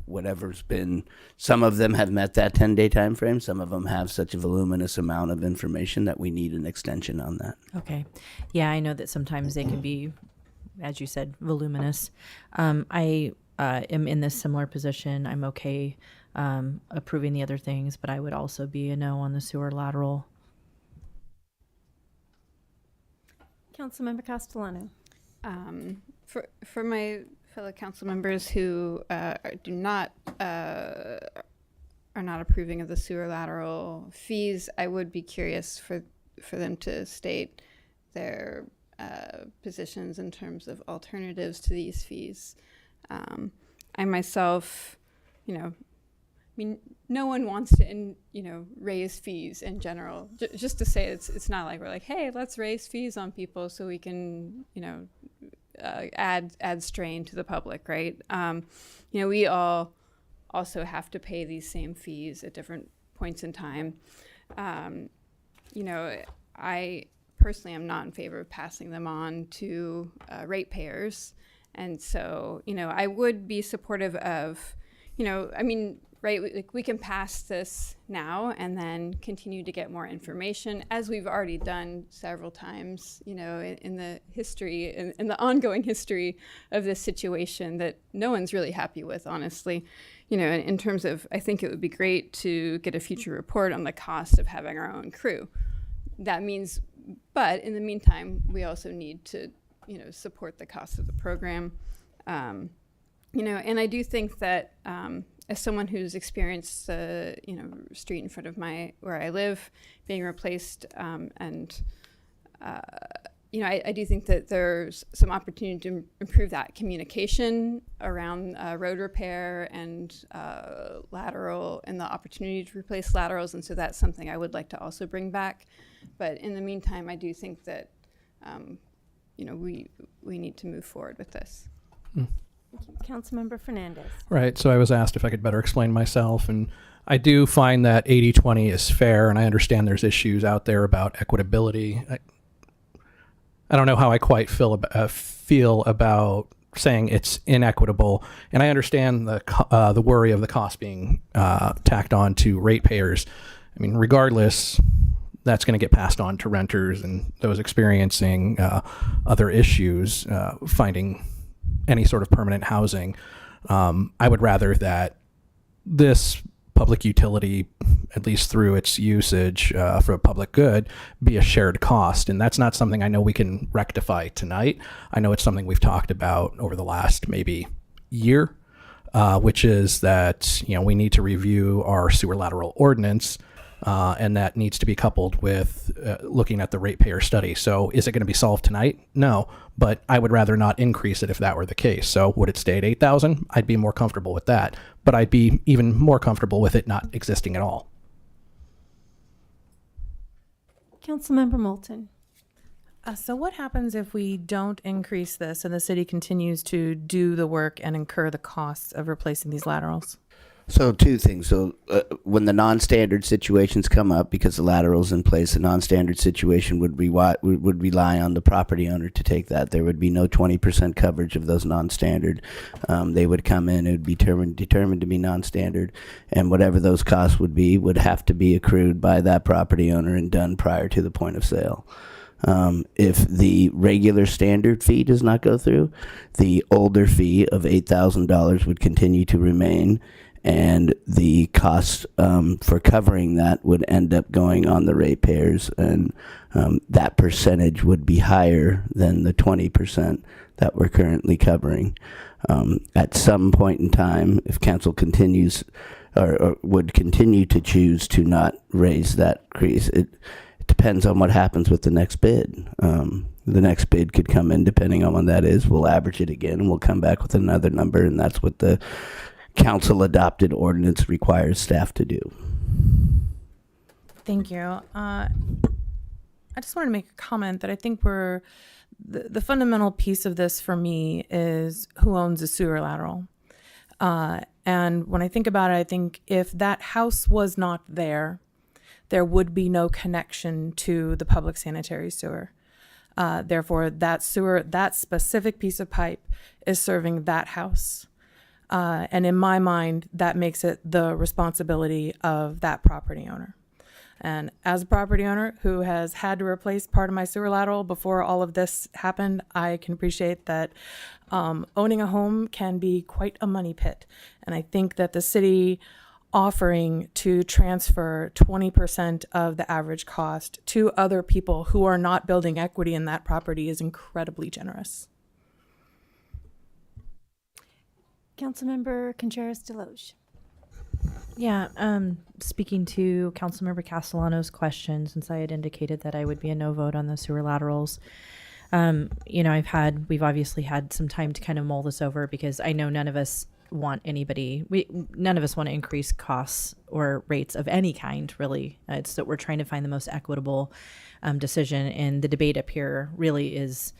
S15: whatever's been. Some of them have met that 10-day time frame. Some of them have such a voluminous amount of information that we need an extension on that.
S7: Okay. Yeah, I know that sometimes they can be, as you said, voluminous. I am in this similar position. I'm okay approving the other things, but I would also be a no on the sewer lateral.
S1: Councilmember Castellano?
S3: For my fellow council members who are not approving of the sewer lateral fees, I would be curious for them to state their positions in terms of alternatives to these fees. I myself, no one wants to, raise fees in general. Just to say, it's not like we're like, hey, let's raise fees on people so we can, add strain to the public, right? We all also have to pay these same fees at different points in time. I personally am not in favor of passing them on to ratepayers. And so, I would be supportive of, right, we can pass this now and then continue to get more information, as we've already done several times, in the history, in the ongoing history of this situation that no one's really happy with, honestly. In terms of, I think it would be great to get a future report on the cost of having our own crew. That means, but in the meantime, we also need to, support the cost of the program. And I do think that, as someone who's experienced the street in front of where I live being replaced, and I do think that there's some opportunity to improve that communication around road repair and lateral, and the opportunity to replace laterals, and so that's something I would like to also bring back. But in the meantime, I do think that we need to move forward with this.
S1: Councilmember Fernandez?
S6: Right. So I was asked if I could better explain myself, and I do find that 80-20 is fair, and I understand there's issues out there about equitability. I don't know how I quite feel about saying it's inequitable, and I understand the worry of the cost being tacked on to ratepayers. I mean, regardless, that's going to get passed on to renters and those experiencing other issues, finding any sort of permanent housing. I would rather that this public utility, at least through its usage for public good, be a shared cost. And that's not something I know we can rectify tonight. I know it's something we've talked about over the last maybe year, which is that we need to review our sewer lateral ordinance. And that needs to be coupled with looking at the ratepayer study. So is it going to be solved tonight? No, but I would rather not increase it if that were the case. So would it stay at 8,000? I'd be more comfortable with that, but I'd be even more comfortable with it not existing at all.
S1: Councilmember Moulton?
S13: So what happens if we don't increase this and the city continues to do the work and incur the costs of replacing these laterals?
S15: So two things. So when the non-standard situations come up, because the lateral's in place, the non-standard situation would rely on the property owner to take that. There would be no 20% coverage of those non-standard. They would come in, it would be determined to be non-standard, and whatever those costs would be would have to be accrued by that property owner and done prior to the point of sale. If the regular standard fee does not go through, the older fee of $8,000 would continue to remain, and the cost for covering that would end up going on the ratepayers, and that percentage would be higher than the 20% that we're currently covering. At some point in time, if council continues or would continue to choose to not raise that increase, it depends on what happens with the next bid. The next bid could come in, depending on when that is. We'll average it again, and we'll come back with another number, and that's what the council adopted ordinance requires staff to do.
S13: Thank you. I just wanted to make a comment that I think the fundamental piece of this for me is who owns a sewer lateral. And when I think about it, I think if that house was not there, there would be no connection to the public sanitary sewer. Therefore, that specific piece of pipe is serving that house. And in my mind, that makes it the responsibility of that property owner. And as a property owner who has had to replace part of my sewer lateral before all of this happened, I can appreciate that owning a home can be quite a money pit. And I think that the city offering to transfer 20% of the average cost to other people who are not building equity in that property is incredibly generous.
S1: Councilmember Contreras-Deloge.
S7: Yeah, speaking to Councilmember Castellano's question, since I had indicated that I would be a no vote on the sewer laterals, we've obviously had some time to kind of mull this over, because I know none of us want to increase costs or rates of any kind, really. It's that we're trying to find the most equitable decision, and the debate up here really is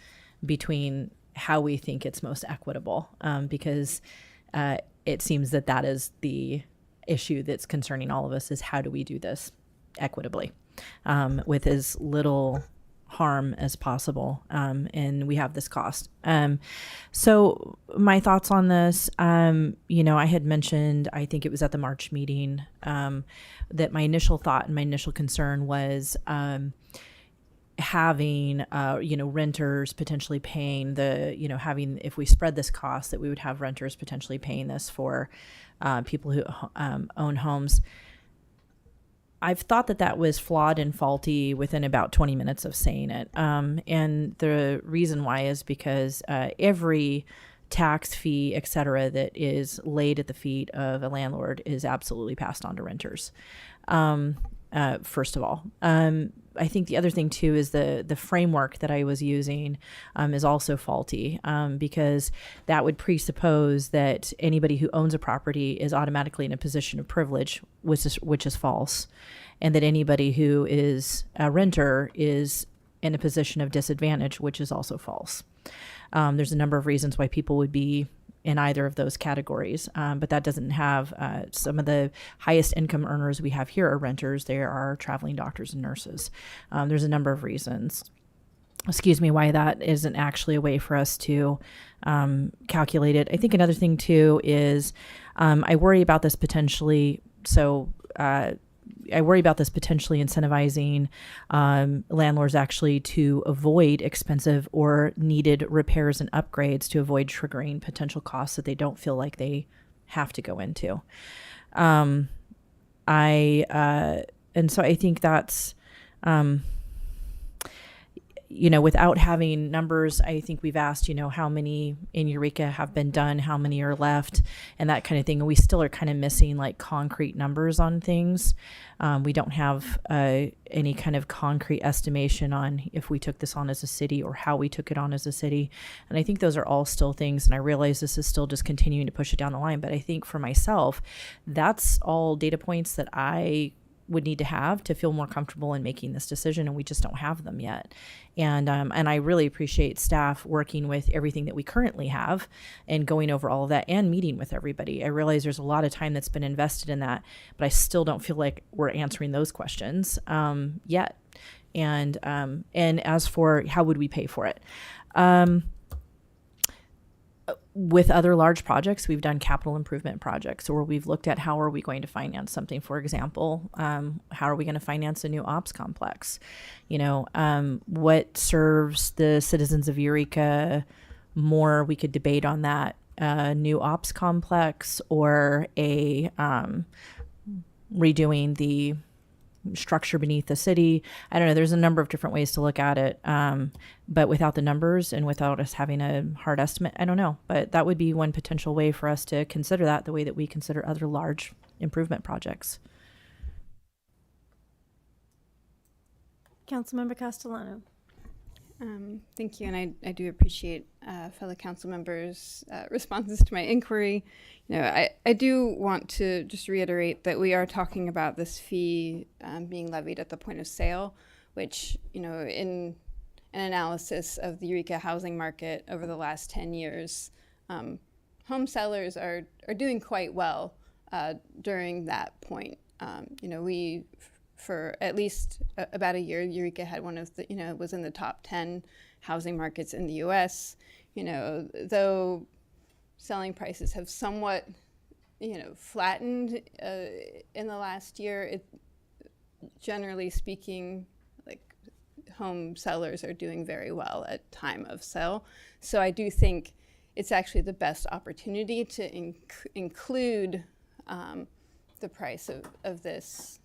S7: between how we think it's most equitable, because it seems that is the issue that's concerning all of us, is how do we do this equitably with as little harm as possible, and we have this cost. So my thoughts on this, I had mentioned, I think it was at the March meeting, that my initial thought and my initial concern was having renters potentially paying if we spread this cost, that we would have renters potentially paying this for people who own homes. I've thought that was flawed and faulty within about 20 minutes of saying it. And the reason why is because every tax, fee, et cetera, that is laid at the feet of a landlord is absolutely passed on to renters. First of all, I think the other thing too is the framework that I was using is also faulty, because that would presuppose that anybody who owns a property is automatically in a position of privilege, which is false, and that anybody who is a renter is in a position of disadvantage, which is also false. There's a number of reasons why people would be in either of those categories, but that doesn't have some of the highest income earners we have here are renters. They are traveling doctors and nurses. There's a number of reasons, why that isn't actually a way for us to calculate it. I think another thing too is I worry about this potentially. I worry about this potentially incentivizing landlords actually to avoid expensive or needed repairs and upgrades, to avoid triggering potential costs that they don't feel like they have to go into. And so I think that's, without having numbers, I think we've asked, how many in Eureka have been done, how many are left, and that kind of thing. And we still are kind of missing like concrete numbers on things. We don't have any kind of concrete estimation on if we took this on as a city or how we took it on as a city. And I think those are all still things. And I realize this is still just continuing to push it down the line. But I think for myself, that's all data points that I would need to have to feel more comfortable in making this decision, and we just don't have them yet. And I really appreciate staff working with everything that we currently have and going over all of that and meeting with everybody. I realize there's a lot of time that's been invested in that, but I still don't feel like we're answering those questions yet. And as for how would we pay for it? With other large projects, we've done capital improvement projects where we've looked at how are we going to finance something. For example, how are we going to finance a new ops complex? What serves the citizens of Eureka more? We could debate on that. New ops complex or a redoing the structure beneath the city. I don't know. There's a number of different ways to look at it. But without the numbers and without us having a hard estimate, I don't know. But that would be one potential way for us to consider that the way that we consider other large improvement projects.
S1: Councilmember Castellano.
S3: Thank you, and I do appreciate fellow council members' responses to my inquiry. I do want to just reiterate that we are talking about this fee being levied at the point of sale, which, in an analysis of the Eureka housing market over the last 10 years, home sellers are doing quite well during that point. We for at least about a year, Eureka had one of the, was in the top 10 housing markets in the U.S. Though selling prices have somewhat, flattened in the last year, generally speaking, like home sellers are doing very well at time of sale. So I do think it's actually the best opportunity to include the price of this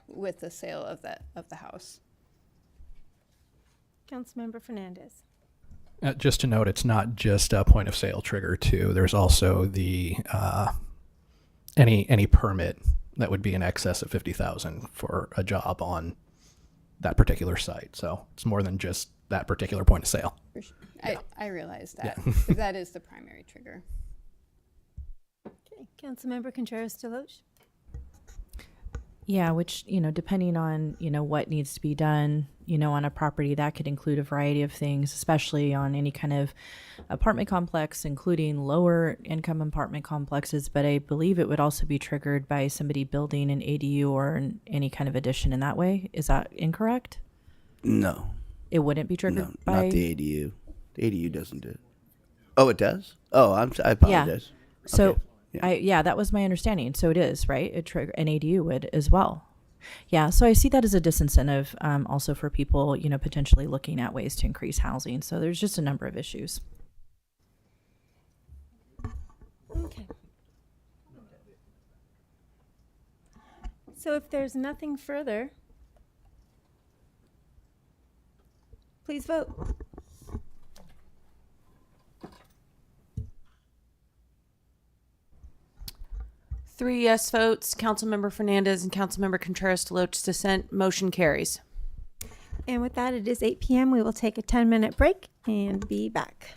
S3: with the sale of the house.
S1: Councilmember Fernandez.
S6: Just to note, it's not just a point of sale trigger too. There's also the any permit that would be in excess of 50,000 for a job on that particular site. So it's more than just that particular point of sale.
S3: For sure. I realize that.
S6: Yeah.
S3: That is the primary trigger.
S1: Okay, Councilmember Contreras-Deloche.
S7: Yeah, which, depending on, what needs to be done, on a property, that could include a variety of things, especially on any kind of apartment complex, including lower income apartment complexes. But I believe it would also be triggered by somebody building an ADU or any kind of addition in that way. Is that incorrect?
S15: No.
S7: It wouldn't be triggered by?
S15: Not the ADU. The ADU doesn't do it. Oh, it does? Oh, I apologize.
S7: Yeah. So,
S15: Okay. Yeah.
S7: That was my understanding. So it is, right? An ADU would as well. Yeah, so I see that as a disincentive also for people, potentially looking at ways to increase housing. So there's just a number of issues.
S1: Okay. So if there's nothing further, please vote.
S11: Three yes votes, Councilmember Fernandez and Councilmember Contreras-Deloche dissent. Motion carries.
S1: And with that, it is 8 p.m. We will take a 10-minute break and be back.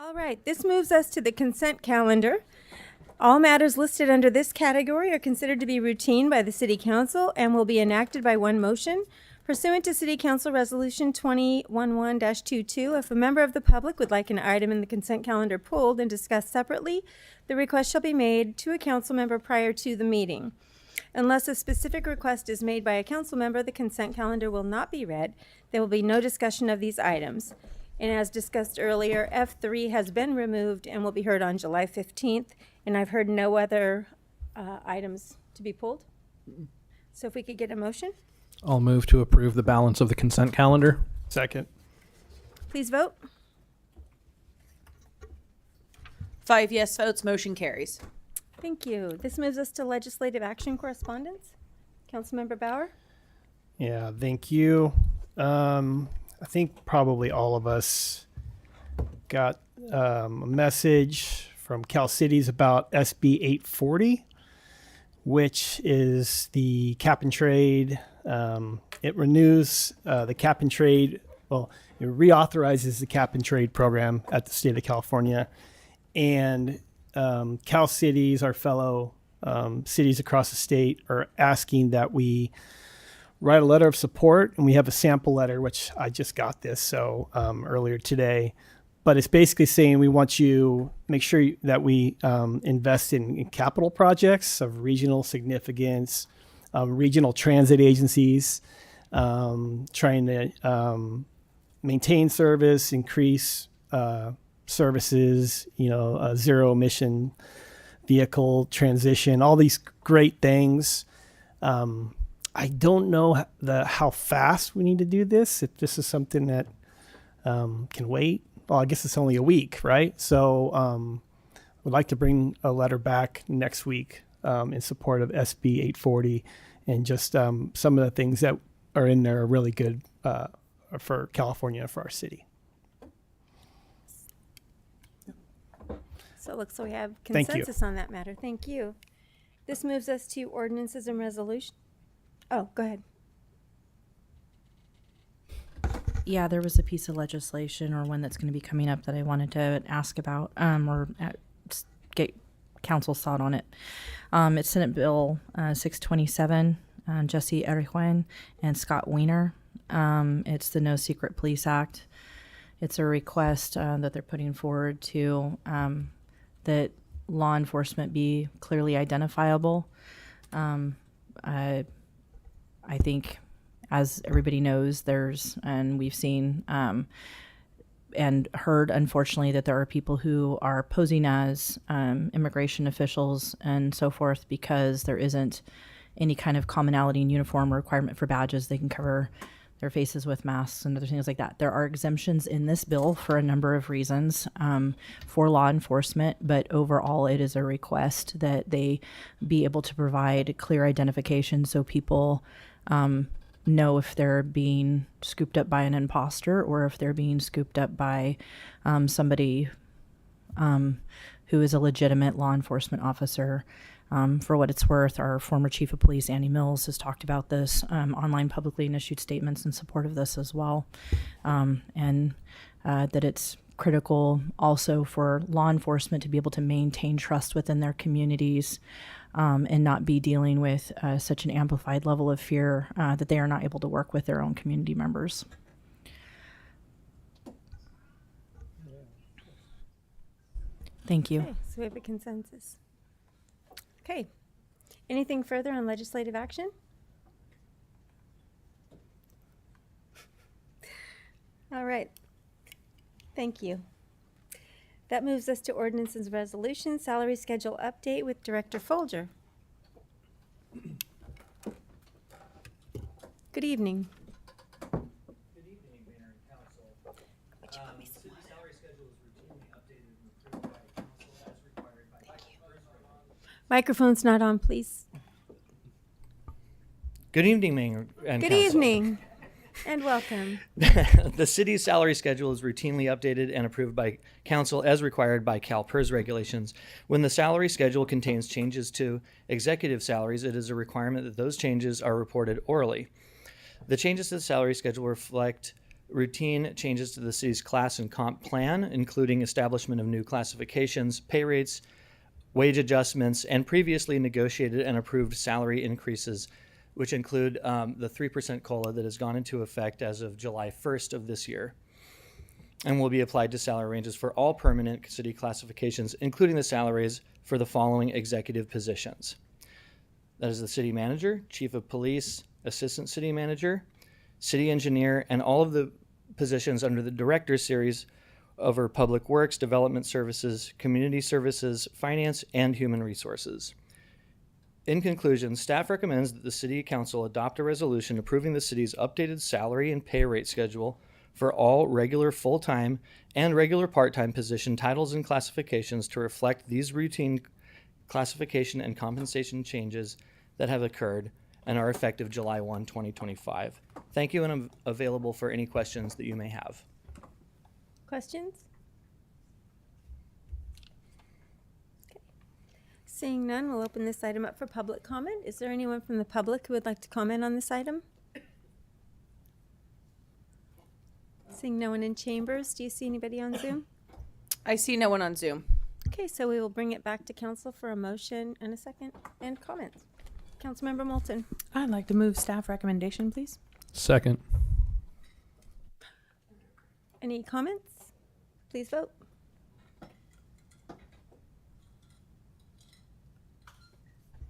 S1: All right, this moves us to the consent calendar. All matters listed under this category are considered to be routine by the City Council and will be enacted by one motion. Pursuant to City Council Resolution 2011-22, if a member of the public would like an item in the consent calendar pulled and discussed separately, the request shall be made to a council member prior to the meeting. Unless a specific request is made by a council member, the consent calendar will not be read. There will be no discussion of these items. And as discussed earlier, F3 has been removed and will be heard on July 15th. And I've heard no other items to be pulled. So if we could get a motion,
S6: I'll move to approve the balance of the consent calendar.
S4: Second.
S1: please vote.
S11: 5 yes votes, motion carries.
S1: Thank you. This moves us to legislative action correspondence. Councilmember Bauer?
S4: Yeah, thank you. I think probably all of us got a message from Cal Cities about SB 840, which is the cap and trade. It renews the cap and trade. Well, it reauthorizes the cap and trade program at the state of California. And Cal Cities, our fellow cities across the state, are asking that we write a letter of support, and we have a sample letter, which I just got this earlier today. But it's basically saying we want you make sure that we invest in capital projects of regional significance, regional transit agencies, trying to maintain service, increase services, zero emission vehicle transition, all these great things. I don't know how fast we need to do this. If this is something that can wait, well, I guess it's only a week, right? So we'd like to bring a letter back next week in support of SB 840, and just some of the things that are in there are really good for California, for our city.
S1: So it looks like we have
S4: Thank you.
S1: consensus on that matter. Thank you. This moves us to ordinances and resolution. Oh, go ahead.
S7: Yeah, there was a piece of legislation or one that's going to be coming up that I wanted to ask about get council's thought on it. It's Senate Bill 627, Jesse Erijuan and Scott Weiner. It's the No Secret Police Act. It's a request that they're putting forward to that law enforcement be clearly identifiable. I think, as everybody knows, and we've seen and heard, unfortunately, that there are people who are posing as immigration officials and so forth because there isn't any kind of commonality in uniform or requirement for badges. They can cover their faces with masks and other things like that. There are exemptions in this bill for a number of reasons for law enforcement, but overall it is a request that they be able to provide clear identification so people know if they're being scooped up by an imposter or if they're being scooped up by somebody who is a legitimate law enforcement officer. For what it's worth, our former chief of police, Andy Mills, has talked about this online publicly and issued statements in support of this as well. And that it's critical also for law enforcement to be able to maintain trust within their communities and not be dealing with such an amplified level of fear that they are not able to work with their own community members. Thank you.
S1: Okay, so we have a consensus. Okay. Anything further on legislative action? All right. Thank you. That moves us to ordinances and resolutions, salary schedule update with Director Folger. Good evening.
S16: Good evening, Mayor and Council. City salary schedule is routinely updated and approved by council as required by
S1: Microphone's not on, please.
S16: Good evening, Mayor and
S1: Good
S16: Council.
S1: evening and welcome.
S16: The city's salary schedule is routinely updated and approved by council as required by CalPERS regulations. When the salary schedule contains changes to executive salaries, it is a requirement that those changes are reported orally. The changes to the salary schedule reflect routine changes to the city's class and comp plan, including establishment of new classifications, pay rates, wage adjustments, and previously negotiated and approved salary increases which include the 3% COLA that has gone into effect as of July 1st of this year and will be applied to salary ranges for all permanent city classifications, including the salaries for the following executive positions. That is the city manager, chief of police, assistant city manager, city engineer, and all of the positions under the director series over public works, development services, community services, finance, and human resources. In conclusion, staff recommends that the City Council adopt a resolution approving the city's updated salary and pay rate schedule for all regular full-time and regular part-time position titles and classifications to reflect these routine classification and compensation changes that have occurred and are effective July 1, 2025. Thank you, and I'm available for any questions that you may have.
S1: Questions? Okay. Seeing none, we'll open this item up for public comment. Is there anyone from the public who would like to comment on this item? Seeing no one in chambers, do you see anybody on Zoom?
S11: I see no one on Zoom.
S1: Okay, so we will bring it back to council for a motion and a second and comments. Councilmember Moulton.
S13: I'd like to move staff recommendation, please.
S6: Second.
S1: Any comments? Please vote.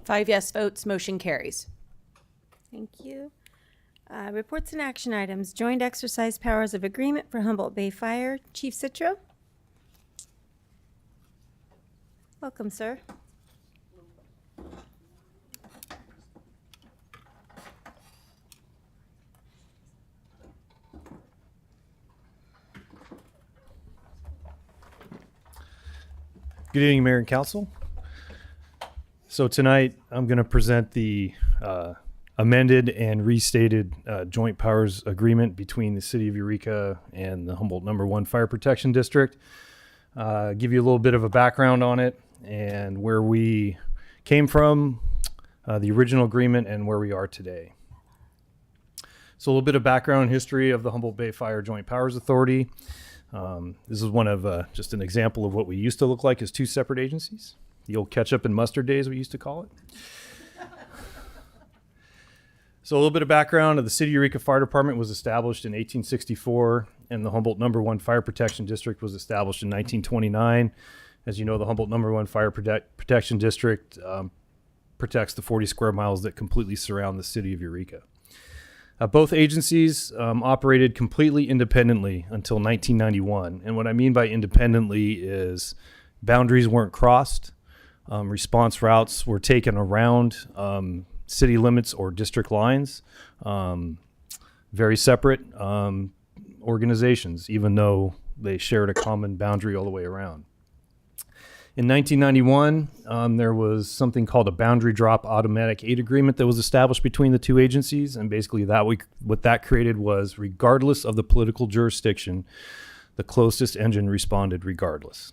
S11: Five yes votes, motion carries.
S1: Thank you. Reports and action items. Joint exercise powers of agreement for Humboldt Bay Fire. Chief Citro. Welcome, sir.
S14: Good evening, Mayor and Council. So tonight I'm going to present the amended and restated joint powers agreement between the City of Eureka and the Humboldt No. 1 Fire Protection District. Give you a little bit of a background on it and where we came from, the original agreement, and where we are today. So a little bit of background history of the Humboldt Bay Fire Joint Powers Authority. This is one of just an example of what we used to look like as two separate agencies. The old ketchup and mustard days, we used to call it. So a little bit of background of the City of Eureka Fire Department was established in 1864, and the Humboldt No. 1 Fire Protection District was established in 1929. As you know, the Humboldt No. 1 Fire Protection District protects the 40 square miles that completely surround the City of Eureka. Both agencies operated completely independently until 1991. And what I mean by independently is boundaries weren't crossed, response routes were taken around city limits or district lines, very separate organizations, even though they shared a common boundary all the way around. In 1991, there was something called a boundary drop automatic aid agreement that was established between the two agencies, and basically what that created was, regardless of the political jurisdiction, the closest engine responded regardless.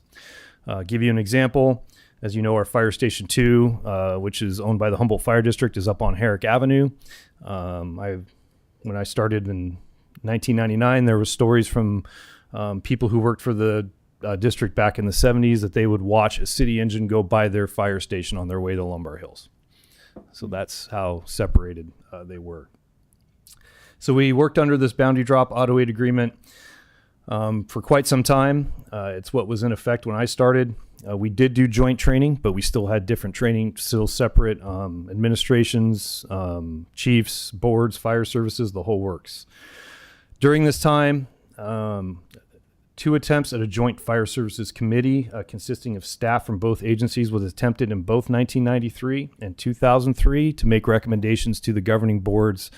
S14: Give you an example. As you know, our Fire Station 2, which is owned by the Humboldt Fire District, is up on Herrick Avenue. When I started in 1999, there were stories from people who worked for the district back in the 70s that they would watch a city engine go by their fire station on their way to Lumbar Hills. So that's how separated they were. So we worked under this boundary drop auto aid agreement for quite some time. It's what was in effect when I started. We did do joint training, but we still had different training, still separate administrations, chiefs, boards, fire services, the whole works. During this time, 2 attempts at a joint fire services committee consisting of staff from both agencies was attempted in both 1993 and 2003 to make recommendations to the governing boards,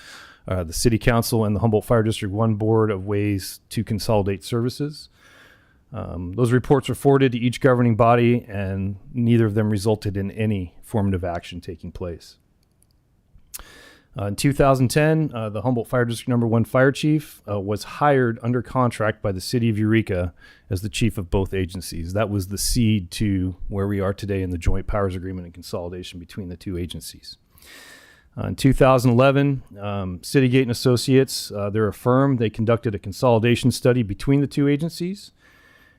S14: the City Council and the Humboldt Fire District 1 Board, of ways to consolidate services. Those reports were forwarded to each governing body, and neither of them resulted in any formative action taking place. In 2010, the Humboldt Fire District No. 1 Fire Chief was hired under contract by the City of Eureka as the chief of both agencies. That was the seed to where we are today in the joint powers agreement and consolidation between the two agencies. In 2011, Citygate and Associates, they're a firm. They conducted a consolidation study between the two agencies.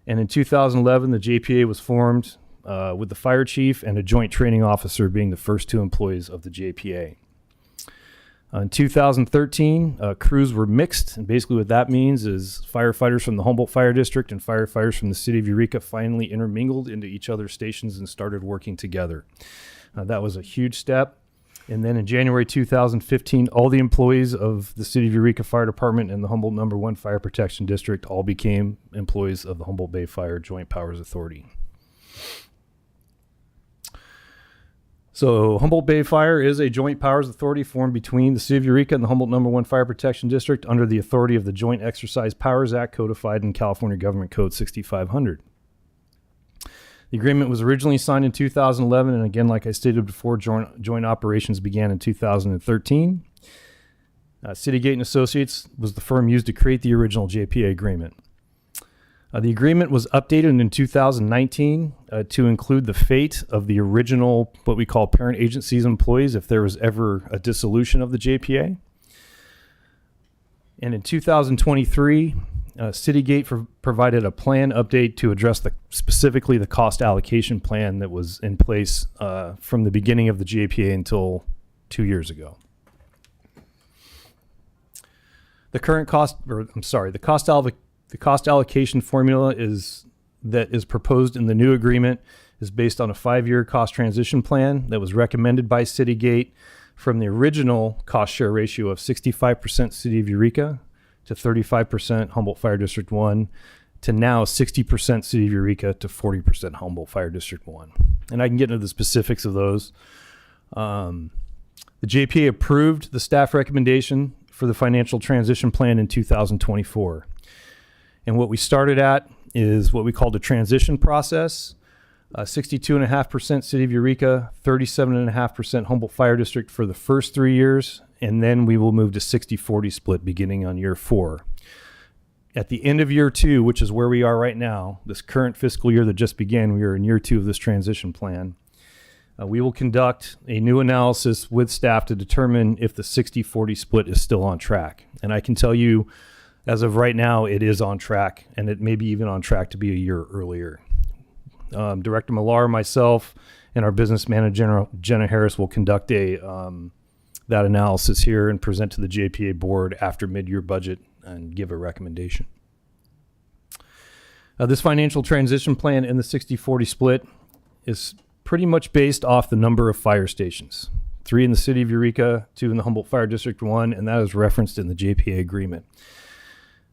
S14: And in 2011, the JPA was formed with the fire chief and a joint training officer being the first 2 employees of the JPA. In 2013, crews were mixed, and basically what that means is firefighters from the Humboldt Fire District and firefighters from the city of Eureka finally intermingled into each other's stations and started working together. That was a huge step. And then in January 2015, all the employees of the city of Eureka Fire Department and the Humboldt No. 1 Fire Protection District all became employees of the Humboldt Bay Fire Joint Powers Authority. So Humboldt Bay Fire is a joint powers authority formed between the City of Eureka and the Humboldt No. 1 Fire Protection District under the authority of the Joint Exercise Powers Act codified in California Government Code 6500. The agreement was originally signed in 2011, and again, like I stated before, joint operations began in 2013. Citygate and Associates was the firm used to create the original JPA agreement. The agreement was updated in 2019 to include the fate of the original, what we call parent agencies employees, if there was ever a dissolution of the JPA. And in 2023, Citygate provided a plan update to address specifically the cost allocation plan that was in place from the beginning of the JPA until 2 years ago. The cost allocation formula that is proposed in the new agreement is based on a 5-year cost transition plan that was recommended by Citygate from the original cost share ratio of 65% City of Eureka to 35% Humboldt Fire District 1 to now 60% City of Eureka to 40% Humboldt Fire District 1. And I can get into the specifics of those. The JPA approved the staff recommendation for the financial transition plan in 2024. And what we started at is what we called a transition process. 62.5% City of Eureka, 37.5% Humboldt Fire District for the first 3 years, and then we will move to 60-40 split beginning on year 4. At the end of year 2, which is where we are right now, this current fiscal year that just began, we are in year 2 of this transition plan. We will conduct a new analysis with staff to determine if the 60-40 split is still on track. And I can tell you, as of right now, it is on track, and it may be even on track to be a year earlier. Director Millar, myself, and our business manager, Jenna Harris, will conduct that analysis here and present to the JPA board after mid-year budget and give a recommendation. This financial transition plan in the 60-40 split is pretty much based off the number of fire stations. 3 in the City of Eureka, 2 in the Humboldt Fire District 1, and that is referenced in the JPA agreement.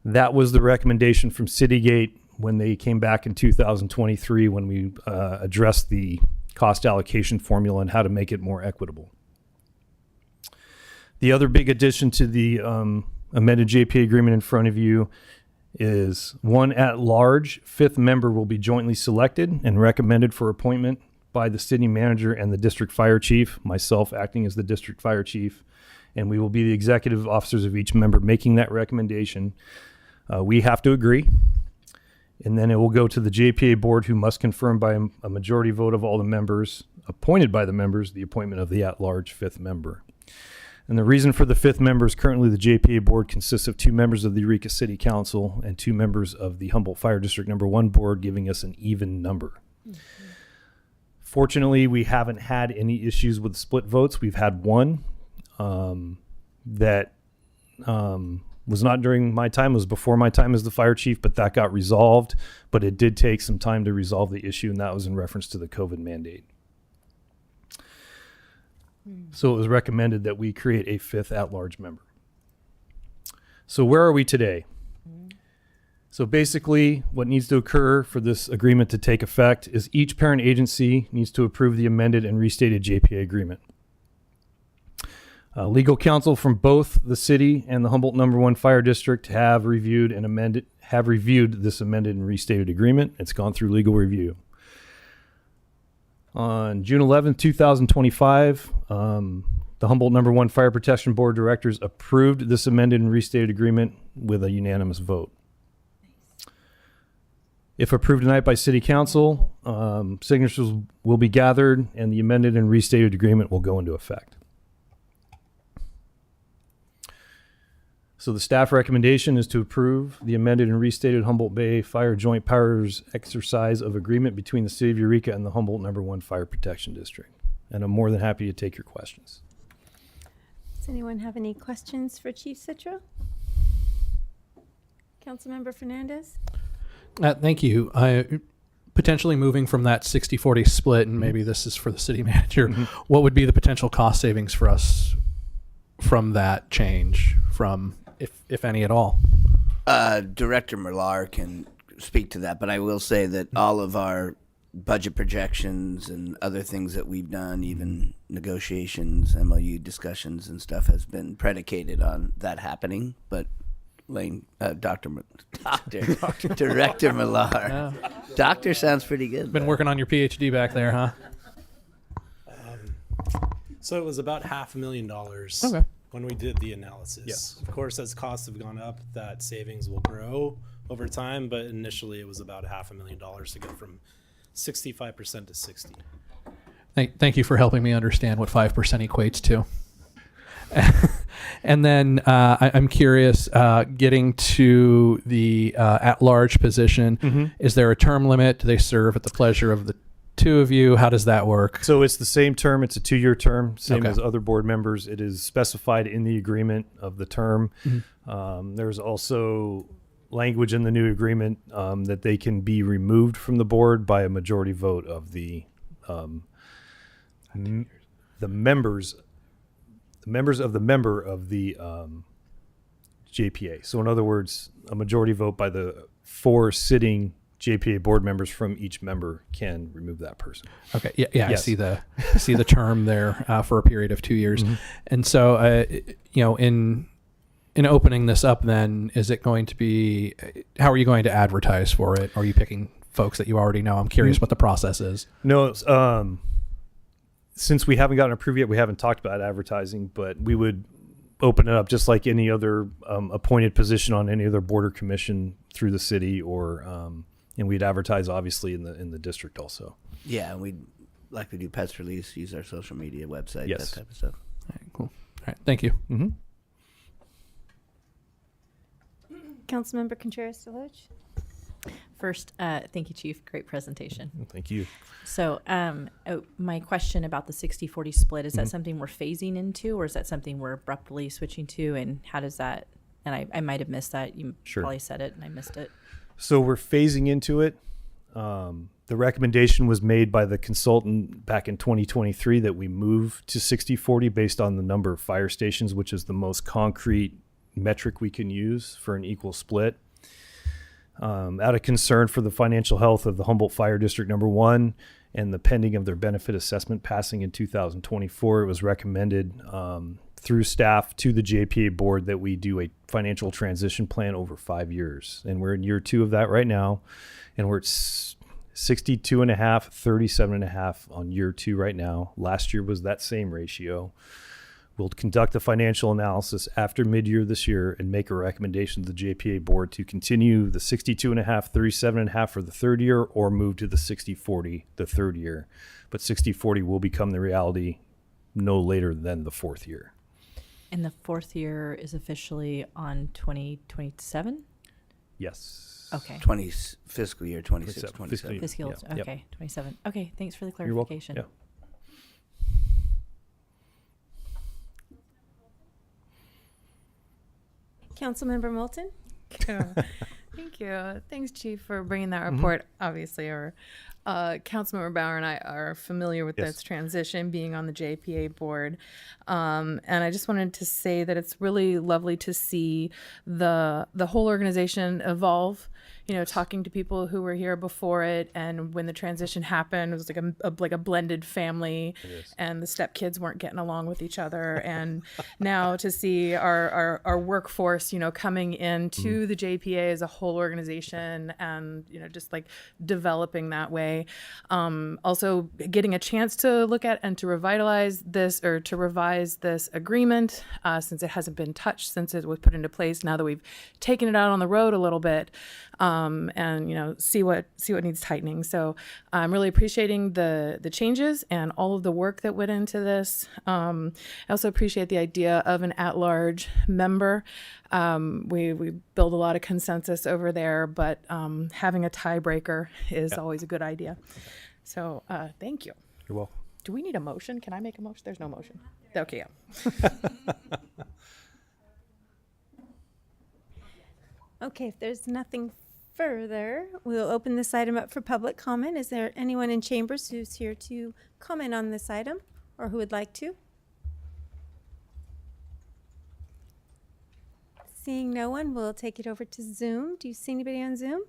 S14: That was the recommendation from Citygate when they came back in 2023 when we addressed the cost allocation formula and how to make it more equitable. The other big addition to the amended JPA agreement in front of you is 1 at-large 5th member will be jointly selected and recommended for appointment by the city manager and the district fire chief, myself acting as the district fire chief, and we will be the executive officers of each member making that recommendation. We have to agree, and then it will go to the JPA board, who must confirm by a majority vote of all the members appointed by the members the appointment of the at-large 5th member. And the reason for the 5th member is currently the JPA board consists of 2 members of the Eureka City Council and 2 members of the Humboldt Fire District No. 1 board, giving us an even number. Mm-hmm. Fortunately, we haven't had any issues with split votes. We've had one that was not during my time, it was before my time as the fire chief, but that got resolved. But it did take some time to resolve the issue, and that was in reference to the COVID mandate. So it was recommended that we create a 5th at-large member. So where are we today? So basically, what needs to occur for this agreement to take effect is each parent agency needs to approve the amended and restated JPA agreement. Legal counsel from both the city and the Humboldt No. 1 Fire District have reviewed this amended and restated agreement. It's gone through legal review. On June 11, 2025, the Humboldt No. 1 Fire Protection Board of Directors approved this amended and restated agreement with a unanimous vote. If approved tonight by City Council, signatures will be gathered and the amended and restated agreement will go into effect. So the staff recommendation is to approve the amended and restated Humboldt Bay Fire Joint Powers Exercise of Agreement between the City of Eureka and the Humboldt No. 1 Fire Protection District. And I'm more than happy to take your questions.
S1: Does anyone have any questions for Chief Citro? Councilmember Fernandez?
S6: Thank you. Potentially moving from that 60-40 split, and maybe this is for the city manager, what would be the potential cost savings for us from that change, from if any at all?
S15: Director Millar can speak to that, but I will say that all of our budget projections and other things that we've done, even negotiations, MOU discussions and stuff, has been predicated on that happening. But Director Millar. Doctor sounds pretty good.
S6: Been working on your PhD back there, huh?
S17: So it was about $500,000
S6: Okay.
S17: when we did the analysis.
S6: Yes.
S17: Of course, as costs have gone up, that savings will grow over time, but initially it was about $500,000 to go from 65% to 60.
S6: Thank you for helping me understand what 5% equates to. And then I'm curious, getting to the at-large position, is there a term limit? Do they serve at the pleasure of the two of you? How does that work?
S14: So it's the same term. It's a 2-year term, same
S6: Okay.
S14: as other board members. It is specified in the agreement of the term. There's also language in the new agreement that they can be removed from the board by a majority vote of the members of the member of the JPA. So in other words, a majority vote by the 4 sitting JPA board members from each member can remove that person.
S6: Okay. Yeah. Yeah.
S14: Yes.
S6: I see the term there for a period of 2 years. And so, in opening this up, then, is it going to be, how are you going to advertise for it? Are you picking folks that you already know? I'm curious what the process is.
S14: No, since we haven't gotten approved yet, we haven't talked about advertising, but we would open it up just like any other appointed position on any other board or commission through the city, or and we'd advertise obviously in the district also.
S15: Yeah, and we'd like to do press release, use our social media website,
S14: Yes.
S15: that type of stuff.
S6: All right, cool. All right, thank you.
S1: Councilmember Contreras-Deloach?
S7: First, thank you, Chief. Great presentation.
S14: Thank you.
S7: So, my question about the 60-40 split, is that something we're phasing into, or is that something we're abruptly switching to? And how does that, and I might have missed that. You
S14: Sure.
S7: probably said it and I missed it.
S14: So we're phasing into it. The recommendation was made by the consultant back in 2023 that we move to 60-40 based on the number of fire stations, which is the most concrete metric we can use for an equal split. Out of concern for the financial health of the Humboldt Fire District Number 1 and the pending of their benefit assessment passing in 2024, it was recommended through staff to the JPA board that we do a financial transition plan over 5 years. And we're in year 2 of that right now. And we're at 62.5, 37.5 on year 2 right now. Last year was that same ratio. We'll conduct a financial analysis after mid-year this year and make a recommendation to the JPA board to continue the 62.5, 37.5 for the 3rd year, or move to the 60-40 the 3rd year. But 60-40 will become the reality no later than the 4th year.
S7: And the 4th year is officially on 2027?
S14: Yes.
S7: Okay.
S15: Fiscal year 26,
S14: Fiscal
S15: 27.
S14: year.
S7: Fiscal,
S14: Yep.
S7: okay, 27. Okay, thanks for the
S14: You're welcome.
S7: clarification.
S14: Yeah.
S1: Councilmember Moulton?
S13: Thank you. Thanks, Chief, for bringing that report. Obviously, our Councilmember Bauer and I are familiar with this transition, being on the JPA board. And I just wanted to say that it's really lovely to see the whole organization evolve. You know, talking to people who were here before it, and when the transition happened, it was like a blended family, and the stepkids weren't getting along with each other. And now to see our workforce, you know, coming into the JPA as a whole organization, and you know, just like developing that way. Also getting a chance to look at and to revitalize this, or to revise this agreement, since it hasn't been touched since it was put into place. Now that we've taken it out on the road a little bit. And you know, see what needs tightening. So I'm really appreciating the changes and all of the work that went into this. I also appreciate the idea of an at-large member. We build a lot of consensus over there, but having a tiebreaker is always a good idea. So thank you.
S14: You're welcome.
S13: Do we need a motion? Can I make a motion? There's no motion. Okay, yeah.
S1: Okay, if there's nothing further, we'll open this item up for public comment. Is there anyone in chambers who's here to comment on this item or who would like to? Seeing no one, we'll take it over to Zoom. Do you see anybody on Zoom?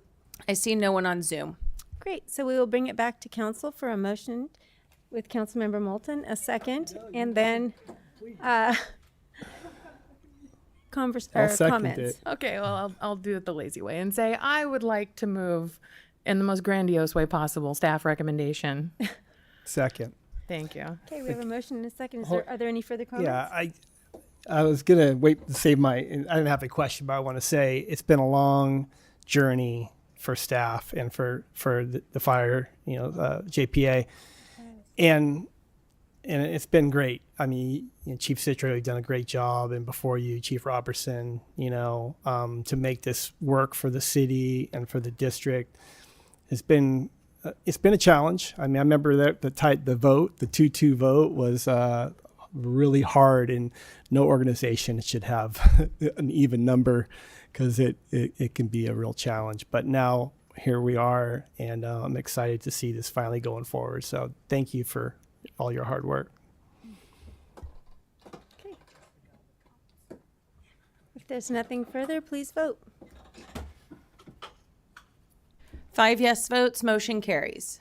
S11: I see no one on Zoom.
S1: Great, so we will bring it back to council for a motion with Councilmember Moulton, a second, and then
S4: I'll second
S1: comments.
S4: it.
S13: Okay, well, I'll do it the lazy way and say I would like to move in the most grandiose way possible staff recommendation.
S4: Second.
S13: Thank you.
S1: Okay, we have a motion and a second.
S4: Hold-
S1: Are there any further comments?
S4: Yeah, I was gonna wait to save my. I didn't have a question, but I want to say it's been a long journey for staff and for the fire, JPA, and it's been great. I mean, Chief Citro, you've done a great job, and before you, Chief Robertson, to make this work for the city and for the district, it's been a challenge. I mean, I remember that the 2-2 vote was really hard, and no organization should have an even number because it can be a real challenge. But now here we are, and I'm excited to see this finally going forward. So thank you for all your hard work.
S1: Okay. If there's nothing further, please vote.
S11: 5 yes votes, motion carries.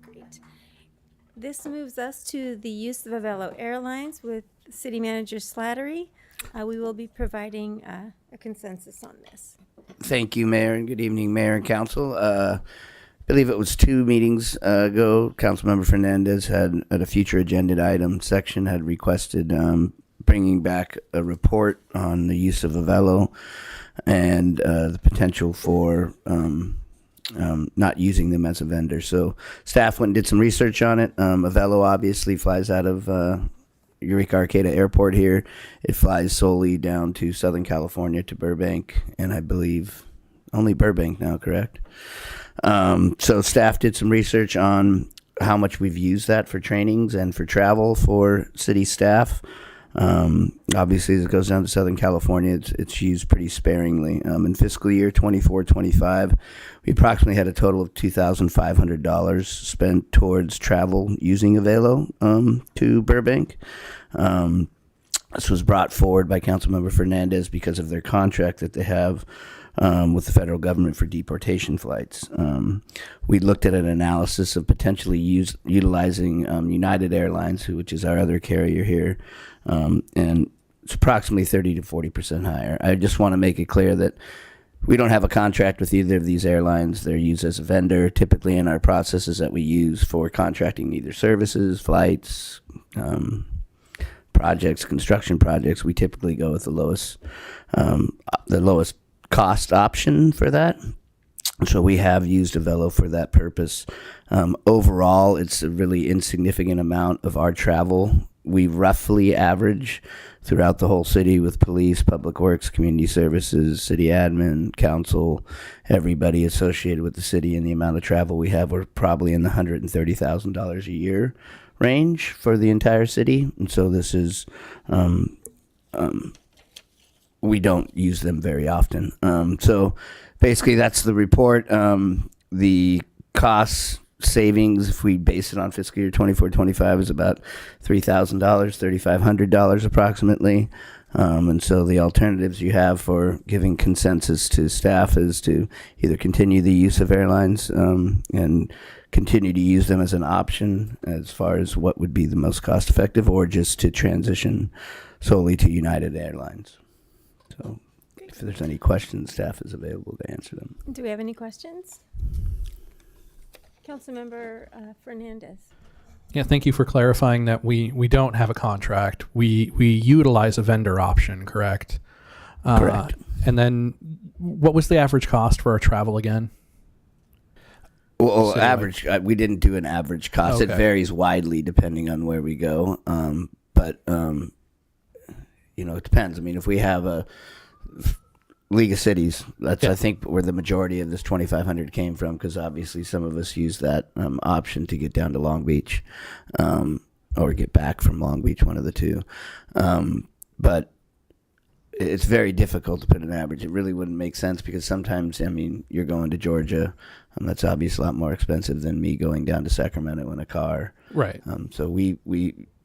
S1: Great. This moves us to the use of Avelo Airlines with City Manager Slattery. We will be providing a consensus on this.
S15: Thank you, Mayor, and good evening, Mayor and Council. I believe it was 2 meetings ago, Councilmember Fernandez had, at a future agenda item section, had requested bringing back a report on the use of Avelo and the potential for not using them as a vendor. So staff went and did some research on it. Avelo obviously flies out of Eureka Arcata Airport here. It flies solely down to Southern California to Burbank, and I believe only Burbank now, correct? So staff did some research on how much we've used that for trainings and for travel for city staff. Obviously, as it goes down to Southern California, it's used pretty sparingly. In fiscal year 24-25, we approximately had a total of $2,500 spent towards travel using Avelo to Burbank. This was brought forward by Councilmember Fernandez because of their contract that they have with the federal government for deportation flights. We looked at an analysis of potentially utilizing United Airlines, which is our other carrier here, and it's approximately 30 to 40% higher. I just want to make it clear that we don't have a contract with either of these airlines. They're used as a vendor. Typically in our processes that we use for contracting either services, flights, projects, construction projects, we typically go with the lowest cost option for that. So we have used Avelo for that purpose. Overall, it's a really insignificant amount of our travel. We roughly average throughout the whole city with police, public works, community services, city admin, council, everybody associated with the city, and the amount of travel we have, we're probably in the $130,000 a year range for the entire city. And so this is, we don't use them very often. So basically that's the report. The costs savings, if we base it on fiscal year 24-25, is about $3,000, $3,500 approximately. And so the alternatives you have for giving consensus to staff is to either continue the use of airlines and continue to use them as an option as far as what would be the most cost effective, or just to transition solely to United Airlines. So if there's any questions, staff is available to answer them.
S1: Do we have any questions? Councilmember Fernandez.
S6: Yeah, thank you for clarifying that we don't have a contract. We utilize a vendor option, correct?
S15: Correct.
S6: And then what was the average cost for our travel again?
S15: Well,
S6: Citywide.
S15: average, we didn't do an average cost. It
S6: Okay.
S15: varies widely depending on where we go. But it depends. I mean, if we have a League of Cities, that's, I think, where the majority of this 2,500 came from, because obviously some of us use that option to get down to Long Beach or get back from Long Beach, one of the two. But it's very difficult to put an average. It really wouldn't make sense because sometimes, I mean, you're going to Georgia, that's obviously a lot more expensive than me going down to Sacramento in a car.
S6: Right.
S15: So we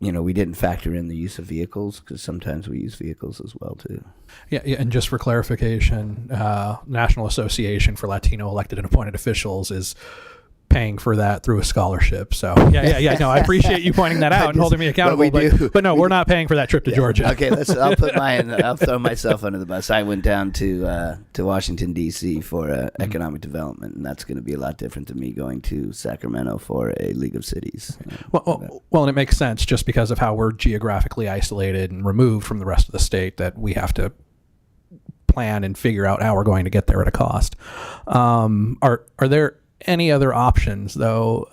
S15: didn't factor in the use of vehicles because sometimes we use vehicles as well too.
S6: Yeah, and just for clarification, National Association for Latino Elected and Appointed Officials is paying for that through a scholarship. So yeah. No, I appreciate you pointing that out and holding me accountable. But no, we're not paying for that trip to Georgia.
S15: Okay, I'll throw myself under the bus. I went down to Washington D.C. for economic development, and that's going to be a lot different than me going to Sacramento for a League of Cities.
S6: Well, and it makes sense just because of how we're geographically isolated and removed from the rest of the state that we have to plan and figure out how we're going to get there at a cost. Are there any other options though?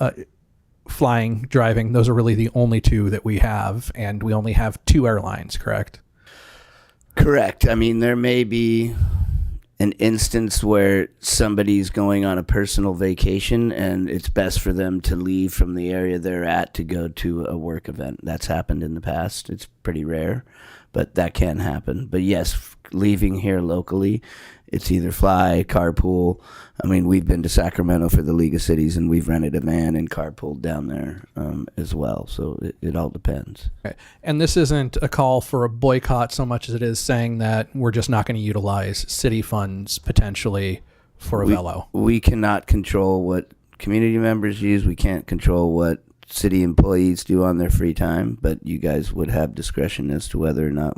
S6: Flying, driving, those are really the only two that we have, and we only have 2 airlines, correct?
S15: Correct. I mean, there may be an instance where somebody's going on a personal vacation and it's best for them to leave from the area they're at to go to a work event. That's happened in the past. It's pretty rare, but that can happen. But yes, leaving here locally, it's either fly, carpool. I mean, we've been to Sacramento for the League of Cities, and we've rented a van and carpooled down there as well. So it all depends.
S6: Okay. And this isn't a call for a boycott so much as it is saying that we're just not going to utilize city funds potentially for a velo.
S15: We cannot control what community members use. We can't control what city employees do on their free time, but you guys would have discretion as to whether or not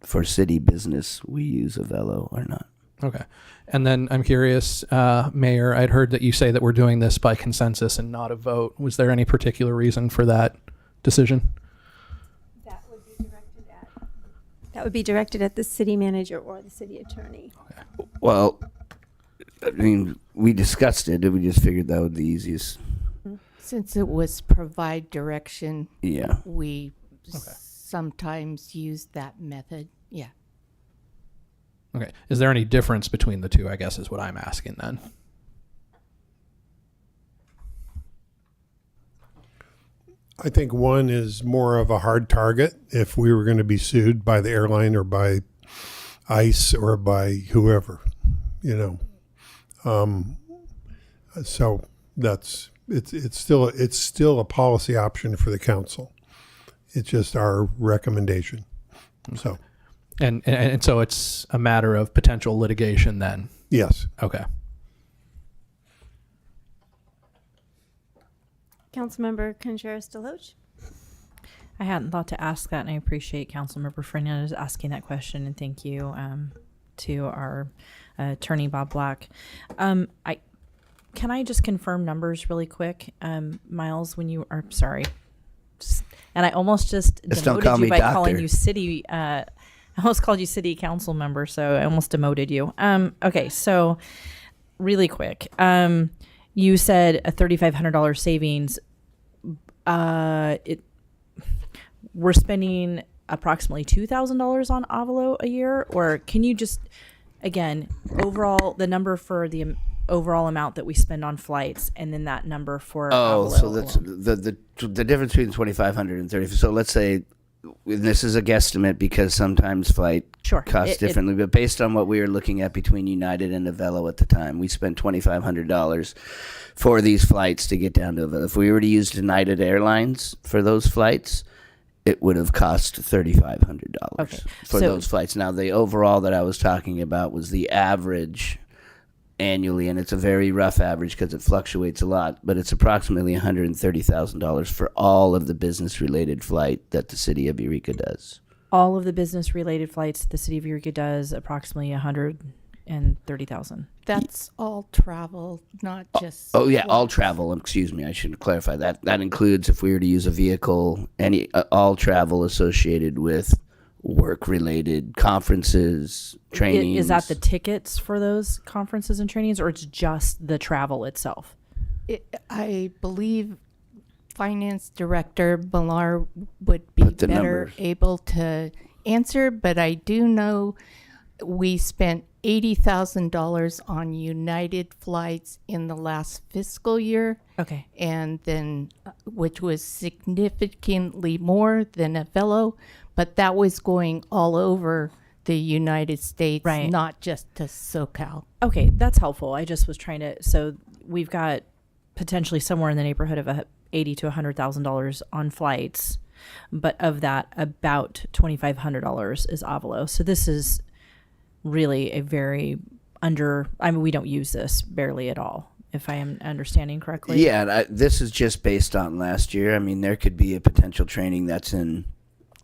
S15: for city business we use a velo or not.
S6: Okay. And then I'm curious, Mayor, I'd heard that you say that we're doing this by consensus and not a vote. Was there any particular reason for that decision?
S1: That would be directed at the city manager or the city attorney.
S6: Okay.
S15: Well, I mean, we discussed it, and we just figured that would be the easiest.
S12: Since it was provide direction,
S15: Yeah.
S12: we sometimes use that method. Yeah.
S6: Okay. Is there any difference between the two, I guess, is what I'm asking then?
S18: I think one is more of a hard target if we were going to be sued by the airline or by ICE or by whoever, so that's it's still a policy option for the council. It's just our recommendation. So.
S6: And so it's a matter of potential litigation then?
S18: Yes.
S6: Okay.
S1: Councilmember Contreras-Deloche.
S7: I hadn't thought to ask that, and I appreciate Councilmember Fernandez asking that question, and thank you to our attorney, Bob Black. Can I just confirm numbers really quick? Miles, when you are, sorry. And I almost just
S15: don't call
S7: demoted you
S15: me
S7: by
S15: doctor.
S7: calling you city, I almost called you city council member, so I almost demoted you. Okay, so really quick. You said a $3,500 savings. We're spending approximately $2,000 on Avalo a year, or can you just, again, overall, the number for the overall amount that we spend on flights, and then that number for Avalo
S15: so that's
S7: alone?
S15: the difference between 2,500 and 30. So let's say, and this is a guesstimate because sometimes flight costs differently, but based on what we were looking at between United and Avelo at the time, we spent $2,500 for these flights to get down to Avelo. If we were to use United Airlines for those flights, it would have cost $3,500 for those flights. Now, the overall that I was talking about was the average annually, and it's a very rough average because it fluctuates a lot, but it's approximately $130,000 for all of the business-related flight that the city of Eureka does.
S7: All of the business-related flights the city of Eureka does, approximately $130,000.
S12: That's all travel, not just.
S15: Oh yeah, all travel. Excuse me, I should clarify that. That includes if we were to use a vehicle, any all travel associated with work-related conferences, trainings.
S7: Is that the tickets for those conferences and trainings, or it's just the travel itself?
S12: I believe Finance Director Millar would be better
S15: numbers.
S12: able to answer, but I do know we spent $80,000 on United flights in the last fiscal year.
S7: Okay.
S12: And then, which was significantly more than a Avelo, but that was going all over the United States,
S7: Right.
S12: not just to SoCal.
S7: Okay, that's helpful. I just was trying to. So we've got potentially somewhere in the neighborhood of $80,000 to $100,000 on flights, but of that, about $2,500 is Avalo. So this is really a very I mean, we don't use this barely at all, if I am understanding correctly.
S15: Yeah, and this is just based on last year. I mean, there could be a potential training that's in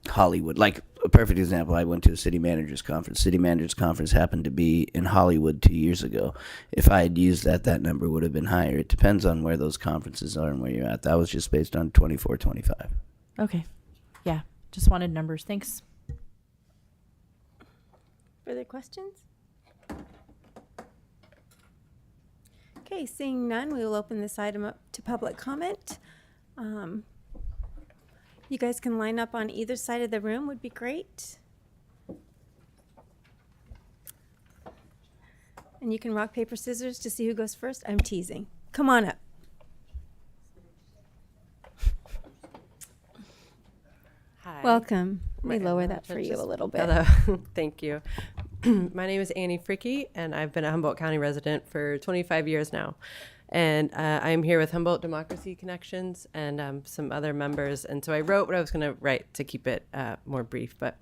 S15: Hollywood. Like a perfect example, I went to a city managers conference. City managers conference happened to be in Hollywood 2 years ago. If I had used that number would have been higher. It depends on where those conferences are and where you're at. That was just based on 24, 25.
S7: Okay. Yeah, just wanted numbers. Thanks.
S1: Further questions? Okay, seeing none, we will open this item up to public comment. You guys can line up on either side of the room, would be great. And you can rock, paper, scissors to see who goes first. I'm teasing. Come on up.
S19: Hi.
S1: Welcome. Let me
S19: My-
S1: lower that for you a little bit.
S19: Hello. Thank you. My name is Annie Fricky, and I've been a Humboldt County resident for 25 years now. And I'm here with Humboldt Democracy Connections and some other members. And so I wrote what I was going to write to keep it more brief. But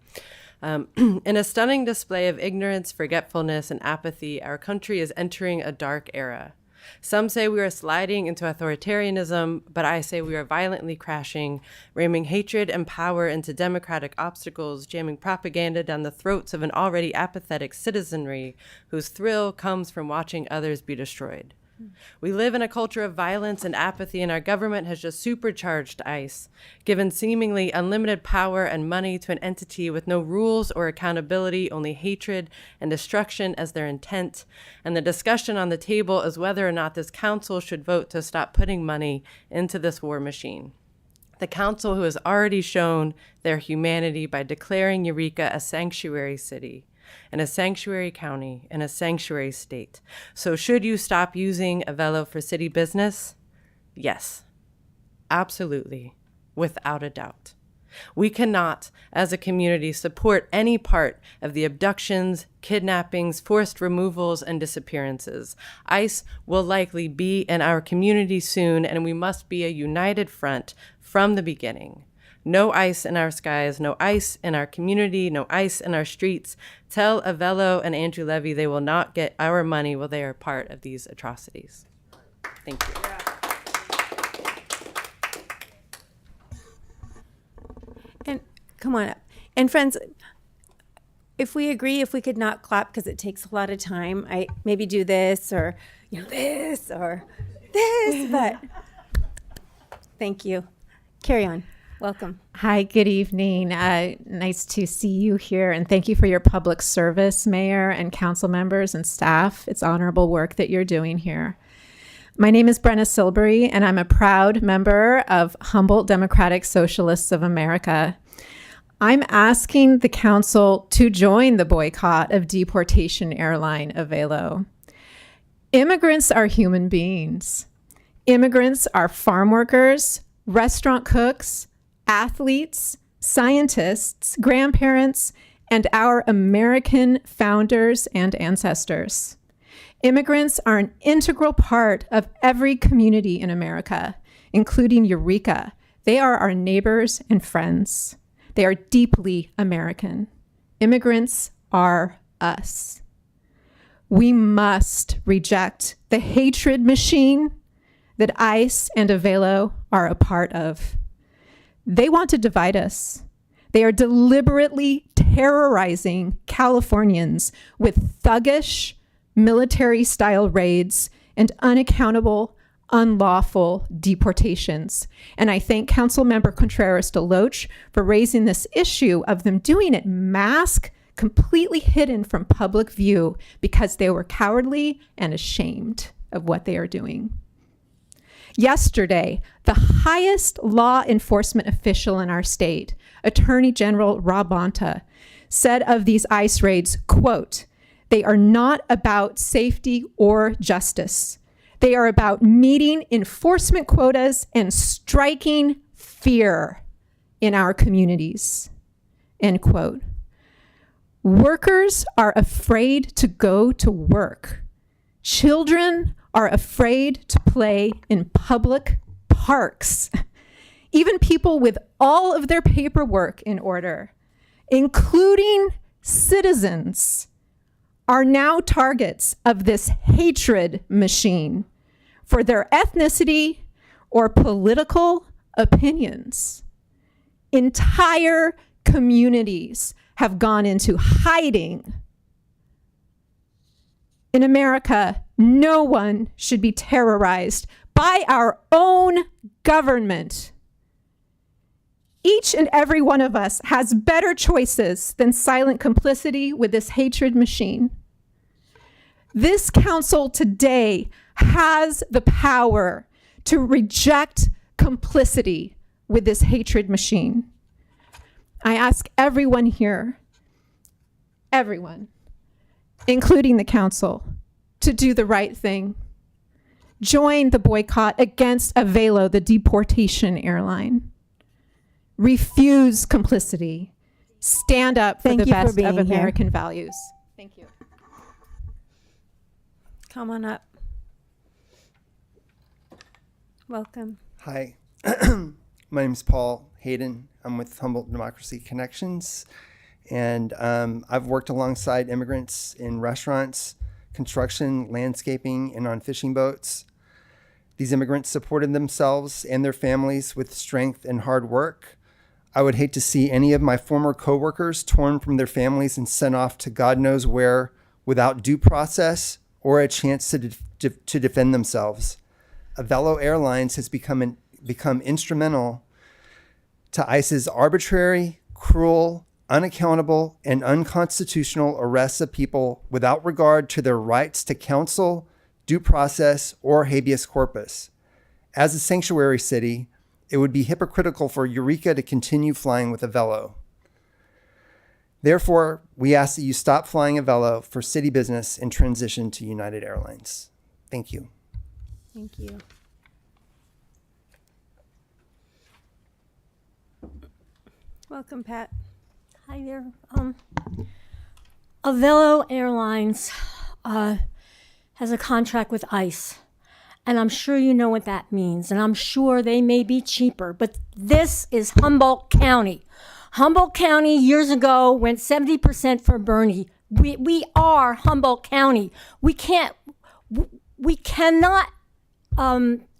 S19: in a stunning display of ignorance, forgetfulness, and apathy, our country is entering a dark era. Some say we are sliding into authoritarianism, but I say we are violently crashing, ramming hatred and power into democratic obstacles, jamming propaganda down the throats of an already apathetic citizenry whose thrill comes from watching others be destroyed. We live in a culture of violence and apathy, and our government has just supercharged ICE, given seemingly unlimited power and money to an entity with no rules or accountability, only hatred and destruction as their intent. And the discussion on the table is whether or not this council should vote to stop putting money into this war machine. The council who has already shown their humanity by declaring Eureka a sanctuary city, and a sanctuary county, and a sanctuary state. So should you stop using Avelo for city business? Yes, absolutely, without a doubt. We cannot, as a community, support any part of the abductions, kidnappings, forced removals, and disappearances. ICE will likely be in our community soon, and we must be a united front from the beginning. No ICE in our skies, no ICE in our community, no ICE in our streets. Tell Avelo and Andrew Levy they will not get our money while they are part of these atrocities. Thank you.
S1: And come on up. And friends, if we agree, if we could not clap because it takes a lot of time, I maybe do this or, this or this, but thank you. Carry on. Welcome.
S20: Hi, good evening. Nice to see you here, and thank you for your public service, Mayor and council members and staff. It's honorable work that you're doing here. My name is Brenna Silbury, and I'm a proud member of Humboldt Democratic Socialists of America. I'm asking the council to join the boycott of deportation airline Avelo. Immigrants are human beings. Immigrants are farm workers, restaurant cooks, athletes, scientists, grandparents, and our American founders and ancestors. Immigrants are an integral part of every community in America, including Eureka. They are our neighbors and friends. They are deeply American. Immigrants are us. We must reject the hatred machine that ICE and Avelo are a part of. They want to divide us. They are deliberately terrorizing Californians with thuggish military-style raids and unaccountable, unlawful deportations. And I thank Councilmember Contreras-Deloach for raising this issue of them doing it masked, completely hidden from public view because they were cowardly and ashamed of what they are doing. Yesterday, the highest law enforcement official in our state, Attorney General Rob Bonta, said of these ICE raids, quote, "They are not about safety or justice. They are about meeting enforcement quotas and striking fear in our communities," end quote. Workers are afraid to go to work. Children are afraid to play in public parks. Even people with all of their paperwork in order, including citizens, are now targets of this hatred machine for their ethnicity or political opinions. Entire communities have gone into hiding. In America, no one should be terrorized by our own government. Each and every one of us has better choices than silent complicity with this hatred machine. This council today has the power to reject complicity with this hatred machine. I ask everyone here, everyone, including the council, to do the right thing. Join the boycott against Avelo, the deportation airline. Refuse complicity. Stand up for
S1: Thank
S20: the
S1: you for
S20: best
S1: being
S20: of
S1: here.
S20: American values. Thank you.
S1: Come on up. Welcome.
S21: Hi, my name's Paul Hayden. I'm with Humboldt Democracy Connections, and I've worked alongside immigrants in restaurants, construction, landscaping, and on fishing boats. These immigrants supported themselves and their families with strength and hard work. I would hate to see any of my former coworkers torn from their families and sent off to God knows where without due process or a chance to defend themselves. Avelo Airlines has become instrumental to ICE's arbitrary, cruel, unaccountable, and unconstitutional arrests of people without regard to their rights to counsel, due process, or habeas corpus. As a sanctuary city, it would be hypocritical for Eureka to continue flying with Avelo. Therefore, we ask that you stop flying Avelo for city business and transition to United Airlines. Thank you.
S1: Thank you. Welcome, Pat.
S22: Hi there. Avelo Airlines has a contract with ICE, and I'm sure you know what that means, and I'm sure they may be cheaper, but this is Humboldt County. Humboldt County years ago went 70% for Bernie. We are Humboldt County. We cannot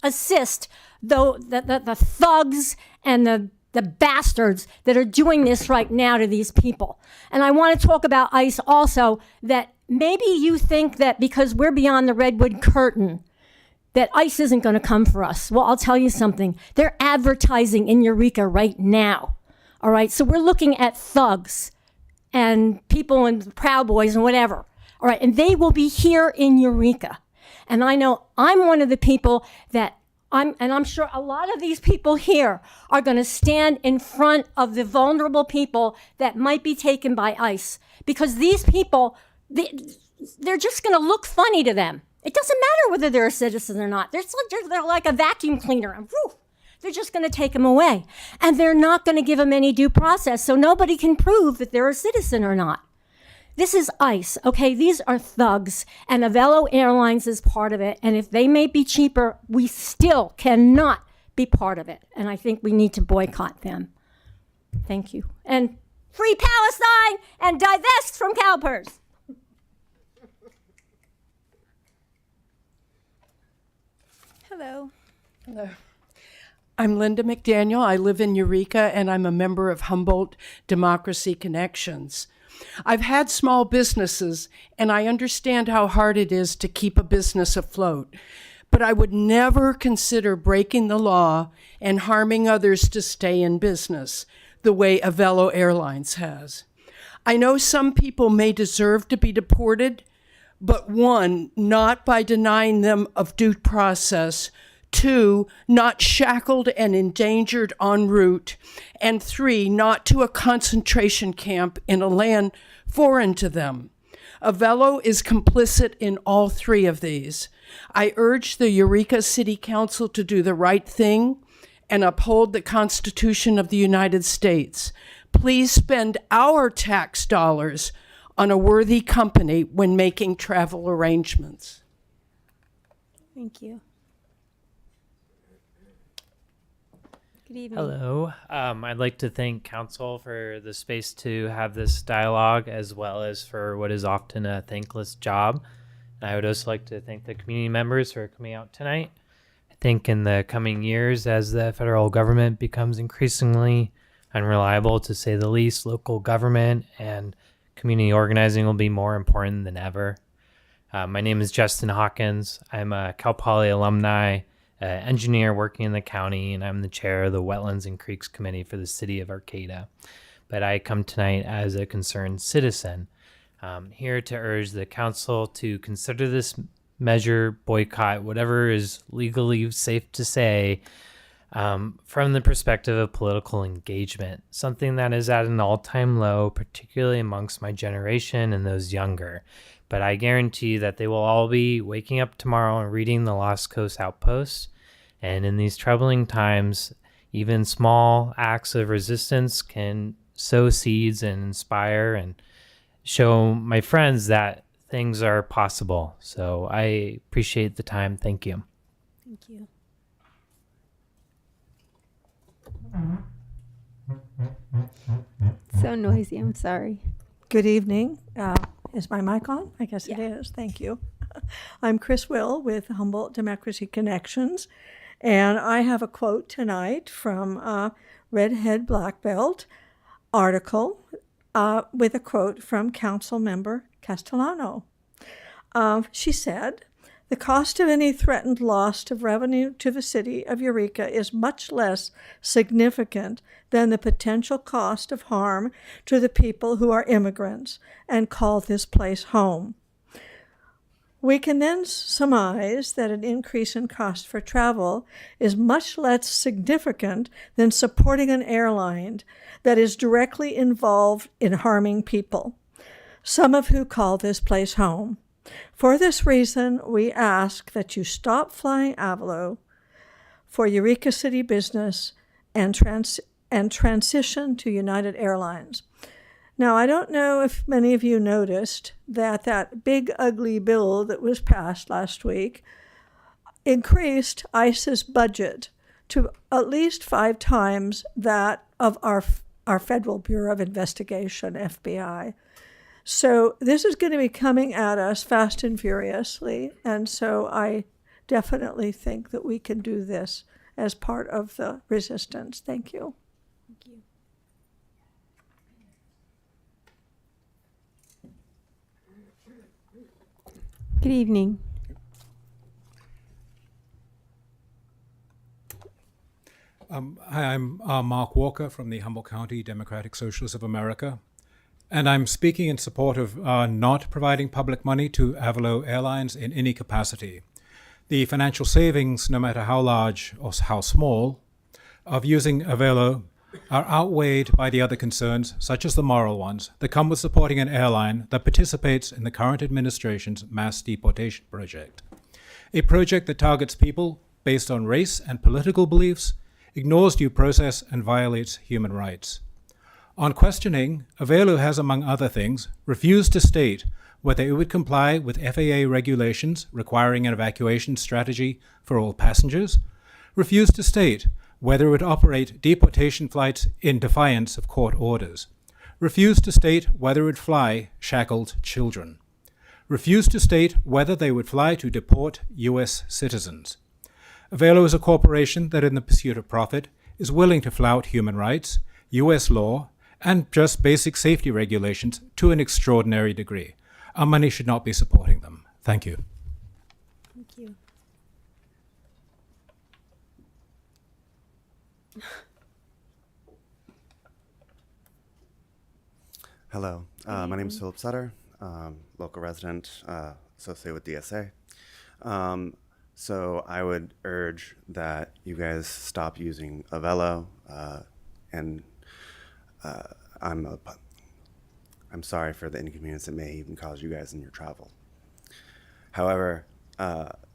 S22: assist the thugs and the bastards that are doing this right now to these people. And I want to talk about ICE also, that maybe you think that because we're beyond the redwood curtain, that ICE isn't going to come for us. Well, I'll tell you something. They're advertising in Eureka right now. All right, so we're looking at thugs and people and Proud Boys and whatever. All right, and they will be here in Eureka. And I know I'm one of the people that I'm sure a lot of these people here are going to stand in front of the vulnerable people that might be taken by ICE, because these people, they're just going to look funny to them. It doesn't matter whether they're a citizen or not. They're like a vacuum cleaner. And whew, they're just going to take them away. And they're not going to give them any due process, so nobody can prove that they're a citizen or not. This is ICE, okay? These are thugs, and Avelo Airlines is part of it. And if they may be cheaper, we still cannot be part of it. And I think we need to boycott them. Thank you. And free Palestine and divest from CalPERS.
S1: Hello.
S23: Hello. I'm Linda McDaniel. I live in Eureka, and I'm a member of Humboldt Democracy Connections. I've had small businesses, and I understand how hard it is to keep a business afloat, but I would never consider breaking the law and harming others to stay in business the way Avelo Airlines has. I know some people may deserve to be deported, but one, not by denying them of due process, two, not shackled and endangered en route, and three, not to a concentration camp in a land foreign to them. Avelo is complicit in all three of these. I urge the Eureka City Council to do the right thing and uphold the Constitution of the United States. Please spend our tax dollars on a worthy company when making travel arrangements.
S1: Thank you. Good evening.
S2: Hello. I'd like to thank council for the space to have this dialogue, as well as for what is often a thankless job. And I would also like to thank the community members for coming out tonight. I think in the coming years, as the federal government becomes increasingly unreliable, to say the least, local government and community organizing will be more important than ever. My name is Justin Hawkins. I'm a Cal Poly alumni, engineer working in the county, and I'm the chair of the Wetlands and Creeks Committee for the city of Arcata. But I come tonight as a concerned citizen, here to urge the council to consider this measure, boycott, whatever is legally safe to say, from the perspective of political engagement, something that is at an all-time low, particularly amongst my generation and those younger. But I guarantee that they will all be waking up tomorrow and reading the Lost Coast Outpost. And in these troubling times, even small acts of resistance can sow seeds and inspire and show my friends that things are possible. So I appreciate the time. Thank you.
S1: Thank you. So noisy. I'm sorry.
S5: Good evening. Is my mic on? I guess it is. Thank you. I'm Chris Will with Humboldt Democracy Connections, and I have a quote tonight from a Redhead Black Belt article with a quote from Council Member Castellano. She said, "The cost of any threatened loss of revenue to the city of Eureka is much less significant than the potential cost of harm to the people who are immigrants and call this place home." We can then surmise that an increase in cost for travel is much less significant than supporting an airline that is directly involved in harming people, some of who call this place home. For this reason, we ask that you stop flying Avalo for Eureka City business and transition to United Airlines. Now, I don't know if many of you noticed that that big ugly bill that was passed last week increased ICE's budget to at least 5 times that of our Federal Bureau of Investigation, FBI. So this is going to be coming at us fast and furiously, and so I definitely think that we can do this as part of the resistance. Thank you.
S1: Thank you. Good evening.
S8: Hi, I'm Mark Walker from the Humboldt County Democratic Socialists of America, and I'm speaking in support of not providing public money to Avalo Airlines in any capacity. The financial savings, no matter how large or how small, of using Avalo are outweighed by the other concerns, such as the moral ones, that come with supporting an airline that participates in the current administration's mass deportation project. A project that targets people based on race and political beliefs, ignores due process, and violates human rights. On questioning, Avalo has, among other things, refused to state whether it would comply with FAA regulations requiring an evacuation strategy for all passengers, refused to state whether it would operate deportation flights in defiance of court orders, refused to state whether it would fly shackled children, refused to state whether they would fly to deport U.S. citizens. Avalo is a corporation that, in the pursuit of profit, is willing to flout human rights, U.S. law, and just basic safety regulations to an extraordinary degree. Our money should not be supporting them. Thank you.
S1: Thank you.
S24: Hello, my name is Philip Sutter, local resident, associated with DSA. So I would urge that you guys stop using Avalo, and I'm sorry for the inconvenience it may even cause you guys in your travel. However,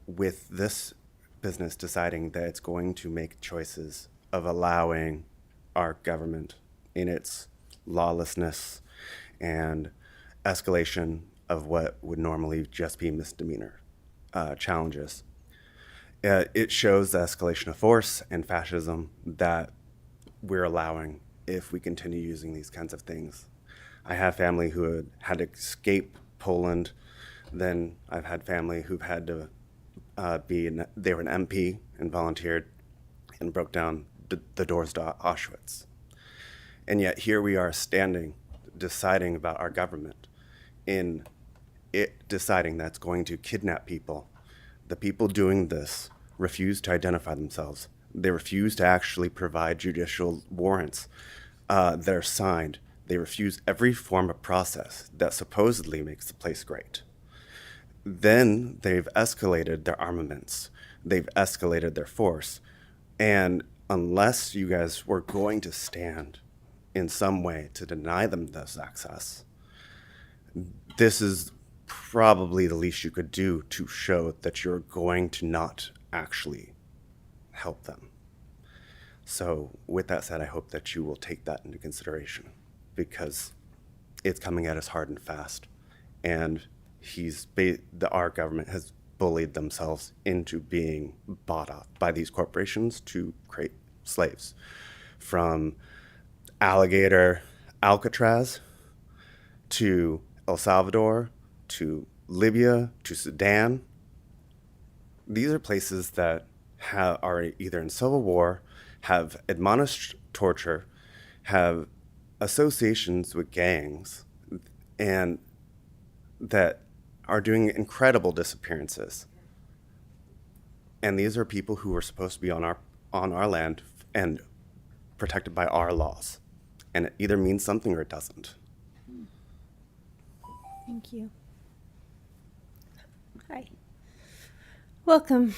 S24: with this business deciding that it's going to make choices of allowing our government in its lawlessness and escalation of what would normally just be misdemeanor challenges. It shows the escalation of force and fascism that we're allowing if we continue using these kinds of things. I have family who had to escape Poland. Then I've had family who've had to they were an MP and volunteered and broke down the doors to Auschwitz. And yet here we are standing, deciding about our government, in it deciding that's going to kidnap people. The people doing this refuse to identify themselves. They refuse to actually provide judicial warrants that are signed. They refuse every form of process that supposedly makes the place great. Then they've escalated their armaments. They've escalated their force. And unless you guys were going to stand in some way to deny them this access, this is probably the least you could do to show that you're going to not actually help them. So with that said, I hope that you will take that into consideration, because it's coming at us hard and fast. And our government has bullied themselves into being bought off by these corporations to create slaves. From Alligator, Alcatraz, to El Salvador, to Libya, to Sudan. These are places that are either in civil war, have admonished torture, have associations with gangs, and that are doing incredible disappearances. And these are people who are supposed to be on our land and protected by our laws. And it either means something or it doesn't.
S1: Thank you. Hi. Welcome.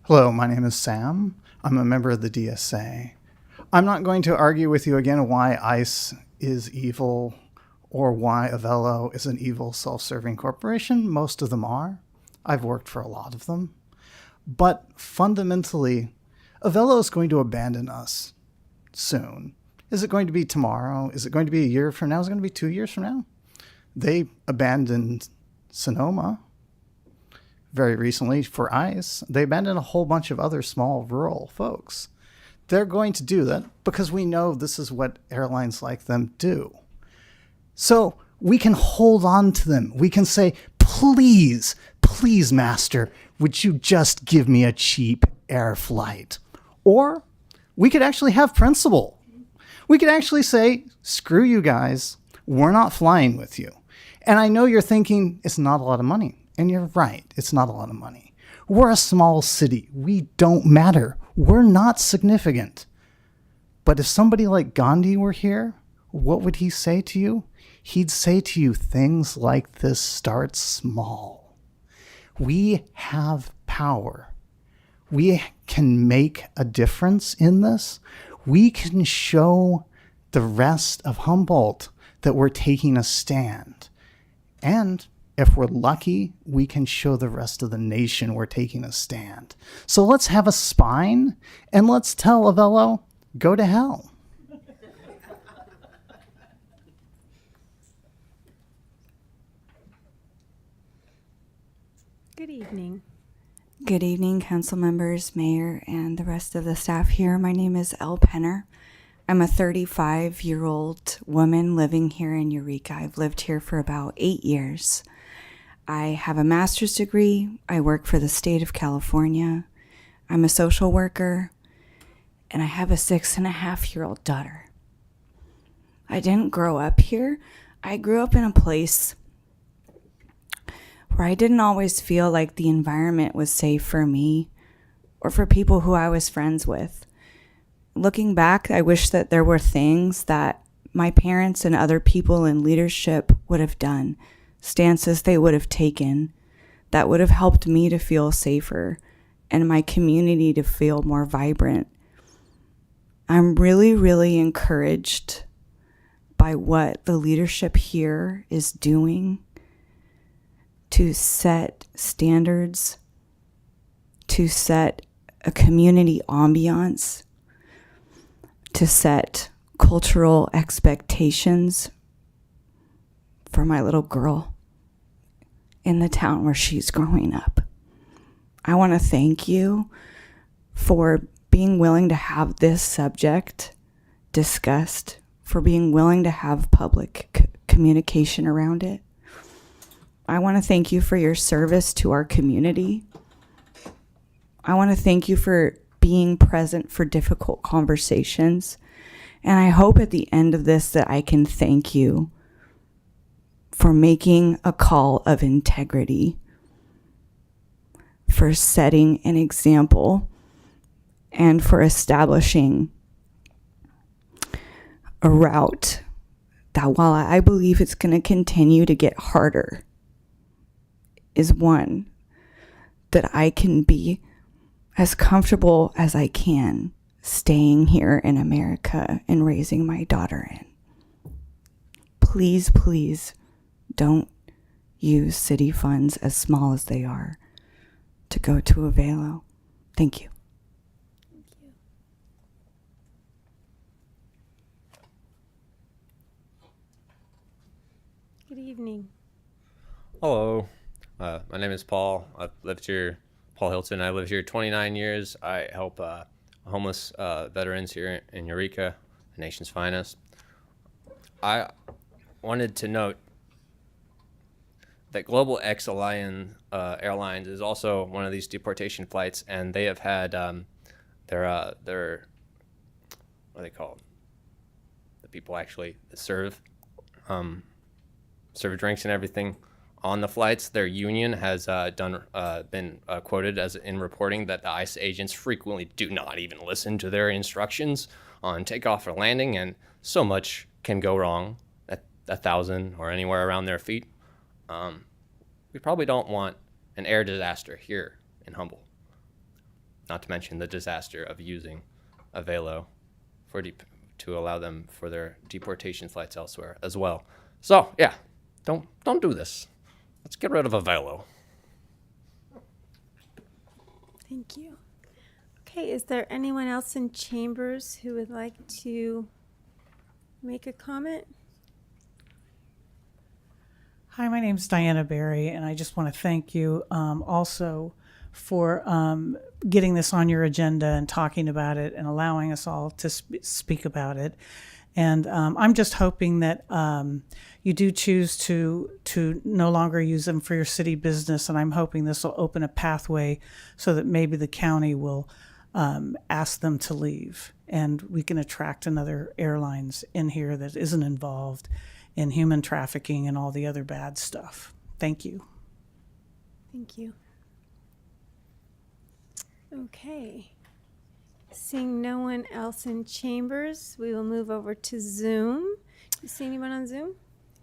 S3: Hello, my name is Sam. I'm a member of the DSA. I'm not going to argue with you again why ICE is evil or why Avello is an evil self-serving corporation. Most of them are. I've worked for a lot of them. But fundamentally, Avello is going to abandon us soon. Is it going to be tomorrow? Is it going to be a year from now? Is it going to be 2 years from now? They abandoned Sonoma very recently for ICE. They abandoned a whole bunch of other small rural folks. They're going to do that because we know this is what airlines like them do. So we can hold on to them. We can say, please, please, master, would you just give me a cheap air flight? Or we could actually have principle. We could actually say, screw you guys, we're not flying with you. And I know you're thinking it's not a lot of money. And you're right, it's not a lot of money. We're a small city. We don't matter. We're not significant. But if somebody like Gandhi were here, what would he say to you? He'd say to you, things like this start small. We have power. We can make a difference in this. We can show the rest of Humboldt that we're taking a stand. And if we're lucky, we can show the rest of the nation we're taking a stand. So let's have a spine and let's tell Avello, go to hell.
S1: Good evening.
S9: Good evening, council members, mayor, and the rest of the staff here. My name is Elle Penner. I'm a 35-year-old woman living here in Eureka. I've lived here for about 8 years. I have a master's degree. I work for the state of California. I'm a social worker, and I have a 6.5-year-old daughter. I didn't grow up here. I grew up in a place where I didn't always feel like the environment was safe for me or for people who I was friends with. Looking back, I wish that there were things that my parents and other people in leadership would have done, stances they would have taken that would have helped me to feel safer and my community to feel more vibrant. I'm really, really encouraged by what the leadership here is doing to set standards, to set a community ambiance, to set cultural expectations for my little girl in the town where she's growing up. I want to thank you for being willing to have this subject discussed, for being willing to have public communication around it. I want to thank you for your service to our community. I want to thank you for being present for difficult conversations. And I hope at the end of this that I can thank you for making a call of integrity, for setting an example, and for establishing a route that, while I believe it's going to continue to get harder, is one that I can be as comfortable as I can staying here in America and raising my daughter in. Please, please don't use city funds, as small as they are, to go to Avelo. Thank you.
S1: Good evening.
S10: Hello, my name is Paul. I've lived here, Paul Hilton. I lived here 29 years. I help homeless veterans here in Eureka, the nation's finest. I wanted to note that Global X Alliance Airlines is also one of these deportation flights, and they have had their what are they called? The people actually that serve drinks and everything on the flights. Their union has been quoted as in reporting that the ICE agents frequently do not even listen to their instructions on takeoff or landing, and so much can go wrong at 1,000 or anywhere around their feet. We probably don't want an air disaster here in Humboldt, not to mention the disaster of using Avelo to allow them for their deportation flights elsewhere as well. So yeah, don't do this. Let's get rid of Avelo.
S1: Thank you. Okay, is there anyone else in chambers who would like to make a comment?
S14: Hi, my name's Diana Berry, and I just want to thank you also for getting this on your agenda and talking about it and allowing us all to speak about it. And I'm just hoping that you do choose to no longer use them for your city business, and I'm hoping this will open a pathway so that maybe the county will ask them to leave, and we can attract another airlines in here that isn't involved in human trafficking and all the other bad stuff. Thank you.
S1: Thank you. Okay. Seeing no one else in chambers, we will move over to Zoom. You see anyone on Zoom?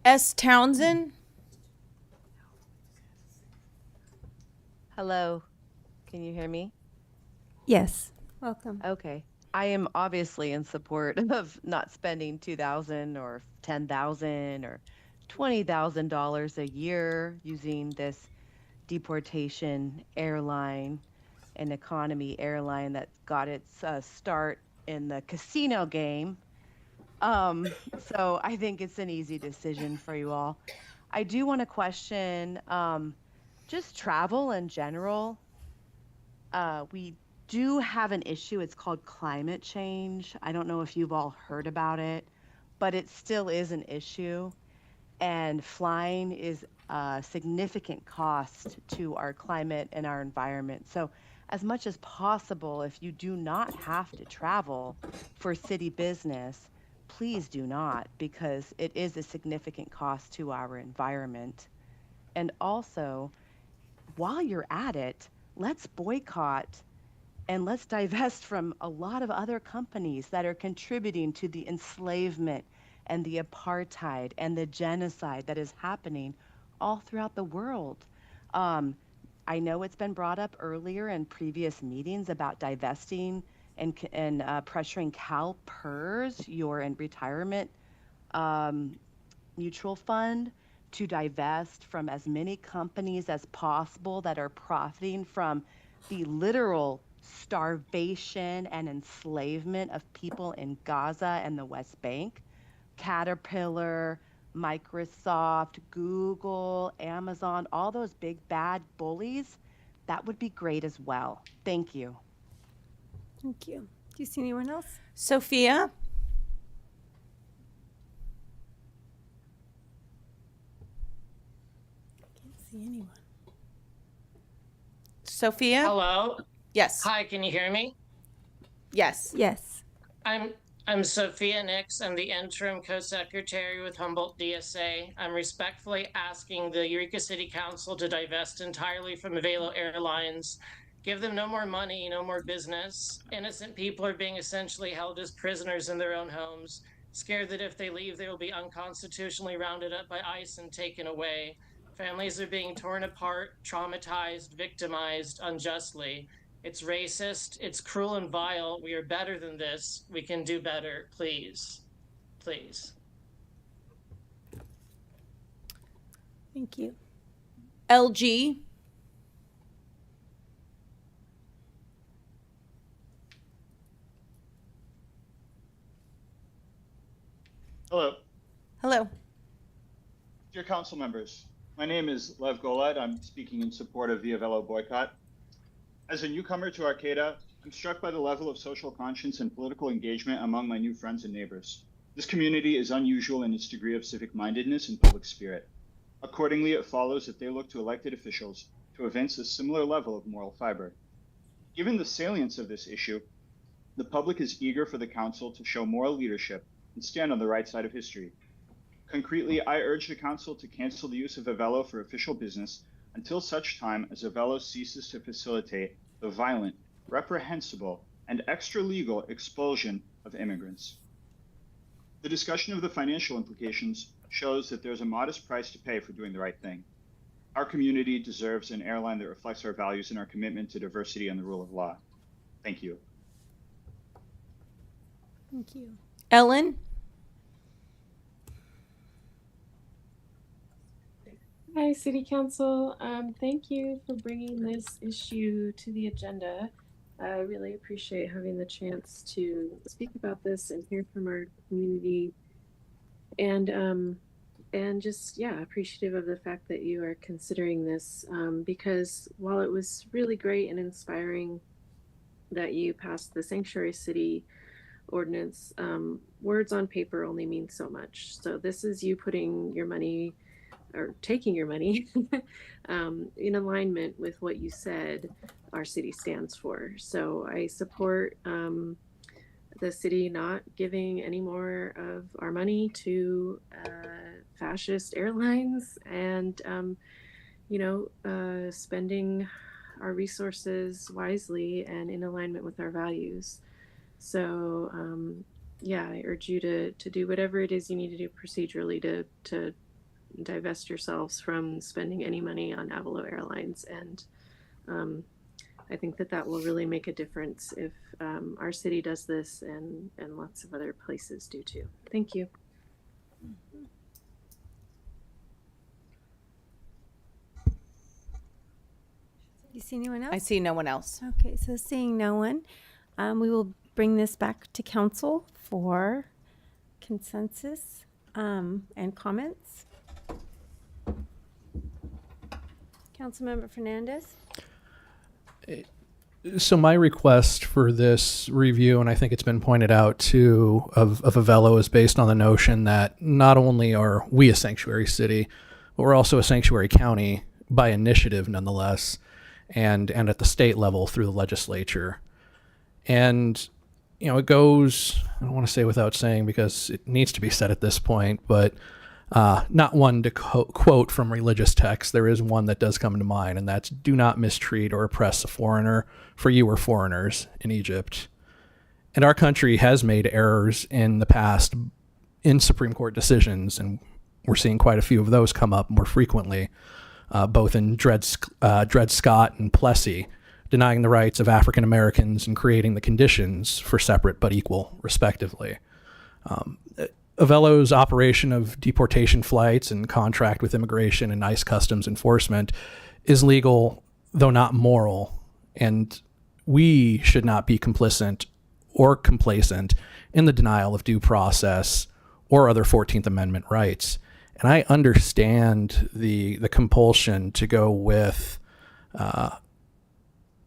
S11: S. Townsend.
S16: Hello. Can you hear me?
S1: Yes. Welcome.
S16: Okay. I am obviously in support of not spending $2,000 or $10,000 or $20,000 a year using this deportation airline, an economy airline that got its start in the casino game. So I think it's an easy decision for you all. I do want to question just travel in general. We do have an issue. It's called climate change. I don't know if you've all heard about it, but it still is an issue. And flying is a significant cost to our climate and our environment. So as much as possible, if you do not have to travel for city business, please do not, because it is a significant cost to our environment. And also, while you're at it, let's boycott and let's divest from a lot of other companies that are contributing to the enslavement and the apartheid and the genocide that is happening all throughout the world. I know it's been brought up earlier in previous meetings about divesting and pressuring CalPERS, your in retirement mutual fund, to divest from as many companies as possible that are profiting from the literal starvation and enslavement of people in Gaza and the West Bank. Caterpillar, Microsoft, Google, Amazon, all those big bad bullies, that would be great as well. Thank you.
S1: Thank you. Do you see anyone else?
S11: Sophia?
S1: Can't see anyone.
S11: Sophia?
S4: Hello?
S11: Yes.
S4: Hi, can you hear me?
S11: Yes.
S1: Yes.
S4: I'm Sophia Nix. I'm the interim co-secretary with Humboldt DSA. I'm respectfully asking the Eureka City Council to divest entirely from Avelo Airlines. Give them no more money, no more business. Innocent people are being essentially held as prisoners in their own homes, scared that if they leave, they will be unconstitutionally rounded up by ICE and taken away. Families are being torn apart, traumatized, victimized unjustly. It's racist, it's cruel and vile. We are better than this. We can do better. Please. Please.
S1: Thank you.
S11: LG?
S13: Hello.
S11: Hello.
S13: Dear council members, my name is Lev Golad. I'm speaking in support of the Avelo boycott. As a newcomer to Arcata, I'm struck by the level of social conscience and political engagement among my new friends and neighbors. This community is unusual in its degree of civic mindedness and public spirit. Accordingly, it follows that they look to elected officials to evince a similar level of moral fiber. Given the salience of this issue, the public is eager for the council to show moral leadership and stand on the right side of history. Concretely, I urge the council to cancel the use of Avelo for official business until such time as Avelo ceases to facilitate the violent, reprehensible, and extra-legal expulsion of immigrants. The discussion of the financial implications shows that there's a modest price to pay for doing the right thing. Our community deserves an airline that reflects our values and our commitment to diversity and the rule of law. Thank you.
S1: Thank you.
S11: Ellen?
S17: Hi, City Council. Thank you for bringing this issue to the agenda. I really appreciate having the chance to speak about this and hear from our community, and just appreciative of the fact that you are considering this, because while it was really great and inspiring that you passed the Sanctuary City ordinance, words on paper only mean so much. So this is you putting your money or taking your money in alignment with what you said our city stands for. So I support the city not giving any more of our money to fascist airlines, and spending our resources wisely and in alignment with our values. So I urge you to do whatever it is you need to do procedurally to divest yourselves from spending any money on Avelo Airlines. And I think that will really make a difference if our city does this, and lots of other places do too. Thank you.
S1: You see anyone else?
S11: I see no one else.
S1: Okay, so seeing no one, we will bring this back to council for consensus and comments. Councilmember Fernandez?
S6: So my request for this review, and I think it's been pointed out too, of Avelo is based on the notion that not only are we a sanctuary city, but we're also a sanctuary county by initiative nonetheless, and at the state level through the legislature. And, it goes, I don't want to say without saying because it needs to be said at this point, but not one to quote from religious texts. There is one that does come to mind, and that's do not mistreat or oppress a foreigner, for you were foreigners in Egypt. And our country has made errors in the past in Supreme Court decisions, and we're seeing quite a few of those come up more frequently, both in Dred Scott and Plessy, denying the rights of African Americans and creating the conditions for separate but equal, respectively. Avelo's operation of deportation flights and contract with immigration and ICE customs enforcement is legal, though not moral. And we should not be complicit or complacent in the denial of due process or other 14th Amendment rights. And I understand the compulsion to go with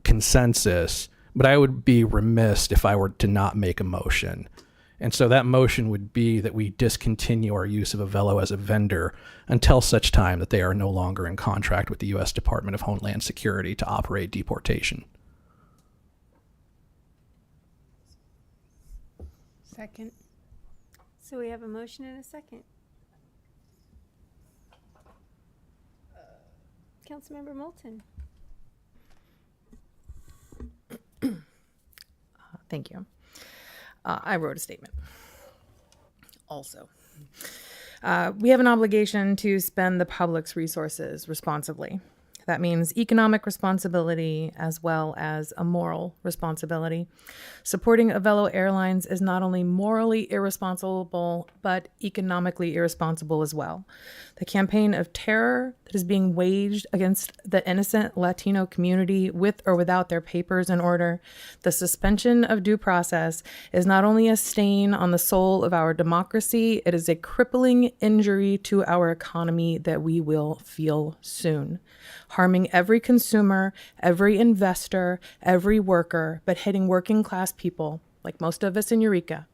S6: consensus, but I would be remiss if I were to not make a motion. And so that motion would be that we discontinue our use of Avelo as a vendor until such time that they are no longer in contract with the U.S. Department of Homeland Security to operate deportation.
S1: Second. So we have a motion and a second. Councilmember Moulton.
S7: Thank you. I wrote a statement. Also, we have an obligation to spend the public's resources responsibly. That means economic responsibility as well as a moral responsibility. Supporting Avelo Airlines is not only morally irresponsible, but economically irresponsible as well. The campaign of terror that is being waged against the innocent Latino community with or without their papers in order, the suspension of due process is not only a stain on the soul of our democracy, it is a crippling injury to our economy that we will feel soon, harming every consumer, every investor, every worker, but hitting working class people, like most of us in Eureka,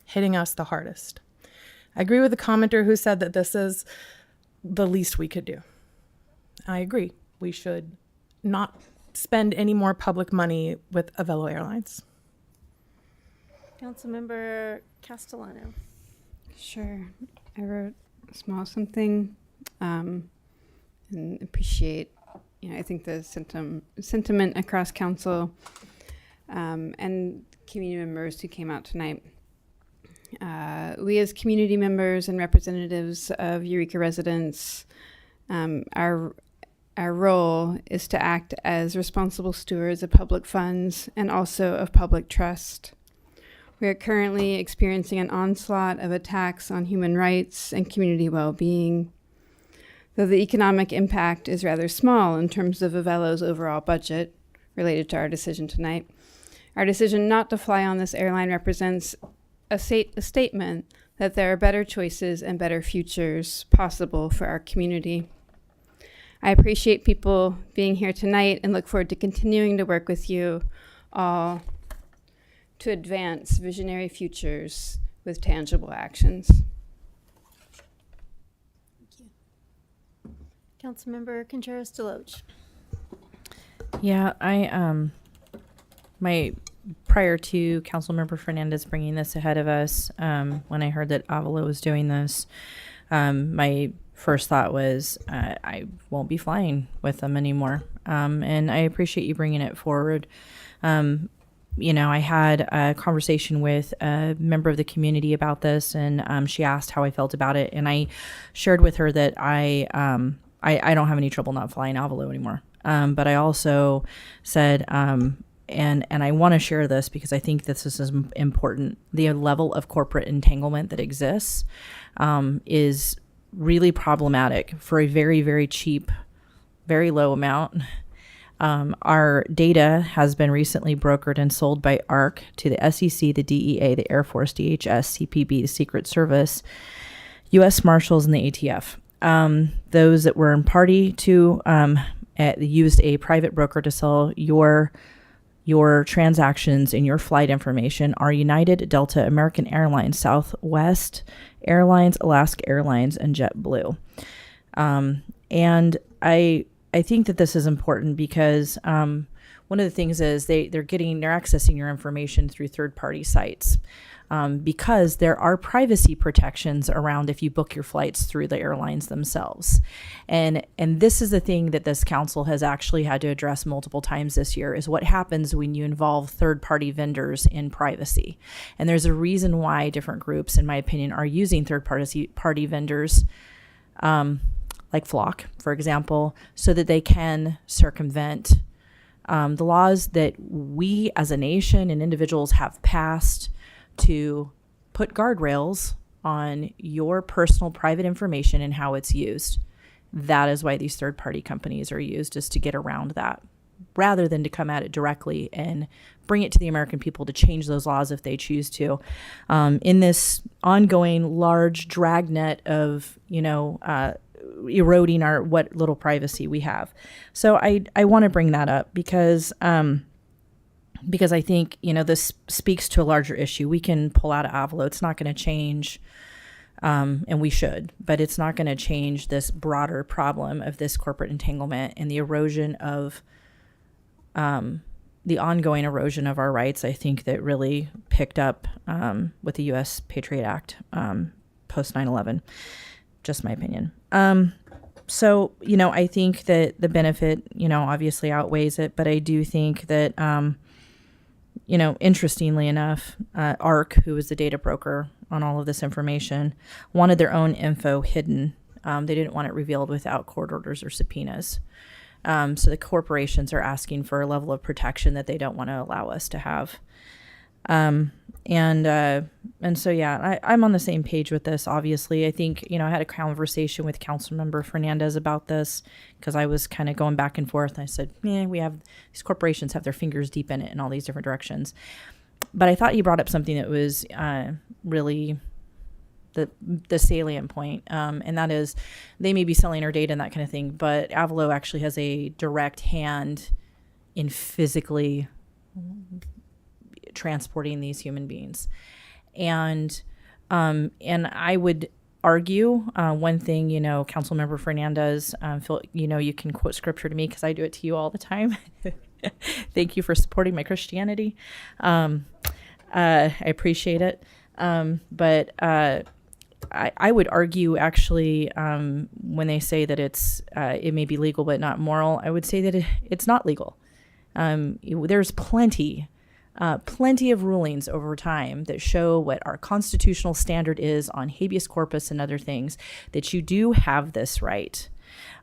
S7: hitting us the hardest. I agree with the commenter who said that this is the least we could do. I agree. We should not spend any more public money with Avelo Airlines.
S1: Councilmember Castellano.
S12: Sure. I wrote a small something and appreciate, I think the sentiment across council and community members who came out tonight. We as community members and representatives of Eureka residents, our role is to act as responsible stewards of public funds and also of public trust. We are currently experiencing an onslaught of attacks on human rights and community well-being. Though the economic impact is rather small in terms of Avelo's overall budget related to our decision tonight, our decision not to fly on this airline represents a statement that there are better choices and better futures possible for our community. I appreciate people being here tonight and look forward to continuing to work with you all to advance visionary futures with tangible actions.
S1: Councilmember Contreras-Deloach.
S7: Yeah, my prior to Councilmember Fernandez bringing this ahead of us, when I heard that Avelo was doing this, my first thought was I won't be flying with them anymore. And I appreciate you bringing it forward. I had a conversation with a member of the community about this, and she asked how I felt about it, and I shared with her that I don't have any trouble not flying Avelo anymore. But I also said, and I want to share this because I think this is important. The level of corporate entanglement that exists is really problematic for a very, very cheap, very low amount. Our data has been recently brokered and sold by ARC to the SEC, the DEA, the Air Force, DHS, CPB, the Secret Service, U.S. Marshals, and the ATF. Those that were in party to used a private broker to sell your transactions and your flight information are United, Delta, American Airlines, Southwest Airlines, Alaska Airlines, and JetBlue. And I think that this is important because one of the things is they're accessing your information through third-party sites. Because there are privacy protections around if you book your flights through the airlines themselves. And this is the thing that this council has actually had to address multiple times this year is what happens when you involve third-party vendors in privacy. And there's a reason why different groups, in my opinion, are using third-party vendors, like Flock, for example, so that they can circumvent the laws that we as a nation and individuals have passed to put guardrails on your personal private information and how it's used. That is why these third-party companies are used, is to get around that. rather than to come at it directly and bring it to the American people to change those laws if they choose to, in this ongoing large dragnet of, eroding what little privacy we have. So I want to bring that up because I think, this speaks to a larger issue. We can pull out of Avalo. It's not going to change, and we should, but it's not going to change this broader problem of this corporate entanglement and the erosion of, the ongoing erosion of our rights, I think, that really picked up with the U.S. Patriot Act post 9/11. Just my opinion. So, I think that the benefit, obviously outweighs it, but I do think that, interestingly enough, ARC, who was the data broker on all of this information, wanted their own info hidden. They didn't want it revealed without court orders or subpoenas. So the corporations are asking for a level of protection that they don't want to allow us to have. And so, yeah, I'm on the same page with this, obviously. I think, I had a conversation with Councilmember Fernandez about this because I was kind of going back and forth. And I said, these corporations have their fingers deep in it in all these different directions. But I thought you brought up something that was really the salient point, and that is they may be selling our data and that kind of thing, but Avalo actually has a direct hand in physically transporting these human beings. And I would argue one thing, Councilmember Fernandez, you can quote scripture to me because I do it to you all the time. Thank you for supporting my Christianity. I appreciate it. But I would argue actually when they say that it may be legal but not moral, I would say that it's not legal. There's plenty of rulings over time that show what our constitutional standard is on habeas corpus and other things, that you do have this right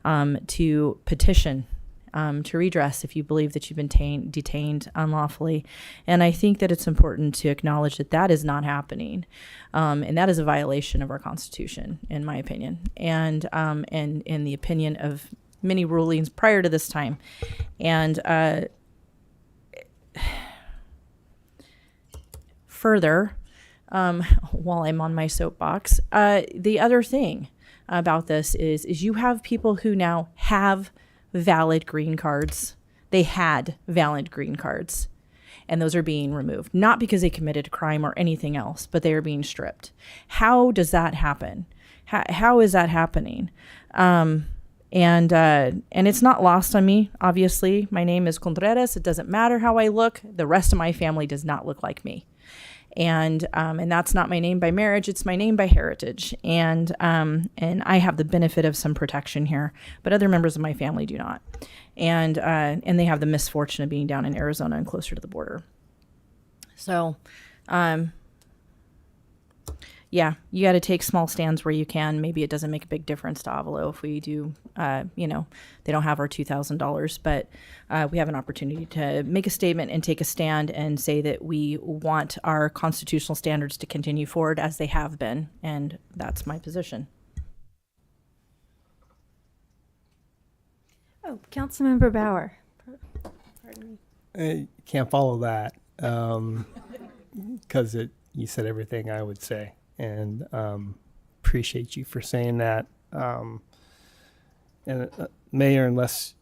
S7: to petition, to redress if you believe that you've been detained unlawfully. And I think that it's important to acknowledge that that is not happening. And that is a violation of our Constitution, in my opinion, and in the opinion of many rulings prior to this time. And further, while I'm on my soapbox, the other thing about this is you have people who now have valid green cards. They had valid green cards, and those are being removed, not because they committed a crime or anything else, but they are being stripped. How does that happen? How is that happening? And it's not lost on me. Obviously, my name is Contreras. It doesn't matter how I look. The rest of my family does not look like me. And that's not my name by marriage. It's my name by heritage. And I have the benefit of some protection here, but other members of my family do not. And they have the misfortune of being down in Arizona and closer to the border. So, yeah, you got to take small stands where you can. Maybe it doesn't make a big difference to Avalo if we do, they don't have our $2,000, but we have an opportunity to make a statement and take a stand and say that we want our constitutional standards to continue forward as they have been. And that's my position.
S1: Oh, Councilmember Bauer. Pardon me.
S15: I can't follow that because you said everything I would say. And appreciate you for saying that. Mayor, unless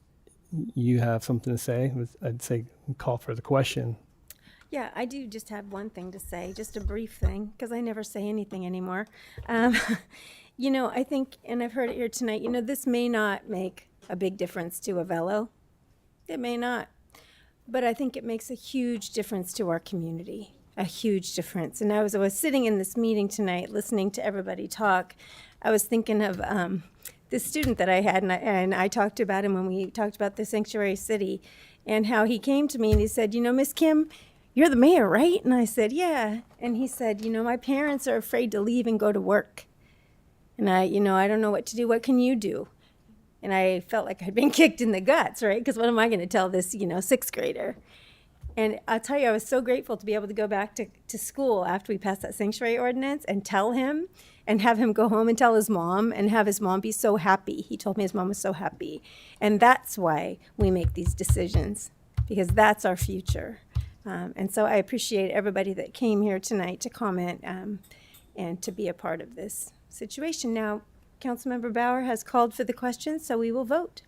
S15: you have something to say, I'd say call for the question.
S1: Yeah, I do just have one thing to say, just a brief thing, because I never say anything anymore. I think, and I've heard it here tonight, this may not make a big difference to Avelo. It may not. But I think it makes a huge difference to our community. A huge difference. And I was sitting in this meeting tonight listening to everybody talk. I was thinking of this student that I had, and I talked about him when we talked about the sanctuary city, and how he came to me and he said, Miss Kim, you're the mayor, right? And I said, yeah. And he said, my parents are afraid to leave and go to work. And I don't know what to do. What can you do? And I felt like I'd been kicked in the guts, right? Because what am I going to tell this, sixth grader? And I'll tell you, I was so grateful to be able to go back to school after we passed that sanctuary ordinance and tell him and have him go home and tell his mom and have his mom be so happy. He told me his mom was so happy. And that's why we make these decisions. because that's our future. And so I appreciate everybody that came here tonight to comment and to be a part of this situation. Now, Councilmember Bauer has called for the question, so we will vote.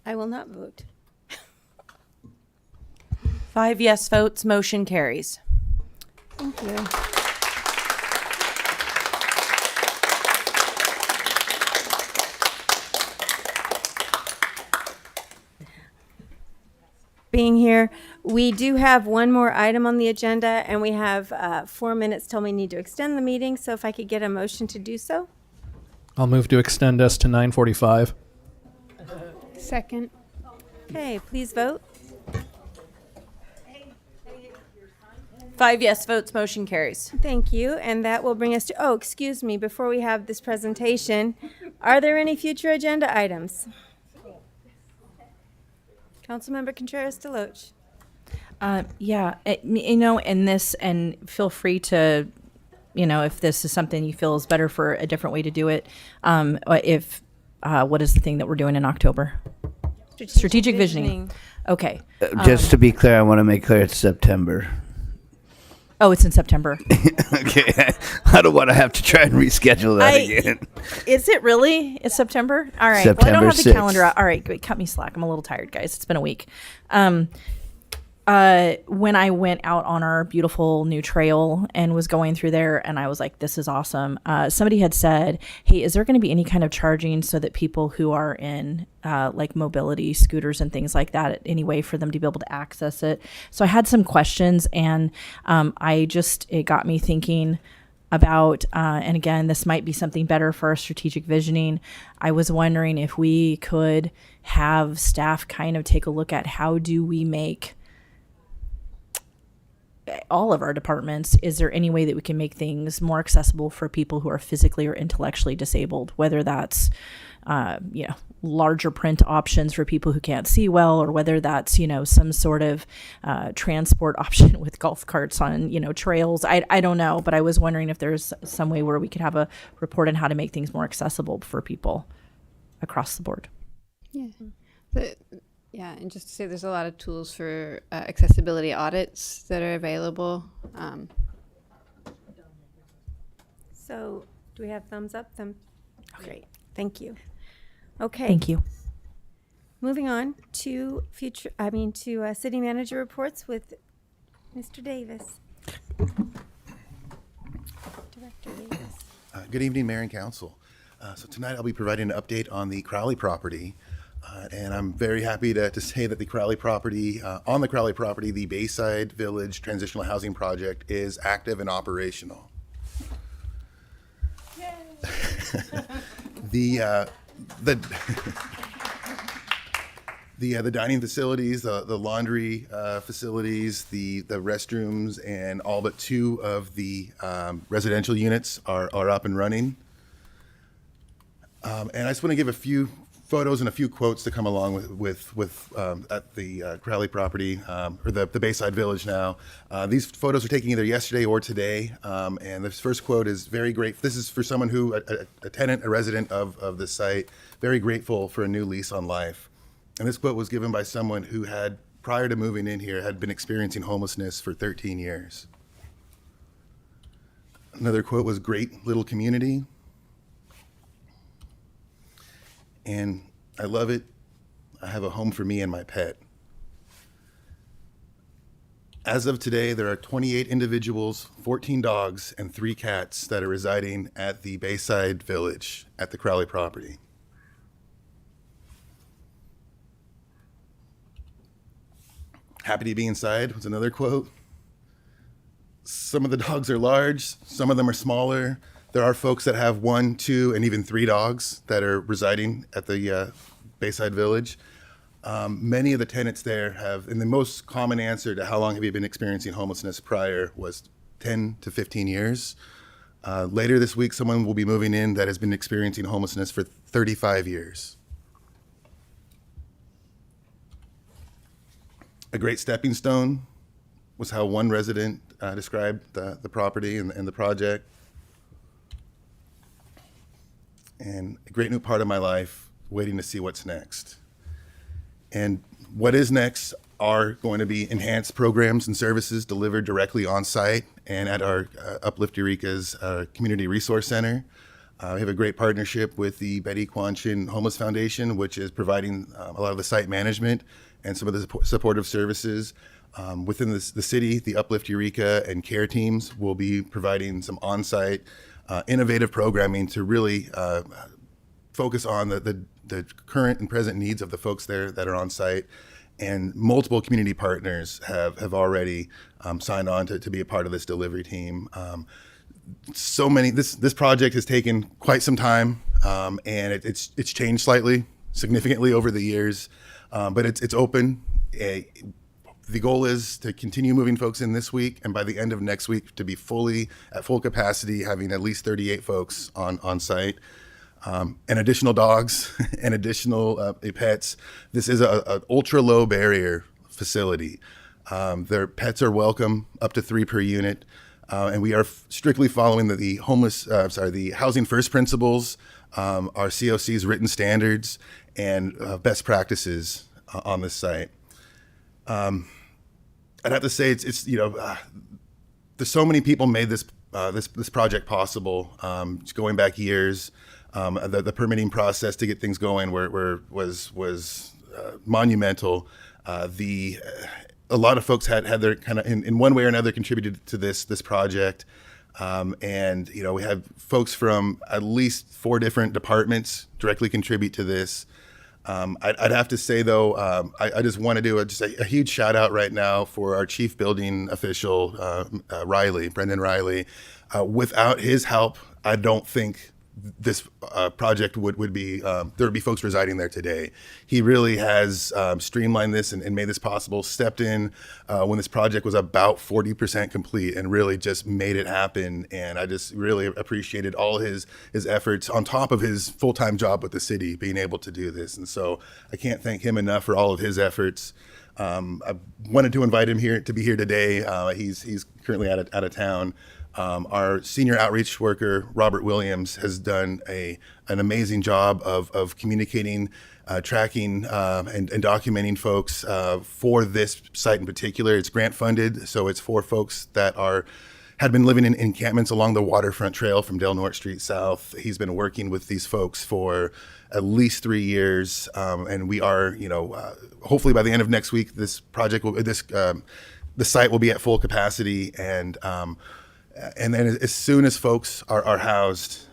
S1: I will not vote.
S11: 5 yes votes, motion carries.
S1: Thank you. Being here, we do have one more item on the agenda, and we have 4 minutes till we need to extend the meeting. So if I could get a motion to do so.
S6: I'll move to extend us to 9:45.
S12: Second.
S1: Okay, please vote.
S11: 5 yes votes, motion carries.
S1: Thank you, and that will bring us to, oh, excuse me, before we have this presentation, are there any future agenda items? Councilmember Contreras-Deloche.
S7: Yeah, in this, and feel free to, if this is something you feel is better for a different way to do it. What is the thing that we're doing in October? Strategic visioning. Okay.
S18: Just to be clear, I want to make clear it's September.
S7: Oh, it's in September.
S18: Okay. I don't want to have to try and reschedule that again.
S7: Is it really? It's September? All right.
S18: September
S7: well, I don't have the
S18: 6th.
S7: calendar out. All right, great. Cut me slack. I'm a little tired, guys. It's been a week. When I went out on our beautiful new trail and was going through there, and I was like, this is awesome. Somebody had said, hey, is there going to be any kind of charging so that people who are in like mobility scooters and things like that, any way for them to be able to access it? So I had some questions, and it got me thinking about, and again, this might be something better for our strategic visioning. I was wondering if we could have staff kind of take a look at how do we make all of our departments, is there any way that we can make things more accessible for people who are physically or intellectually disabled, whether that's larger print options for people who can't see well, or whether that's some sort of transport option with golf carts on trails. I don't know, but I was wondering if there's some way where we could have a report on how to make things more accessible for people across the board.
S12: Yeah. Yeah, and just to say there's a lot of tools for accessibility audits that are available.
S1: So do we have thumbs up? Great. Thank you. Okay.
S7: Thank you.
S1: Moving on to city manager reports with Mr. Davis. Director Davis.
S19: Good evening, Mayor and Council. So tonight I'll be providing an update on the Crowley property. And I'm very happy to say that the Crowley property, on the Crowley property, the Bayside Village Transitional Housing Project is active and operational. The dining facilities, the laundry facilities, the restrooms, and all but 2 of the residential units are up and running. And I just want to give a few photos and a few quotes to come along with at the Crowley property, or the Bayside Village now. These photos are taken either yesterday or today, and this first quote is very great. This is for someone who, a tenant, a resident of this site, very grateful for a new lease on life. And this quote was given by someone who had, prior to moving in here, had been experiencing homelessness for 13 years. Another quote was, great little community. And I love it. I have a home for me and my pet. As of today, there are 28 individuals, 14 dogs, and 3 cats that are residing at the Bayside Village at the Crowley property. Happy to be inside was another quote. Some of the dogs are large, some of them are smaller. There are folks that have 1, 2, and even 3 dogs that are residing at the Bayside Village. Many of the tenants there have, and the most common answer to how long have you been experiencing homelessness prior was 10 to 15 years. Later this week, someone will be moving in that has been experiencing homelessness for 35 years. A great stepping stone was how one resident described the property and the project. And a great new part of my life, waiting to see what's next. And What is next are going to be enhanced programs and services delivered directly on site and at our Uplift Eureka's Community Resource Center. We have a great partnership with the Betty Quan Chin Homeless Foundation, which is providing a lot of the site management and some of the supportive services. Within the city, the Uplift Eureka and care teams will be providing some on-site innovative programming to really focus on the current and present needs of the folks there that are on site. And multiple community partners have already signed on to be a part of this delivery team. This project has taken quite some time, and it's changed significantly over the years, but it's open. The goal is to continue moving folks in this week, and by the end of next week to be at full capacity, having at least 38 folks on site. And additional dogs and additional pets. This is an ultra low barrier facility. Their pets are welcome, up to 3 per unit. And we are strictly following the Housing First principles, our COC's written standards, and best practices on this site. I'd have to say there's so many people made this project possible. Just going back years, the permitting process to get things going was monumental. A lot of folks had their kind of in one way or another contributed to this project. And we had folks from at least 4 different departments directly contribute to this. I'd have to say though, I just want to do a huge shout out right now for our chief building official, Brendan Riley. Without his help, I don't think this project would be, there would be folks residing there today. He really has streamlined this and made this possible, stepped in when this project was about 40% complete and really just made it happen. And I just really appreciated all his efforts on top of his full-time job with the city, being able to do this. And so I can't thank him enough for all of his efforts. I wanted to invite him to be here today. He's currently out of town. Our senior outreach worker, Robert Williams, has done an amazing job of communicating, tracking, and documenting folks for this site in particular. It's grant funded, so it's for folks that had been living in encampments along the waterfront trail from Del Norte Street South. He's been working with these folks for at least 3 years, and we are, hopefully by the end of next week, the site will be at full capacity, and then as soon as folks are housed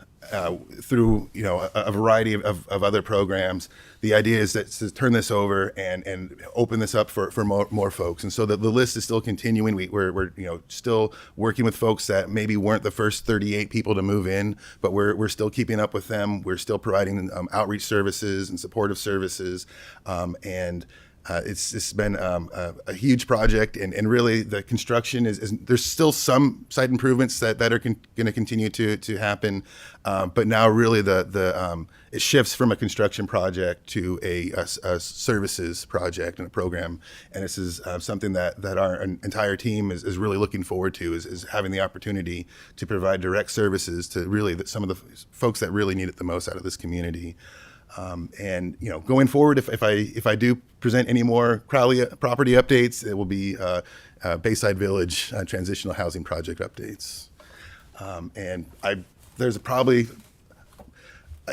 S19: through a variety of other programs, the idea is that to turn this over and open this up for more folks. And so the list is still continuing. We're still working with folks that maybe weren't the first 38 people to move in, but we're still keeping up with them. We're still providing outreach services and supportive services, and it's been a huge project, and really the construction is there's still some site improvements that are going to continue to happen, but now really it shifts from a construction project to a services project and a program, and this is something that our entire team is really looking forward to, is having the opportunity to provide direct services to really some of the folks that really need it the most out of this community. And going forward, if I do present any more Crowley property updates, it will be Bayside Village transitional housing project updates. And I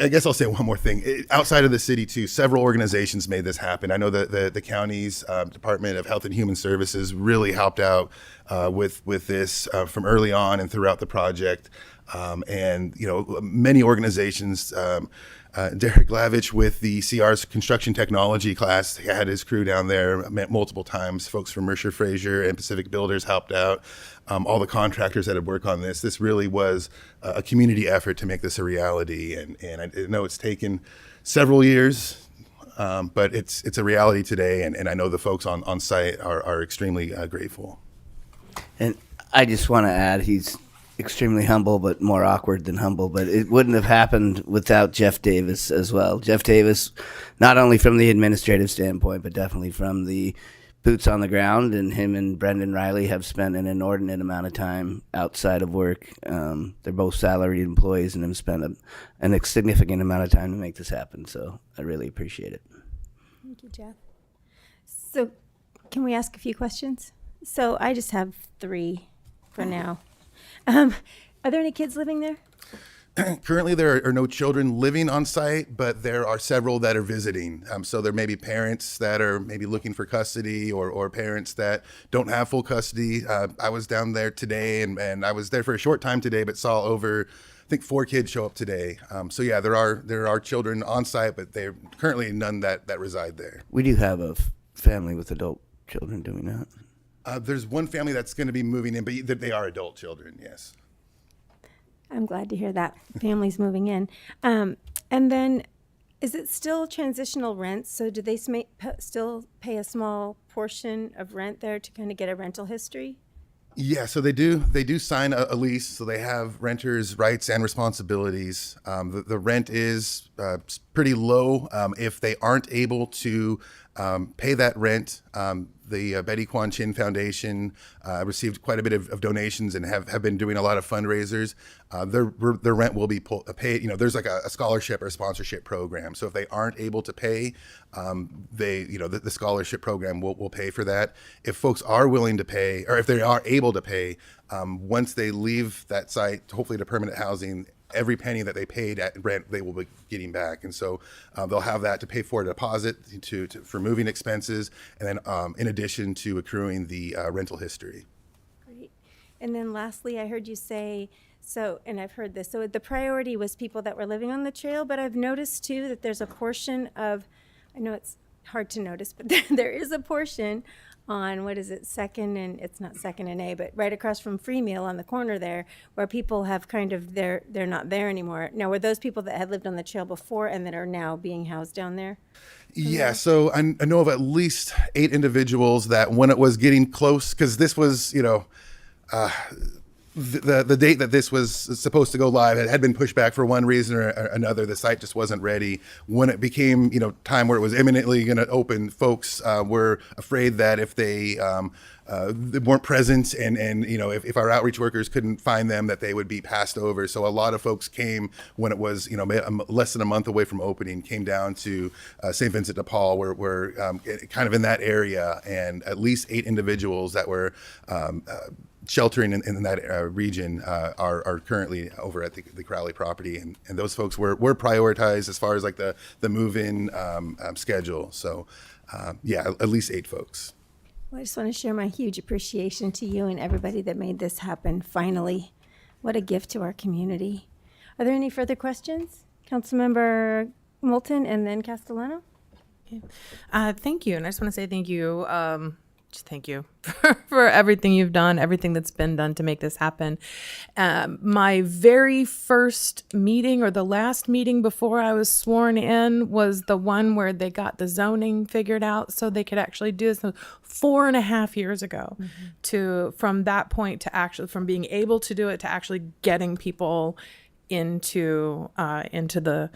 S19: guess I'll say one more thing. Outside of the city too, several organizations made this happen. I know that the county's Department of Health and Human Services really helped out with this from early on and throughout the project. And many organizations. Derek Lavich with the CR's construction technology class had his crew down there, met multiple times. Folks from Mercer Fraser and Pacific Builders helped out. All the contractors that had worked on this. This really was a community effort to make this a reality. And I know it's taken several years, but it's a reality today. And I know the folks on site are extremely grateful.
S18: And I just want to add, he's extremely humble, but more awkward than humble. But it wouldn't have happened without Jeff Davis as well. Jeff Davis, not only from the administrative standpoint, but definitely from the boots on the ground. And him and Brendan Riley have spent an inordinate amount of time outside of work. They're both salaried employees and have spent a significant amount of time to make this happen. So I really appreciate it.
S1: Thank you, Jeff. So can we ask a few questions? So I just have 3 for now. Are there any kids living there?
S19: Currently, there are no children living on site, but there are several that are visiting. So there may be parents that are maybe looking for custody, or parents that don't have full custody. I was down there today, and I was there for a short time today, but saw over, I think, 4 kids show up today. So yeah, there are children on site, but they're currently none that reside there.
S18: We do have a family with adult children, do we not?
S19: There's one family that's going to be moving in, but they are adult children, yes.
S1: I'm glad to hear that families moving in. And then, is it still transitional rent? So do they still pay a small portion of rent there to kind of get a rental history?
S19: Yeah, so they do sign a lease, so they have renters' rights and responsibilities. The rent is pretty low. If they aren't able to pay that rent, the Betty Quan Chin Foundation received quite a bit of donations and have been doing a lot of fundraisers. Their rent will be paid. There's like a scholarship or sponsorship program. So if they aren't able to pay, the scholarship program will pay for that. If folks are willing to pay, or if they are able to pay, once they leave that site, hopefully to permanent housing, every penny that they paid at rent, they will be getting back. And so they'll have that to pay for a deposit for moving expenses, and then in addition to accruing the rental history.
S1: Great. And then lastly, I heard you say, and I've heard this, so the priority was people that were living on the trail, but I've noticed too that there's a portion of, I know it's hard to notice, but there is a portion on, Second and A, but right across from Free Meal on the corner there, where people have kind of, they're not there anymore. Now, were those people that had lived on the trail before and that are now being housed down there?
S19: Yeah, so I know of at least 8 individuals that when it was getting close, because this was, the date that this was supposed to go live had been pushed back for one reason or another. The site just wasn't ready. When it became, time where it was imminently going to open, folks were afraid that if they weren't present and if our outreach workers couldn't find them, that they would be passed over. So a lot of folks came when it was, less than a month away from opening, came down to St. Vincent de Paul, where we're kind of in that area, and at least 8 individuals that were sheltering in that region are currently over at the Crowley property, and those folks were prioritized as far as like the move-in schedule. So at least 8 folks.
S1: Well, I just want to share my huge appreciation to you and everybody that made this happen. Finally, what a gift to our community. Are there any further questions? Councilmember Moulton and then Castellano.
S11: Thank you, and I just want to say thank you. Thank you for everything you've done, everything that's been done to make this happen. My very first meeting, or the last meeting before I was sworn in, was the one where they got the zoning figured out so they could actually do this 4.5 years ago. From that point to from being able to do it to actually getting people into the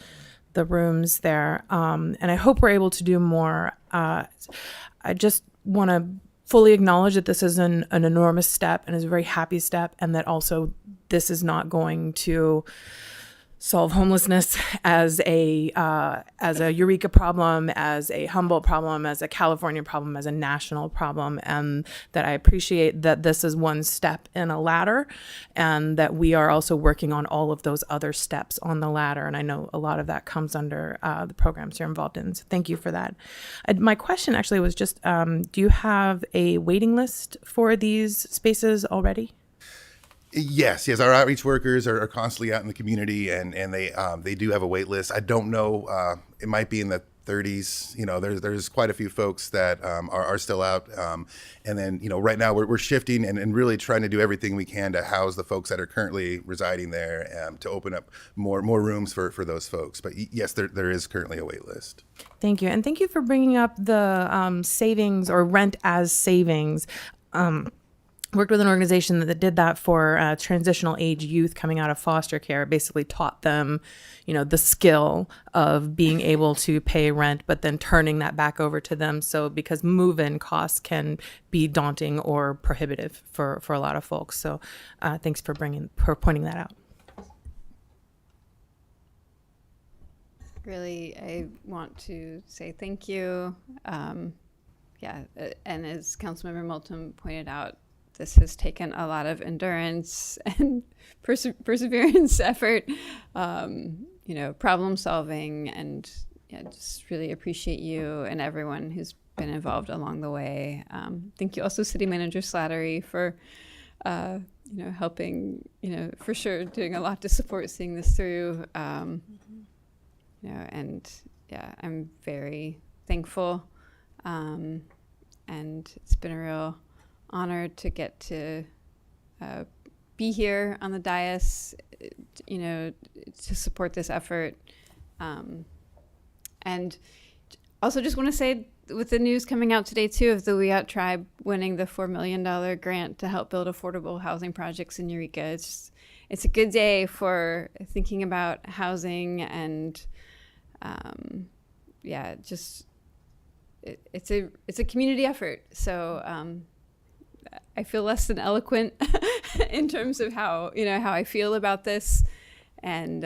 S11: rooms there. And I hope we're able to do more. I just want to fully acknowledge that this is an enormous step and is a very happy step, and that also this is not going to solve homelessness as a Eureka problem, as a Humboldt problem, as a California problem, as a national problem, and that I appreciate that this is one step in a ladder, and that we are also working on all of those other steps on the ladder. And I know a lot of that comes under the programs you're involved in. So thank you for that. My question actually was just, do you have a waiting list for these spaces already?
S19: Yes. Our outreach workers are constantly out in the community, and they do have a wait list. I don't know. It might be in the 30s. There's quite a few folks that are still out. And then right now we're shifting and really trying to do everything we can to house the folks that are currently residing there, to open up more rooms for those folks. But yes, there is currently a wait list.
S11: Thank you, and thank you for bringing up the savings or rent as savings. Worked with an organization that did that for transitional age youth coming out of foster care. Basically taught them, the skill of being able to pay rent, but then turning that back over to them. So because move-in costs can be daunting or prohibitive for a lot of folks. So thanks for pointing that out.
S12: Really, I want to say thank you. and as Councilmember Moulton pointed out, this has taken a lot of endurance and perseverance, effort, problem solving, and just really appreciate you and everyone who's been involved along the way. Thank you also, City Manager Slattery, for helping, for sure, doing a lot to support seeing this through. I'm very thankful, and it's been a real honor to get to be here on the dais, to support this effort. And also just want to say, with the news coming out today too of the Wiyot tribe winning the $4 million grant to help build affordable housing projects in Eureka, it's a good day for thinking about housing, and it's a community effort. So I feel less than eloquent in terms of how I feel about this, and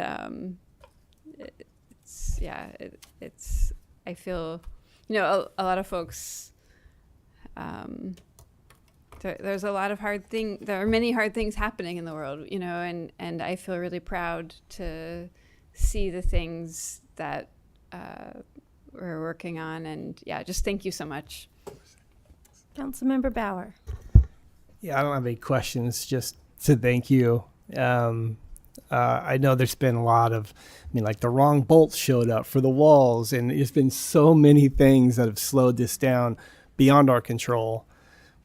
S12: I feel a lot of folks. There's a lot of hard things. There are many hard things happening in the world, and I feel really proud to see the things that we're working on, and just thank you so much.
S1: Councilmember Bauer.
S15: Yeah, I don't have any questions, just to thank you. I know there's been a lot of, like the wrong bolts showed up for the walls, and there's been so many things that have slowed this down beyond our control.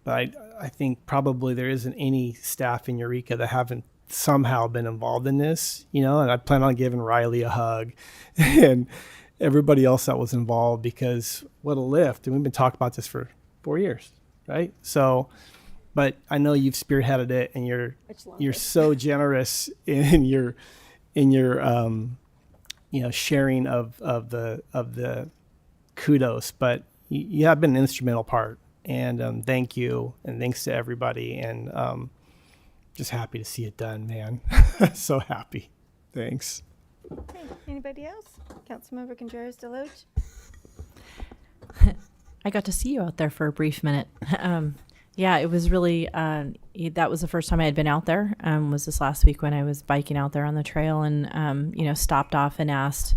S15: But I think probably there isn't any staff in Eureka that haven't somehow been involved in this, and I plan on giving Riley a hug and everybody else that was involved, because what a lift. And we've been talking about this for 4 years, right? So, but I know you've spearheaded it, and you're so generous in your sharing of the kudos, but you have been an instrumental part, and thank you, and thanks to everybody, and just happy to see it done, man. So happy. Thanks.
S1: Okay. Anybody else? Councilmember Contreras-Deloach.
S7: I got to see you out there for a brief minute. It was really, that was the first time I had been out there, was this last week when I was biking out there on the trail, and, stopped off and asked,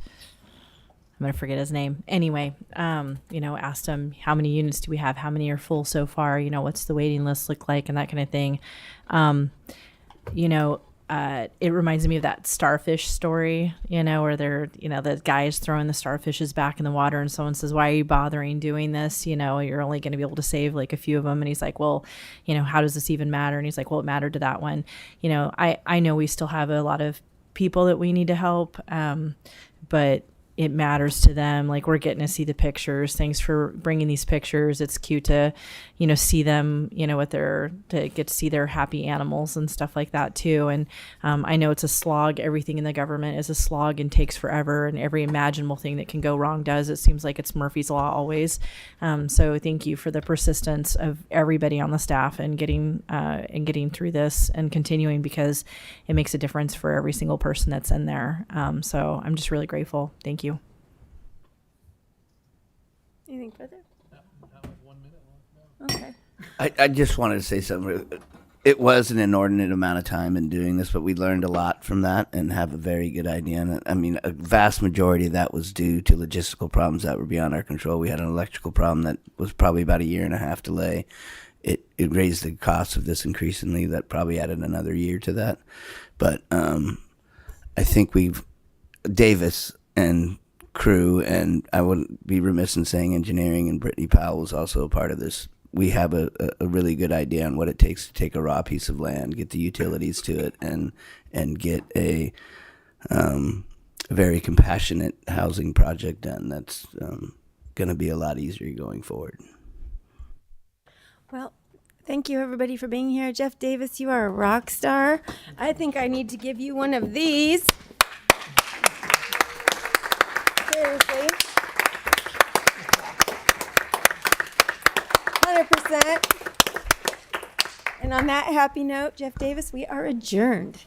S7: I'm going to forget his name. Anyway, asked him, how many units do we have? How many are full so far? What's the waiting list look like, and that kind of thing. It reminds me of that starfish story, where they're, the guy is throwing the starfishes back in the water, and someone says, why are you bothering doing this? You're only going to be able to save like a few of them. And he's like, well, how does this even matter? And he's like, well, it mattered to that one. I know we still have a lot of people that we need to help, but it matters to them. Like, we're getting to see the pictures. Thanks for bringing these pictures. It's cute to, see them, to get to see their happy animals and stuff like that too. And I know it's a slog. Everything in the government is a slog and takes forever, and every imaginable thing that can go wrong does. It seems like it's Murphy's Law always. So thank you for the persistence of everybody on the staff and getting through this and continuing, because it makes a difference for every single person that's in there. So I'm just really grateful. Thank you.
S1: Anything further? Okay.
S18: I just wanted to say something. It was an inordinate amount of time in doing this, but we learned a lot from that and have a very good idea. And I mean, a vast majority of that was due to logistical problems that were beyond our control. We had an electrical problem that was probably about 1.5 years delay. It raised the cost of this increasingly. That probably added another year to that. But I think Davis and crew, and I wouldn't be remiss in saying engineering, and Brittany Powell was also a part of this. We have a really good idea on what it takes to take a raw piece of land, get the utilities to it, and get a very compassionate housing project done. That's going to be a lot easier going forward.
S1: Well, thank you everybody for being here. Jeff Davis, you are a rock star. I think I need to give you one of these. Seriously. 100%. And on that happy note, Jeff Davis, we are adjourned.